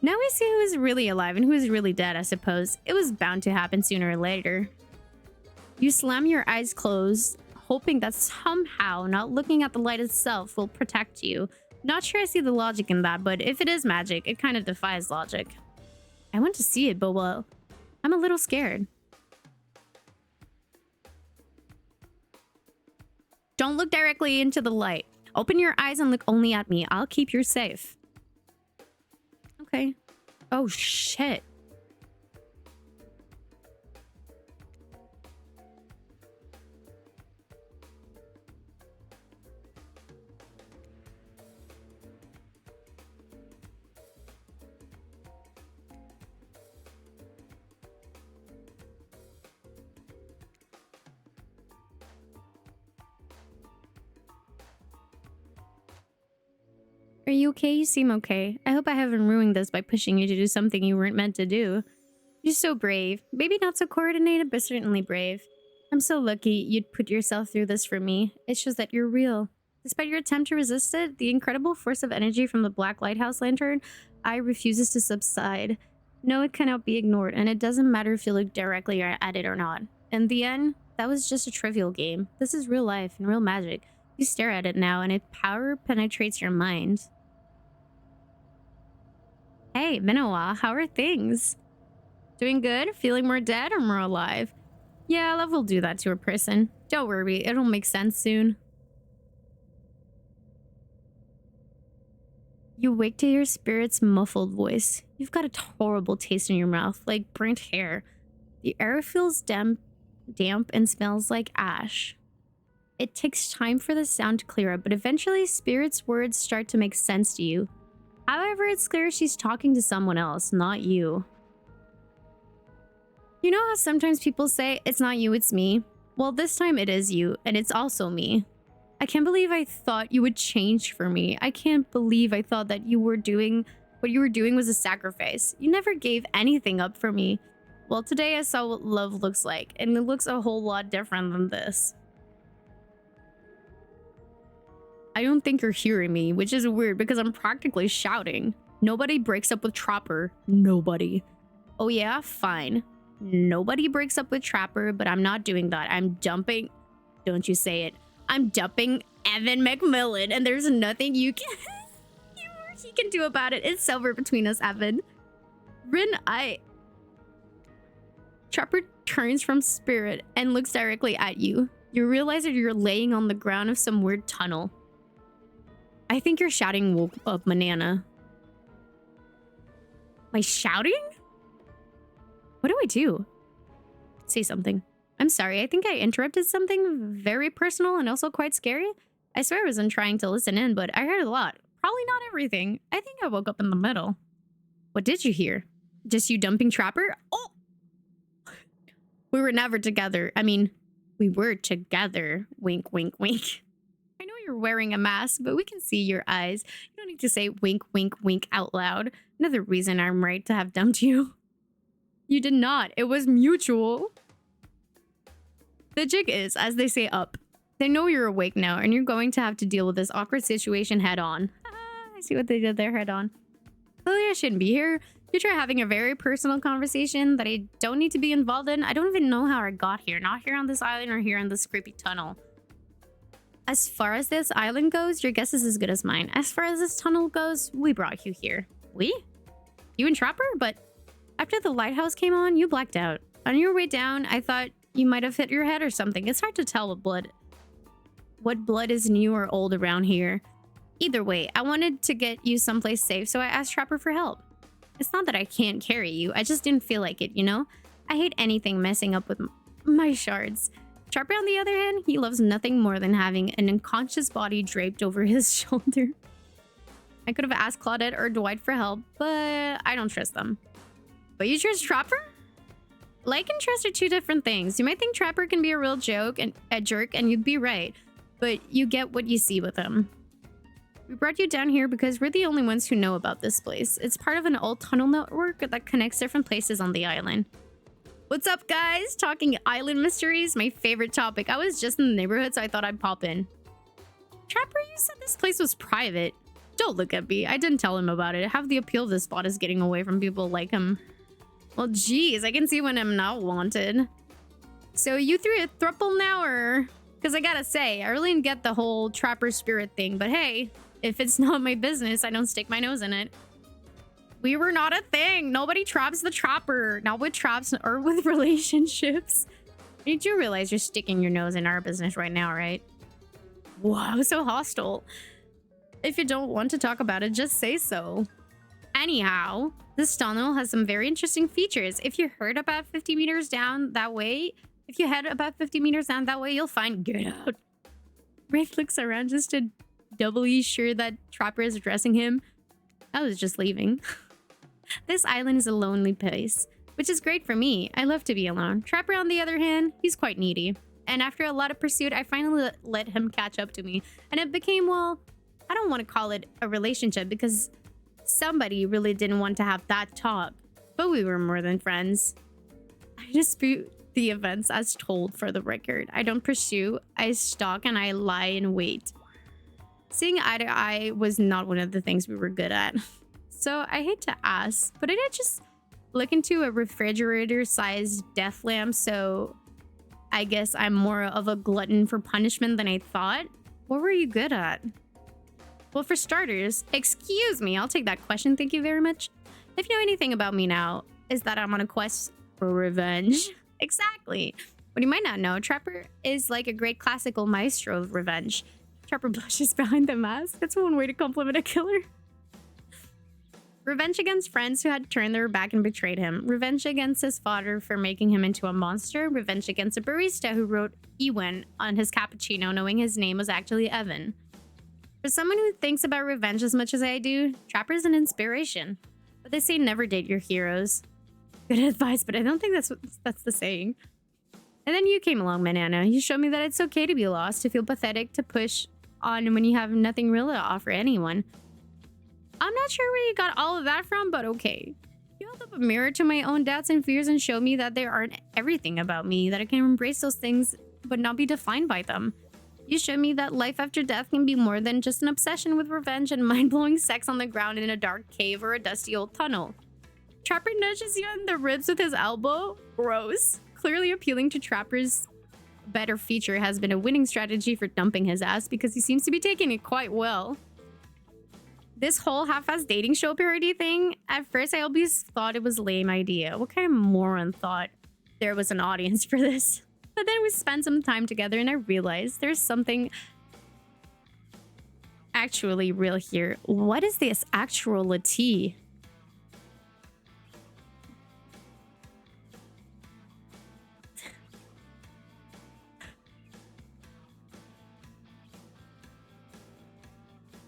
Now we see who is really alive and who is really dead, I suppose. It was bound to happen sooner or later. You slam your eyes closed, hoping that somehow not looking at the light itself will protect you. Not sure I see the logic in that, but if it is magic, it kind of defies logic. I want to see it, but well, I'm a little scared. Don't look directly into the light. Open your eyes and look only at me. I'll keep you safe. Okay. Oh, shit. Are you okay? You seem okay. I hope I haven't ruined this by pushing you to do something you weren't meant to do. You're so brave. Maybe not so coordinated, but certainly brave. I'm so lucky you'd put yourself through this for me. It shows that you're real. Despite your attempt to resist it, the incredible force of energy from the Black Lighthouse Lantern eye refuses to subside. No, it cannot be ignored, and it doesn't matter if you look directly at it or not. In the end, that was just a trivial game. This is real life and real magic. You stare at it now, and its power penetrates your mind. Hey, been a while. How are things? Doing good? Feeling more dead or more alive? Yeah, love will do that to a person. Don't worry, it'll make sense soon. You wake to your spirit's muffled voice. You've got a horrible taste in your mouth, like burnt hair. The air feels damp and smells like ash. It takes time for the sound to clear up, but eventually Spirit's words start to make sense to you. However, it's clear she's talking to someone else, not you. You know how sometimes people say, it's not you, it's me? Well, this time it is you, and it's also me. I can't believe I thought you would change for me. I can't believe I thought that what you were doing was a sacrifice. You never gave anything up for me. Well, today I saw what love looks like, and it looks a whole lot different than this. I don't think you're hearing me, which is weird because I'm practically shouting. Nobody breaks up with Trapper. Nobody. Oh yeah? Fine. Nobody breaks up with Trapper, but I'm not doing that. I'm dumping... Don't you say it. I'm dumping Evan McMillan, and there's nothing you can... he can do about it. It's over between us, Evan. Rin, Trapper turns from Spirit and looks directly at you. You realize that you're laying on the ground of some weird tunnel. I think your shouting woke up Manana. My shouting? What do I do? Say something. I'm sorry, I think I interrupted something very personal and also quite scary. I swear I wasn't trying to listen in, but I heard a lot. Probably not everything. I think I woke up in the middle. What did you hear? Just you dumping Trapper? Oh! We were never together. I mean, We were together. Wink, wink, wink. I know you're wearing a mask, but we can see your eyes. You don't need to say wink, wink, wink out loud. Another reason I'm right to have dumped you. You did not. It was mutual. The jig is, as they say, up. They know you're awake now, and you're going to have to deal with this awkward situation head on. I see what they did there, head on. Clearly, I shouldn't be here. You try having a very personal conversation that I don't need to be involved in. I don't even know how I got here. Not here on this island or here in this creepy tunnel. As far as this island goes, your guess is as good as mine. As far as this tunnel goes, we brought you here. We? You and Trapper? But after the lighthouse came on, you blacked out. On your way down, I thought you might have hit your head or something. It's hard to tell what blood is new or old around here. Either way, I wanted to get you someplace safe, so I asked Trapper for help. It's not that I can't carry you, I just didn't feel like it, you know? I hate anything messing up with my shards. Trapper, on the other hand, he loves nothing more than having an unconscious body draped over his shoulder. I could have asked Claudette or Dwight for help, but I don't trust them. But you trust Trapper? Like and trust are two different things. You might think Trapper can be a real joke and a jerk, and you'd be right. But you get what you see with him. We brought you down here because we're the only ones who know about this place. It's part of an old tunnel network that connects different places on the island. What's up, guys? Talking island mysteries, my favorite topic. I was just in the neighborhood, so I thought I'd pop in. Trapper, you said this place was private. Don't look at me. I didn't tell him about it. Half the appeal of this spot is getting away from people like him. Well, geez, I can see when I'm not wanted. So you threw a thruple now, or... Because I gotta say, I really didn't get the whole Trapper spirit thing, but hey, if it's not my business, I don't stick my nose in it. We were not a thing. Nobody traps the Trapper. Not with traps or with relationships. You do realize you're sticking your nose in our business right now, right? Wow, so hostile. If you don't want to talk about it, just say so. Anyhow, this tunnel has some very interesting features. If you heard about 50 meters down that way, if you head about 50 meters down that way, you'll find Get Out. Wraith looks around just to doubly sure that Trapper is addressing him. I was just leaving. This island is a lonely place, which is great for me. I love to be alone. Trapper, on the other hand, he's quite needy. And after a lot of pursuit, I finally let him catch up to me. And it became, well, I don't want to call it a relationship because somebody really didn't want to have that talk. But we were more than friends. I dispute the events as told, for the record. I don't pursue, I stalk, and I lie in wait. Seeing eye to eye was not one of the things we were good at. So I hate to ask, but I did just look into a refrigerator-sized death lamp, so I guess I'm more of a glutton for punishment than I thought. What were you good at? Well, for starters, excuse me, I'll take that question, thank you very much. If you know anything about me now, is that I'm on a quest for revenge. Exactly. What you might not know, Trapper is like a great classical maestro of revenge. Trapper blushes behind the mask. That's one way to compliment a killer. Revenge against friends who had turned their back and betrayed him. Revenge against his father for making him into a monster. Revenge against a barista who wrote Ewan on his cappuccino knowing his name was actually Evan. For someone who thinks about revenge as much as I do, Trapper's an inspiration. But they say never date your heroes. Good advice, but I don't think that's the saying. And then you came along, Manana. You showed me that it's okay to be lost, to feel pathetic, to push on when you have nothing real to offer anyone. I'm not sure where you got all of that from, but okay. You held up a mirror to my own doubts and fears and showed me that there aren't everything about me, that I can embrace those things but not be defined by them. You showed me that life after death can be more than just an obsession with revenge and mind-blowing sex on the ground in a dark cave or a dusty old tunnel. Trapper nudges you in the ribs with his elbow. Gross. Clearly appealing to Trapper's better feature has been a winning strategy for dumping his ass because he seems to be taking it quite well. This whole half-ass dating show parody thing, at first I always thought it was a lame idea. What kind of moron thought there was an audience for this? But then we spent some time together and I realized there's something actually real here. What is this actuality?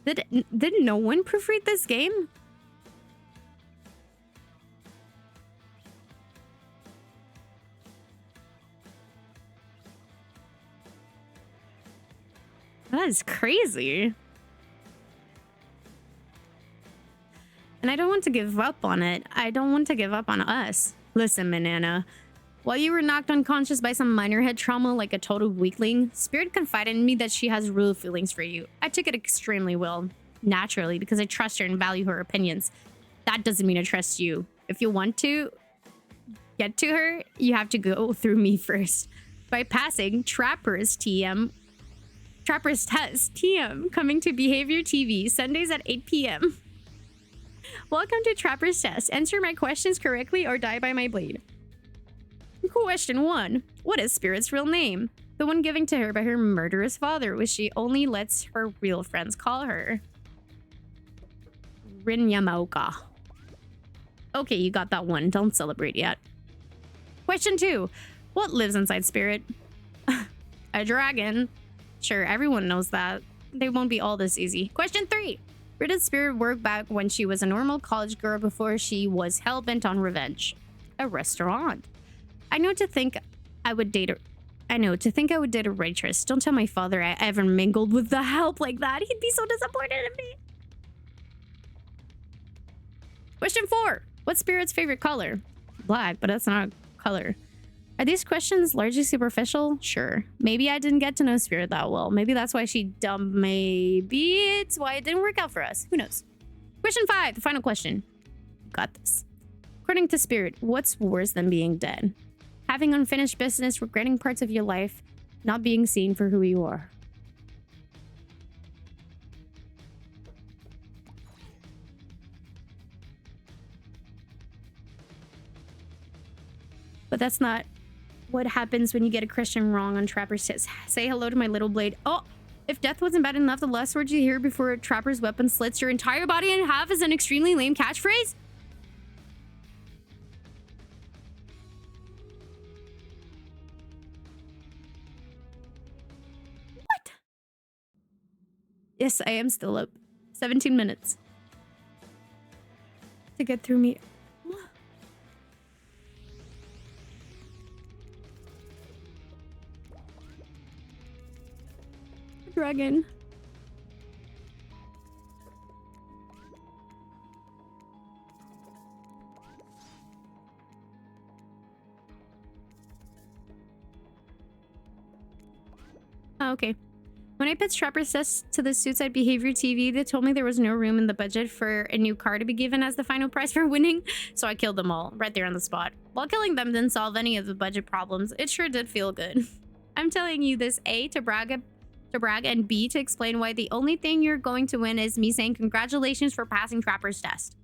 Did no one proofread this game? That is crazy. And I don't want to give up on it. I don't want to give up on us. Listen, Manana. While you were knocked unconscious by some minor head trauma like a total weakling, Spirit confided in me that she has real feelings for you. I took it extremely well. Naturally, because I trust her and value her opinions. That doesn't mean I trust you. If you want to get to her, you have to go through me first. By passing Trapper's Test TM, coming to Behavior TV, Sundays at 8 p.m. Welcome to Trapper's Test. Answer my questions correctly or die by my blade. Question 1. What is Spirit's real name? The one given to her by her murderous father, which she only lets her real friends call her. Rinyamoka. Okay, you got that one. Don't celebrate yet. Question 2. What lives inside Spirit? A dragon. Sure, everyone knows that. They won't be all this easy. Question 3. Where did Spirit work back when she was a normal college girl before she was hell-bent on revenge? A restaurant. I know to think I would date a waitress. Don't tell my father I ever mingled with the help like that. He'd be so disappointed in me. Question 4. What's Spirit's favorite color? Black, but that's not a color. Are these questions largely superficial? Sure. Maybe I didn't get to know Spirit that well. Maybe that's why she dumped. Maybe it's why it didn't work out for us. Who knows? Question 5. The final question. Got this. According to Spirit, what's worse than being dead? Having unfinished business, regretting parts of your life, not being seen for who you are. But that's not what happens when you get a Christian wrong on Trapper's Test. Say hello to my little blade. Oh, if death wasn't bad enough, the last words you hear before a Trapper's weapon slits your entire body in half is an extremely lame catchphrase? What? Yes, I am still up. 17 minutes. To get through me. Dragon. Oh, okay. When I pitched Trapper's Test to the suits at Behavior TV, they told me there was no room in the budget for a new car to be given as the final prize for winning, so I killed them all, right there on the spot. While killing them didn't solve any of the budget problems, it sure did feel good. I'm telling you this A, to brag, and B, to explain why the only thing you're going to win is me saying congratulations for passing Trapper's Test.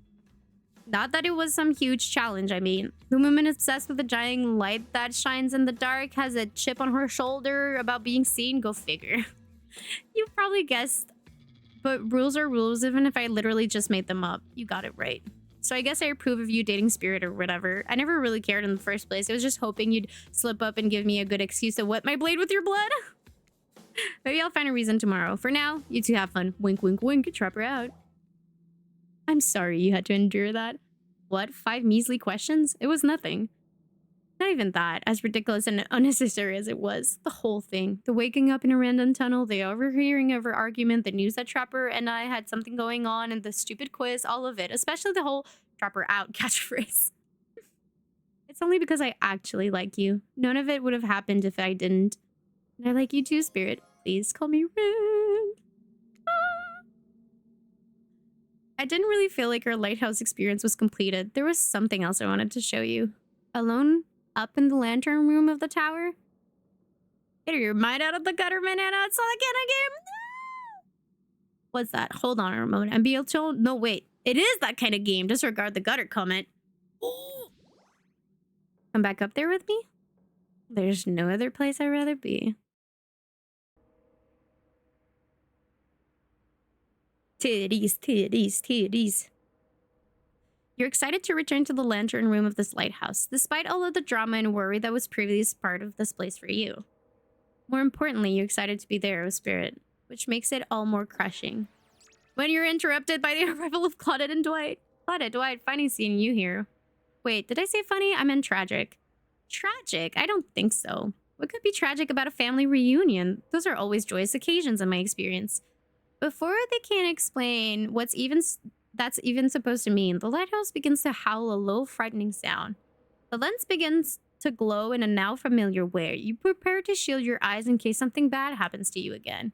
Not that it was some huge challenge, I mean. The woman obsessed with the giant light that shines in the dark has a chip on her shoulder about being seen, go figure. You probably guessed, but rules are rules even if I literally just made them up. You got it right. So I guess I approve of you dating Spirit or whatever. I never really cared in the first place. I was just hoping you'd slip up and give me a good excuse to wet my blade with your blood. Maybe I'll find a reason tomorrow. For now, you two have fun. Wink, wink, wink. Trapper out. I'm sorry you had to endure that. What? 5 measly questions? It was nothing. Not even that, as ridiculous and unnecessary as it was. The whole thing. The waking up in a random tunnel, the overhearing of our argument, the news that Trapper and I had something going on, and the stupid quiz, all of it. Especially the whole Trapper out catchphrase. It's only because I actually like you. None of it would have happened if I didn't. And I like you too, Spirit. Please call me rude. I didn't really feel like our lighthouse experience was completed. There was something else I wanted to show you. Alone, up in the lantern room of the tower. Get your mind out of the gutter, Manana. It's not that kind of game. No! What's that? Hold on a moment. And be told. No, wait. It is that kind of game. Disregard the gutter comment. Ooh. Come back up there with me? There's no other place I'd rather be. Titties, titties, titties. You're excited to return to the lantern room of this lighthouse, despite all of the drama and worry that was previously part of this place for you. More importantly, you're excited to be there with Spirit, which makes it all more crushing. When you're interrupted by the arrival of Claudette and Dwight. Claudette, Dwight, funny seeing you here. Wait, did I say funny? I meant tragic. Tragic? I don't think so. What could be tragic about a family reunion? Those are always joyous occasions in my experience. Before they can explain that's even supposed to mean, the lighthouse begins to howl a low, frightening sound. The lens begins to glow in a now familiar way. You prepare to shield your eyes in case something bad happens to you again.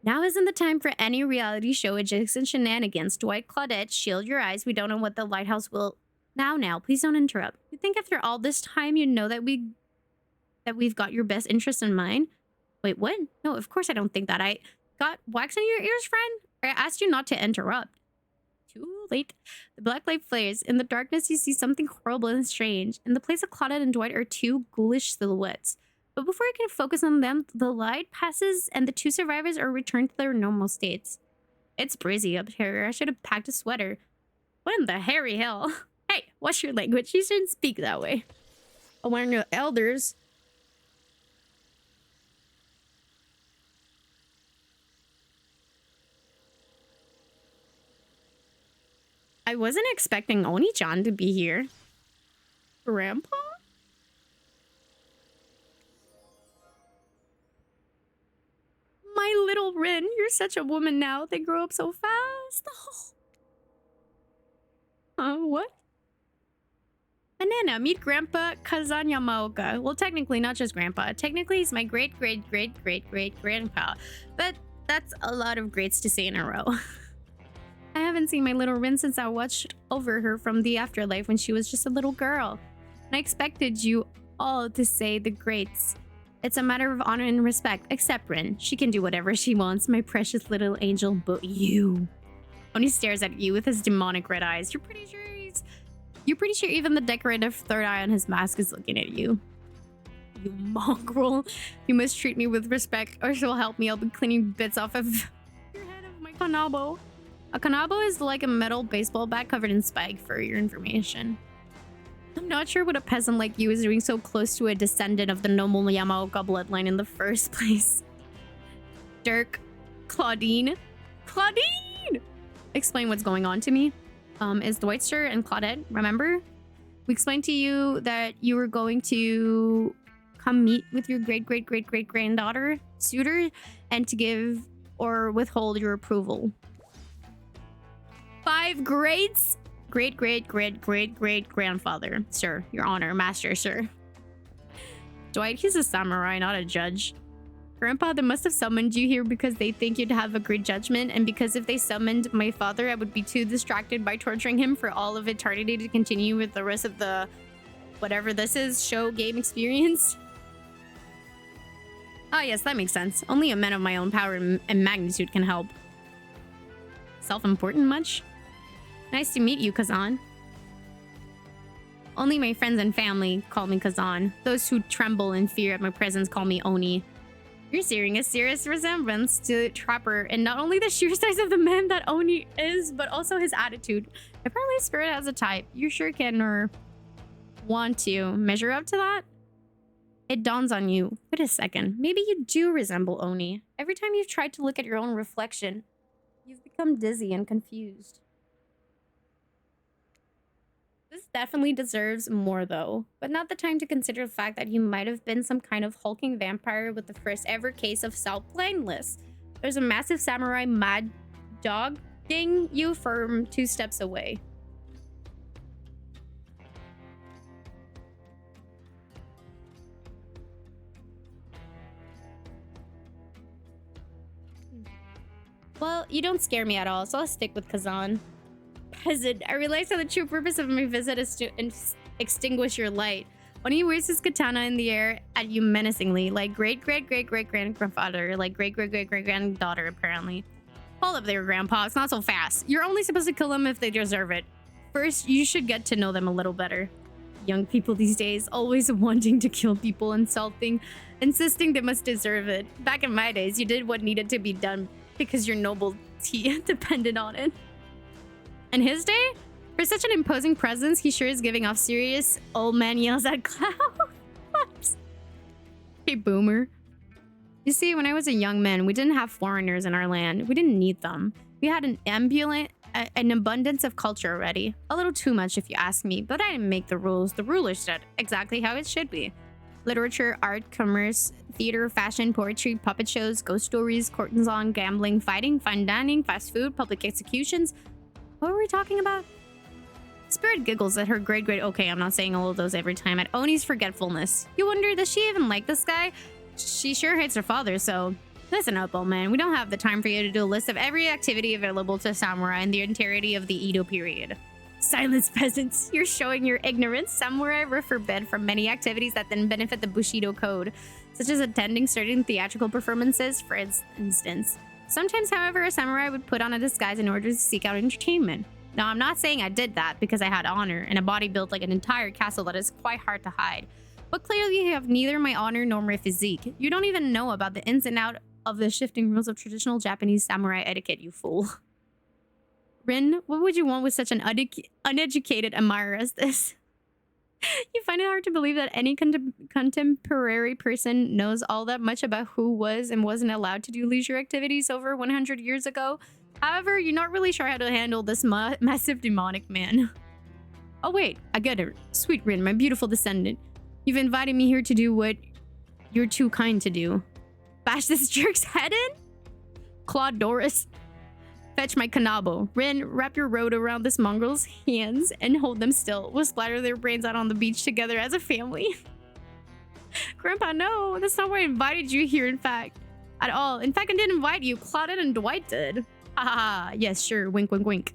Now isn't the time for any reality show adjacent shenanigans. Dwight, Claudette, shield your eyes. We don't know what the lighthouse will... Now, please don't interrupt. You think after all this time you know that we've got your best interest in mind? Wait, what? No, of course I don't think that. I got wax in your ears, friend? I asked you not to interrupt. Too late. The black light flares. In the darkness, you see something horrible and strange. In the place of Claudette and Dwight are two ghoulish silhouettes. But before you can focus on them, the light passes and the two survivors are returned to their normal states. It's breezy up here. I should have packed a sweater. What in the hairy hell? Hey, what's your language? You shouldn't speak that way. I warn your elders. I wasn't expecting Oni-chan to be here. Grandpa? My little Rin, you're such a woman now. They grow up so fast. What? Banana, meet Grandpa Kazan Yamaoka. Well, technically, not just Grandpa. Technically, he's my great-great-great-great-great-grandpa. But that's a lot of greats to say in a row. I haven't seen my little Rin since I watched over her from the afterlife when she was just a little girl. And I expected you all to say the greats. It's a matter of honor and respect, except Rin. She can do whatever she wants, my precious little angel, but you. Oni stares at you with his demonic red eyes. You're pretty sure even the decorative third eye on his mask is looking at you. You mongrel. You must treat me with respect, or she'll help me. I'll be cleaning bits off of your head of my kanabo. A kanabo is like a metal baseball bat covered in spike, for your information. I'm not sure what a peasant like you is doing so close to a descendant of the noble Yamaoka bloodline in the first place. Dirk. Claudine. Claudine! Explain what's going on to me. Is Dwightster and Claudette, remember? We explained to you that you were going to come meet with your great-great-great-great-granddaughter, suitor, and to give or withhold your approval. 5 greats? Great-great-great-great-great-grandfather. Sir, your honor, master, sir. Dwight, he's a samurai, not a judge. Grandpa, they must have summoned you here because they think you'd have a great judgment, and because if they summoned my father, I would be too distracted by torturing him for all of eternity to continue with the rest of the whatever this is, show, game experience. Ah, yes, that makes sense. Only a man of my own power and magnitude can help. Self-important much? Nice to meet you, Kazan. Only my friends and family call me Kazan. Those who tremble in fear at my presence call me Oni. You're seeing a serious resemblance to Trapper, and not only the sheer size of the man that Oni is, but also his attitude. Apparently, Spirit has a type. You sure can or want to measure up to that? It dawns on you. Wait a second. Maybe you do resemble Oni. Every time you've tried to look at your own reflection, you've become dizzy and confused. This definitely deserves more, though, but not the time to consider the fact that you might have been some kind of hulking vampire with the first ever case of self-blindness. There's a massive samurai mad dogging you from 2 steps away. Well, you don't scare me at all, so I'll stick with Kazan. Peasant, I realize that the true purpose of my visit is to extinguish your light. When he waves his katana in the air at you menacingly, like great-great-great-great-great-grandfather, like great-great-great-great-granddaughter, apparently. Hold up there, Grandpa. It's not so fast. You're only supposed to kill them if they deserve it. First, you should get to know them a little better. Young people these days, always wanting to kill people, insisting they must deserve it. Back in my days, you did what needed to be done because your nobility depended on it. In his day, for such an imposing presence, he sure is giving off serious old man yells at cloud. What? Hey, boomer. You see, when I was a young man, we didn't have foreigners in our land. We didn't need them. We had an abundance of culture already. A little too much if you ask me, but I didn't make the rules. The rulers did exactly how it should be. Literature, art, commerce, theater, fashion, poetry, puppet shows, ghost stories, courtesan, gambling, fighting, fine dining, fast food, public executions. What were we talking about? Spirit giggles at her great. Okay, I'm not saying all of those every time. At Oni's forgetfulness. You wonder, does she even like this guy? She sure hates her father, so... Listen up, old man. We don't have the time for you to do a list of every activity available to samurai in the entirety of the Edo period. Silence, peasants. You're showing your ignorance. Samurai were forbid from many activities that didn't benefit the Bushido code, such as attending certain theatrical performances, for instance. Sometimes, however, a samurai would put on a disguise in order to seek out entertainment. Now, I'm not saying I did that because I had honor and a body built like an entire castle that is quite hard to hide. But clearly you have neither my honor nor my physique. You don't even know about the ins and outs of the shifting rules of traditional Japanese samurai etiquette, you fool. Rin, what would you want with such an uneducated admirer as this? You find it hard to believe that any contemporary person knows all that much about who was and wasn't allowed to do leisure activities over 100 years ago. However, you're not really sure how to handle this massive demonic man. Oh wait, I get it. Sweet Rin, my beautiful descendant. You've invited me here to do what you're too kind to do. Bash this jerk's head in? Claude Doris. Fetch my kanabo. Rin, wrap your robe around this mongrel's hands and hold them still. We'll splatter their brains out on the beach together as a family. Grandpa, no. That's not why I invited you here, in fact. At all. In fact, I didn't invite you. Claudette and Dwight did. Ha ha ha. Yes, sure. Wink, wink, wink.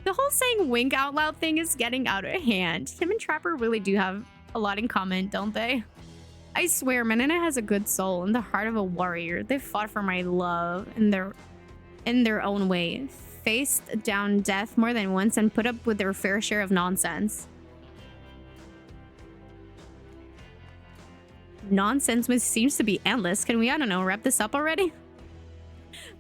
The whole saying wink out loud thing is getting out of hand. Him and Trapper really do have a lot in common, don't they? I swear, Manana has a good soul and the heart of a warrior. They fought for my love in their own way. Faced down death more than once and put up with their fair share of nonsense. Nonsense which seems to be endless. Can we, I don't know, wrap this up already?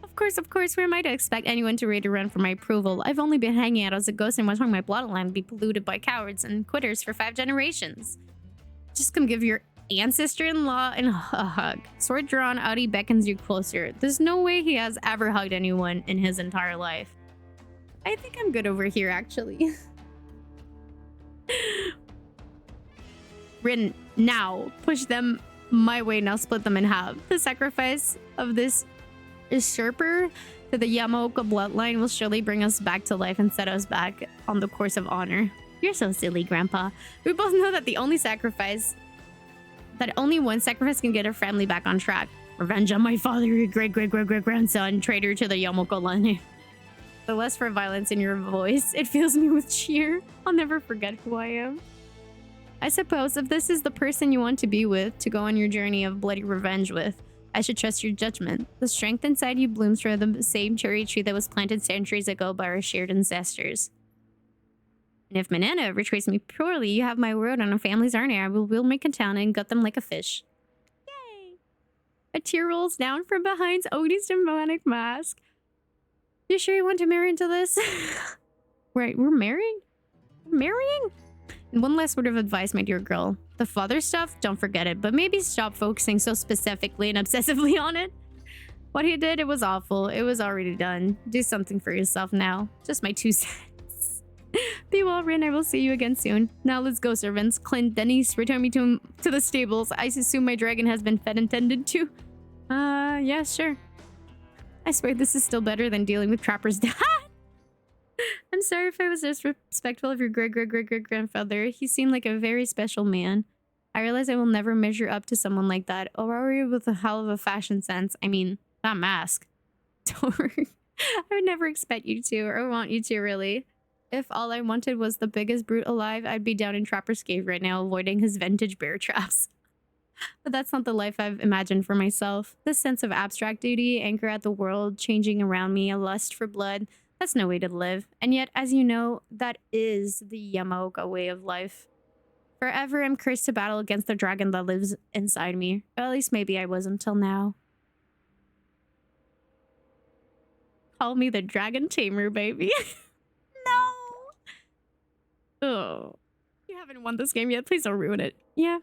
Of course, where am I to expect anyone to ready to run for my approval? I've only been hanging out as a ghost and watching my bloodline be polluted by cowards and quitters for 5 generations. Just come give your ancestor-in-law a hug. Sword drawn, Audi beckons you closer. There's no way he has ever hugged anyone in his entire life. I think I'm good over here, actually. Rin, now. Push them my way, now split them in half. The sacrifice of this usurper to the Yamaoka bloodline will surely bring us back to life and set us back on the course of honor. You're so silly, Grandpa. We both know that only one sacrifice can get our family back on track. Revenge on my father, your great-great-great-great-grandson, traitor to the Yamaoka line. The less for violence in your voice, it fills me with cheer. I'll never forget who I am. I suppose if this is the person you want to be with, to go on your journey of bloody revenge with, I should trust your judgment. The strength inside you blooms from the same cherry tree that was planted centuries ago by our shared ancestors. And if Manana ever treats me poorly, you have my word on a family's honor. I will make a town and gut them like a fish. Yay! A tear rolls down from behind Odie's demonic mask. You sure you want to marry into this? Right, we're marrying? We're marrying? And one last word of advice, my dear girl. The father stuff, don't forget it, but maybe stop focusing so specifically and obsessively on it. What he did, it was awful. It was already done. Do something for yourself now. Just my 2 cents. Be well, Rin. I will see you again soon. Now let's go, servants. Clint, Denise, return me to the stables. I assume my dragon has been fed and tended to. Yeah, sure. I swear this is still better than dealing with Trapper's dad. I'm sorry if I was disrespectful of your great-great-great-great-grandfather. He seemed like a very special man. I realize I will never measure up to someone like that. Aurora with a hell of a fashion sense. I mean, that mask. Don't worry. I would never expect you to, or want you to, really. If all I wanted was the biggest brute alive, I'd be down in Trapper's Cave right now, avoiding his vintage bear traps. But that's not the life I've imagined for myself. This sense of abstract duty, anger at the world changing around me, a lust for blood, that's no way to live. And yet, as you know, that is the Yamaoka way of life. Forever I'm cursed to battle against the dragon that lives inside me. Or at least maybe I was until now. Call me the dragon tamer, baby. No! Oh. You haven't won this game yet. Please don't ruin it. Yeah.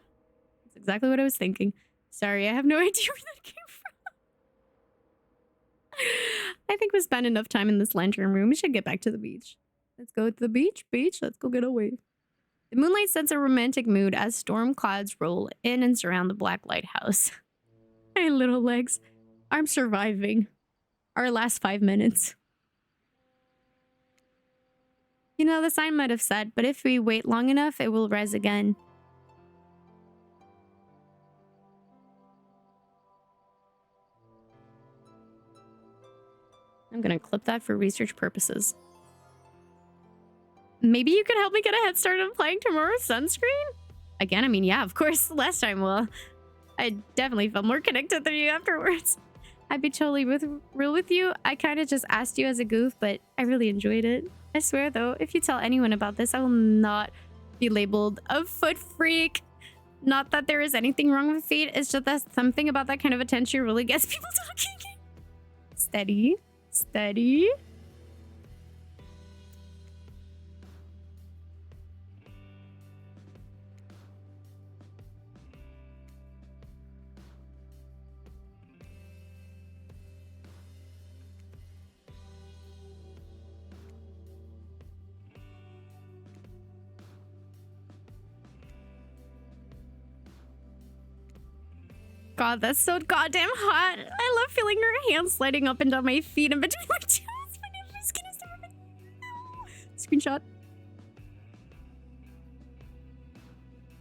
That's exactly what I was thinking. Sorry, I have no idea where that came from. I think we spent enough time in this lantern room. We should get back to the beach. Let's go to the beach. Let's go get away. The moonlight sets a romantic mood as storm clouds roll in and surround the black lighthouse. My little legs. I'm surviving. Our last 5 minutes. You know, the sign might have said, but if we wait long enough, it will rise again. I'm gonna clip that for research purposes. Maybe you could help me get a head start on applying tomorrow's sunscreen? Again, I mean, yeah, of course. Last time, well, I definitely felt more connected than you afterwards. I'd be totally real with you. I kind of just asked you as a goof, but I really enjoyed it. I swear, though, if you tell anyone about this, I will not be labeled a foot freak. Not that there is anything wrong with feet. It's just that something about that kind of attention really gets people talking. Steady. Steady. God, that's so goddamn hot. I love feeling her hands sliding up and down my feet and between my toes. My skin is screenshot.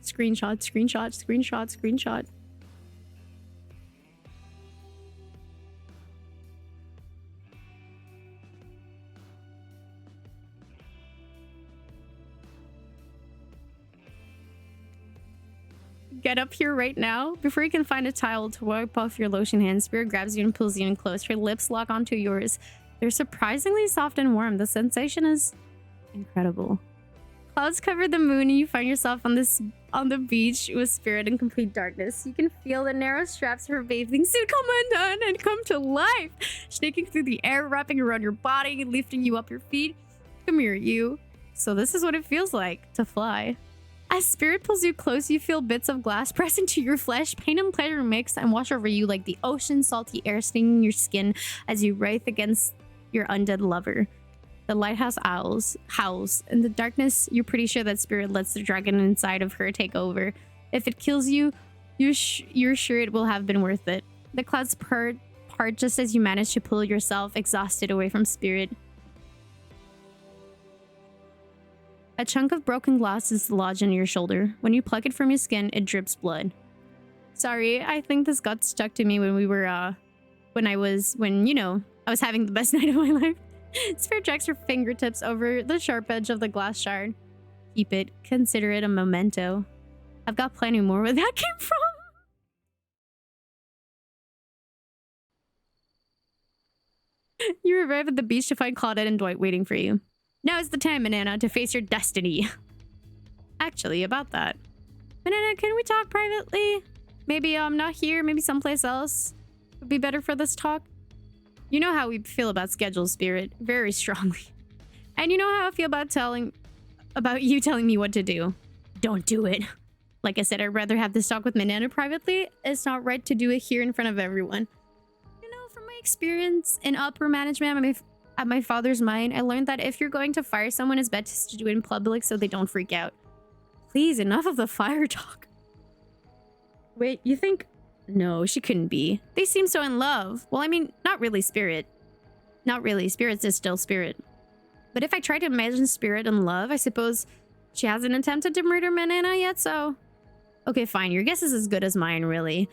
Screenshot. Get up here right now. Before you can find a towel to wipe off your lotion hands, Spirit grabs you and pulls you in close. Her lips lock onto yours. They're surprisingly soft and warm. The sensation is incredible. Clouds cover the moon and you find yourself on the beach with Spirit in complete darkness. You can feel the narrow straps of her bathing suit come undone and come to life, shaking through the air, wrapping around your body, lifting you up your feet. Come here, you. So this is what it feels like to fly. As Spirit pulls you close, you feel bits of glass press into your flesh. Pain and pleasure mix and wash over you like the ocean's salty air stinging your skin as you writhe against your undead lover. The lighthouse howls. In the darkness, you're pretty sure that Spirit lets the dragon inside of her take over. If it kills you, you're sure it will have been worth it. The clouds part just as you manage to pull yourself exhausted away from Spirit. A chunk of broken glass is lodged in your shoulder. When you pluck it from your skin, it drips blood. Sorry, I think this got stuck to me when we were, when I was having the best night of my life. Spirit drags her fingertips over the sharp edge of the glass shard. Keep it. Consider it a memento. I've got plenty more where that came from. You arrive at the beach to find Claudette and Dwight waiting for you. Now is the time, Manana, to face your destiny. Actually, about that. Manana, can we talk privately? Maybe not here, maybe someplace else. Would be better for this talk. You know how we feel about schedule, Spirit. Very strongly. And you know how I feel about you telling me what to do. Don't do it. Like I said, I'd rather have this talk with Manana privately. It's not right to do it here in front of everyone. You know, from my experience in upper management, at my father's mine, I learned that if you're going to fire someone, it's best to do it in public so they don't freak out. Please, enough of the fire talk. Wait, you think... No, she couldn't be. They seem so in love. Well, I mean, not really, Spirit. Not really. Spirit's is still Spirit. But if I try to imagine Spirit in love, I suppose she hasn't attempted to murder Manana yet, so... Okay, fine. Your guess is as good as mine, really.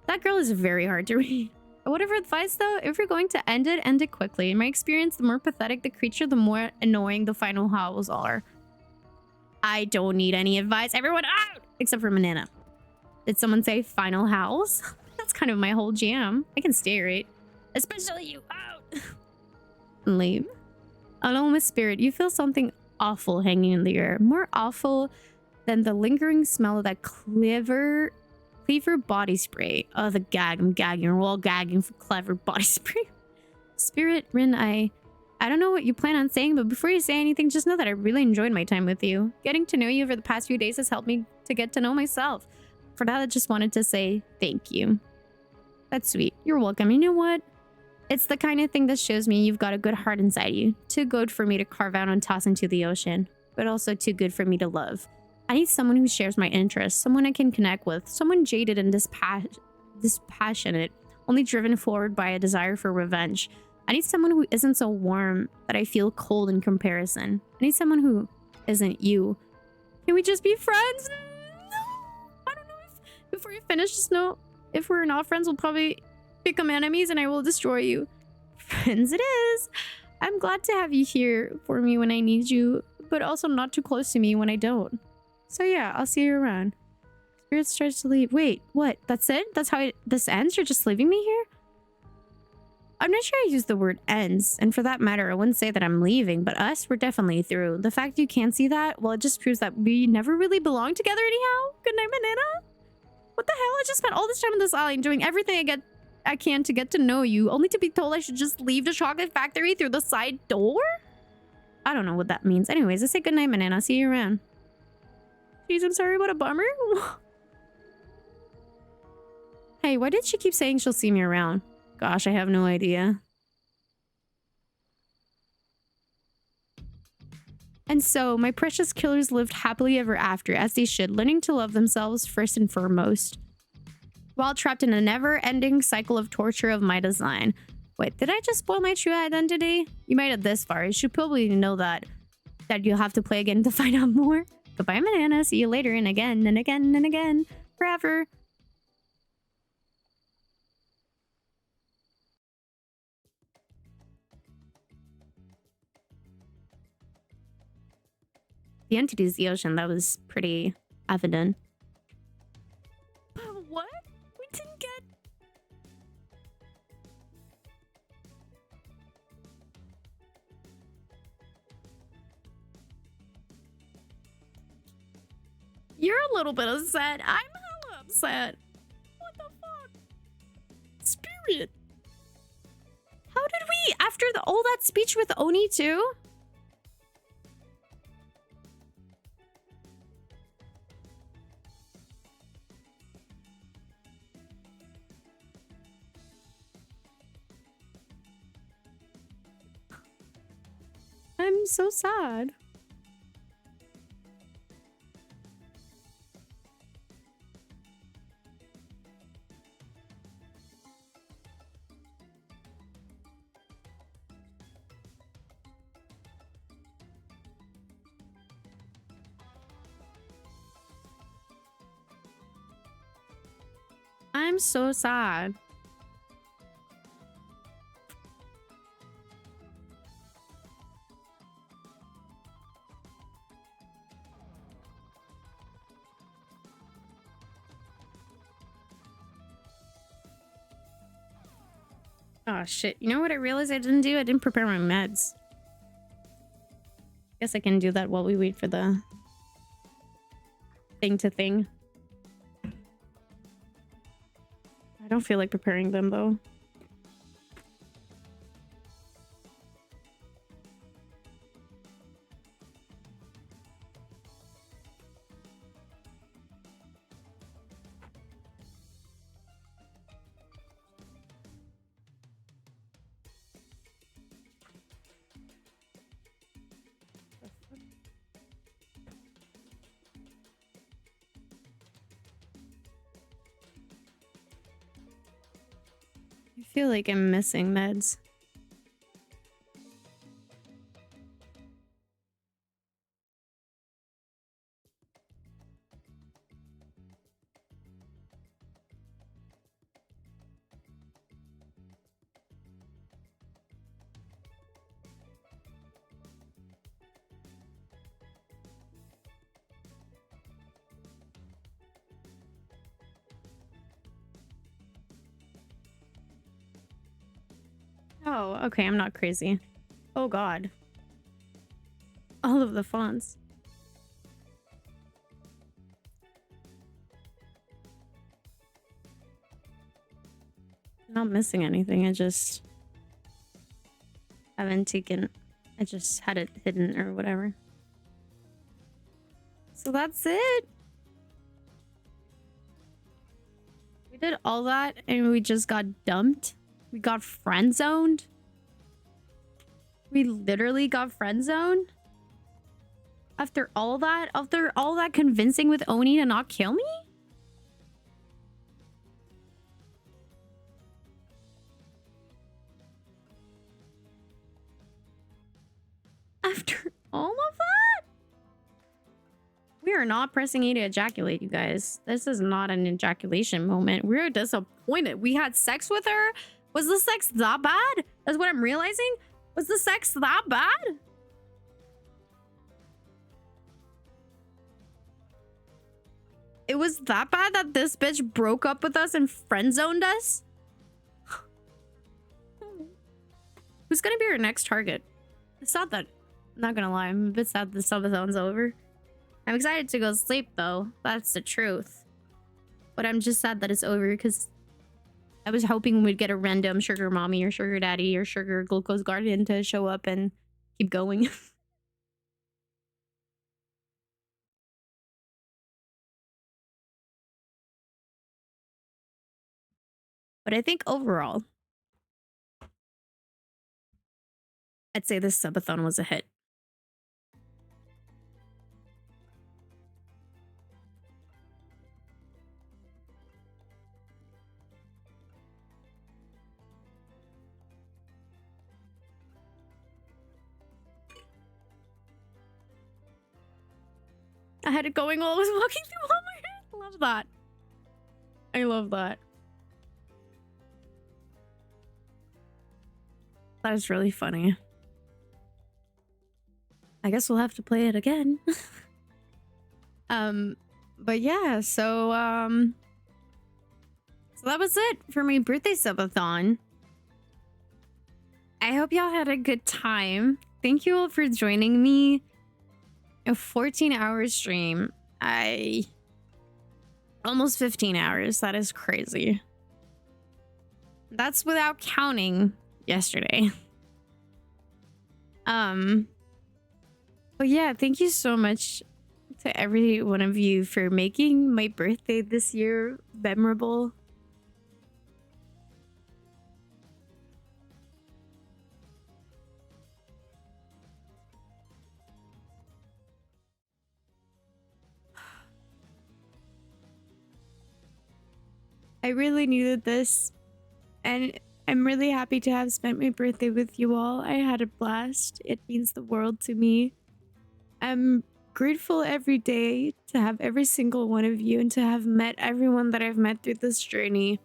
That girl is very hard to read. Whatever advice, though, if you're going to end it quickly. In my experience, the more pathetic the creature, the more annoying the final howls are. I don't need any advice. Everyone out! Except for Manana. Did someone say final howls? That's kind of my whole jam. I can stay, right? Especially you, out! And leave. Alone with Spirit, you feel something awful hanging in the air. More awful than the lingering smell of that clever body spray. Oh, the gag. I'm gagging. We're all gagging for clever body spray. Spirit, Rin, I don't know what you plan on saying, but before you say anything, just know that I really enjoyed my time with you. Getting to know you over the past few days has helped me to get to know myself. For that, I just wanted to say thank you. That's sweet. You're welcome. You know what? It's the kind of thing that shows me you've got a good heart inside you. Too good for me to carve out and toss into the ocean, but also too good for me to love. I need someone who shares my interests, someone I can connect with, someone jaded and dispassionate, only driven forward by a desire for revenge. I need someone who isn't so warm that I feel cold in comparison. I need someone who isn't you. Can we just be friends? No! I don't know if before you finish, just know if we're not friends, we'll probably become enemies and I will destroy you. Friends it is. I'm glad to have you here for me when I need you, but also not too close to me when I don't. So yeah, I'll see you around. Spirit starts to leave. Wait, what? That's it? That's how this ends? You're just leaving me here? I'm not sure I used the word ends, and for that matter, I wouldn't say that I'm leaving, but us, we're definitely through. The fact you can't see that, well, it just proves that we never really belonged together anyhow. Good night, Manana. What the hell? I just spent all this time on this island doing everything I can to get to know you, only to be told I should just leave the chocolate factory through the side door? I don't know what that means. Anyways, I say good night, Manana. See you around. Jeez, I'm sorry, what a bummer. Hey, why did she keep saying she'll see me around? Gosh, I have no idea. And so, my precious killers lived happily ever after, as they should, learning to love themselves first and foremost, while trapped in a never-ending cycle of torture of my design. Wait, did I just spoil my true identity? You made it this far. You should probably know that you'll have to play again to find out more. Goodbye, Manana. See you later, and again, and again, and again. Forever. The entity is the ocean. That was pretty evident. What? We didn't get... You're a little bit upset. I'm hella upset. What the fuck? Spirit. How did we, after all that speech with Oni too? I'm so sad. I'm so sad. Oh shit. You know what I realized I didn't do? I didn't prepare my meds. Guess I can do that while we wait for the thing to thing. I don't feel like preparing them though. I feel like I'm missing meds. Oh, okay, I'm not crazy. Oh god. All of the fonts. I'm not missing anything, I just haven't taken... I just had it hidden or whatever. So that's it. We did all that and we just got dumped. We got friend zoned. We literally got friend zoned. After all that convincing with Oni to not kill me? After all of that? We are not pressing A to ejaculate, you guys. This is not an ejaculation moment. We're disappointed. We had sex with her? Was the sex that bad? That's what I'm realizing? Was the sex that bad? It was that bad that this bitch broke up with us and friend-zoned us? Who's gonna be our next target? It's not that... I'm not gonna lie, I'm a bit sad the subathon's over. I'm excited to go sleep though. That's the truth. But I'm just sad that it's over because I was hoping we'd get a random sugar mommy or sugar daddy or sugar glucose guardian to show up and keep going. But I think overall, I'd say this subathon was a hit. I had it going while I was walking through Walmart. I love that. I love that. That is really funny. I guess we'll have to play it again. But yeah, so that was it for my birthday subathon. I hope y'all had a good time. Thank you all for joining me. A 14-hour stream. Almost 15 hours. That is crazy. That's without counting yesterday. But yeah, thank you so much to every one of you for making my birthday this year memorable. I really needed this, and I'm really happy to have spent my birthday with you all. I had a blast. It means the world to me. I'm grateful every day to have every single one of you and to have met everyone that I've met through this journey.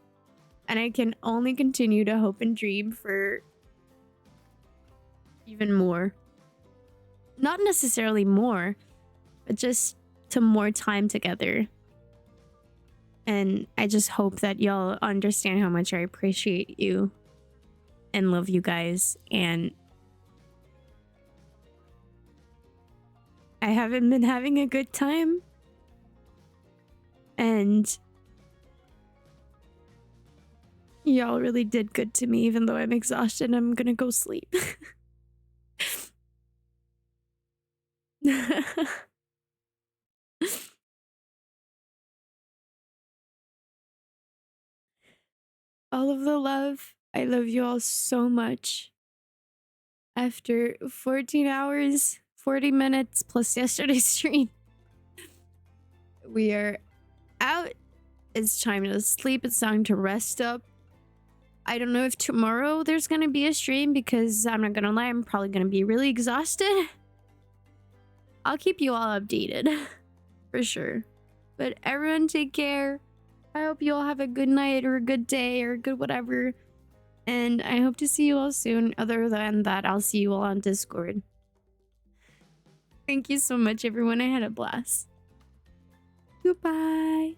And I can only continue to hope and dream for even more. Not necessarily more, but just to more time together. And I just hope that y'all understand how much I appreciate you and love you guys. And I haven't been having a good time. And y'all really did good to me, even though I'm exhausted. I'm gonna go sleep. All of the love. I love you all so much. After 14 hours, 40 minutes plus yesterday's stream, we are out. It's time to sleep. It's time to rest up. I don't know if tomorrow there's gonna be a stream because I'm not gonna lie, I'm probably gonna be really exhausted. I'll keep you all updated for sure. But everyone take care. I hope you all have a good night or a good day or a good whatever. And I hope to see you all soon. Other than that, I'll see you all on Discord. Thank you so much, everyone. I had a blast. Goodbye.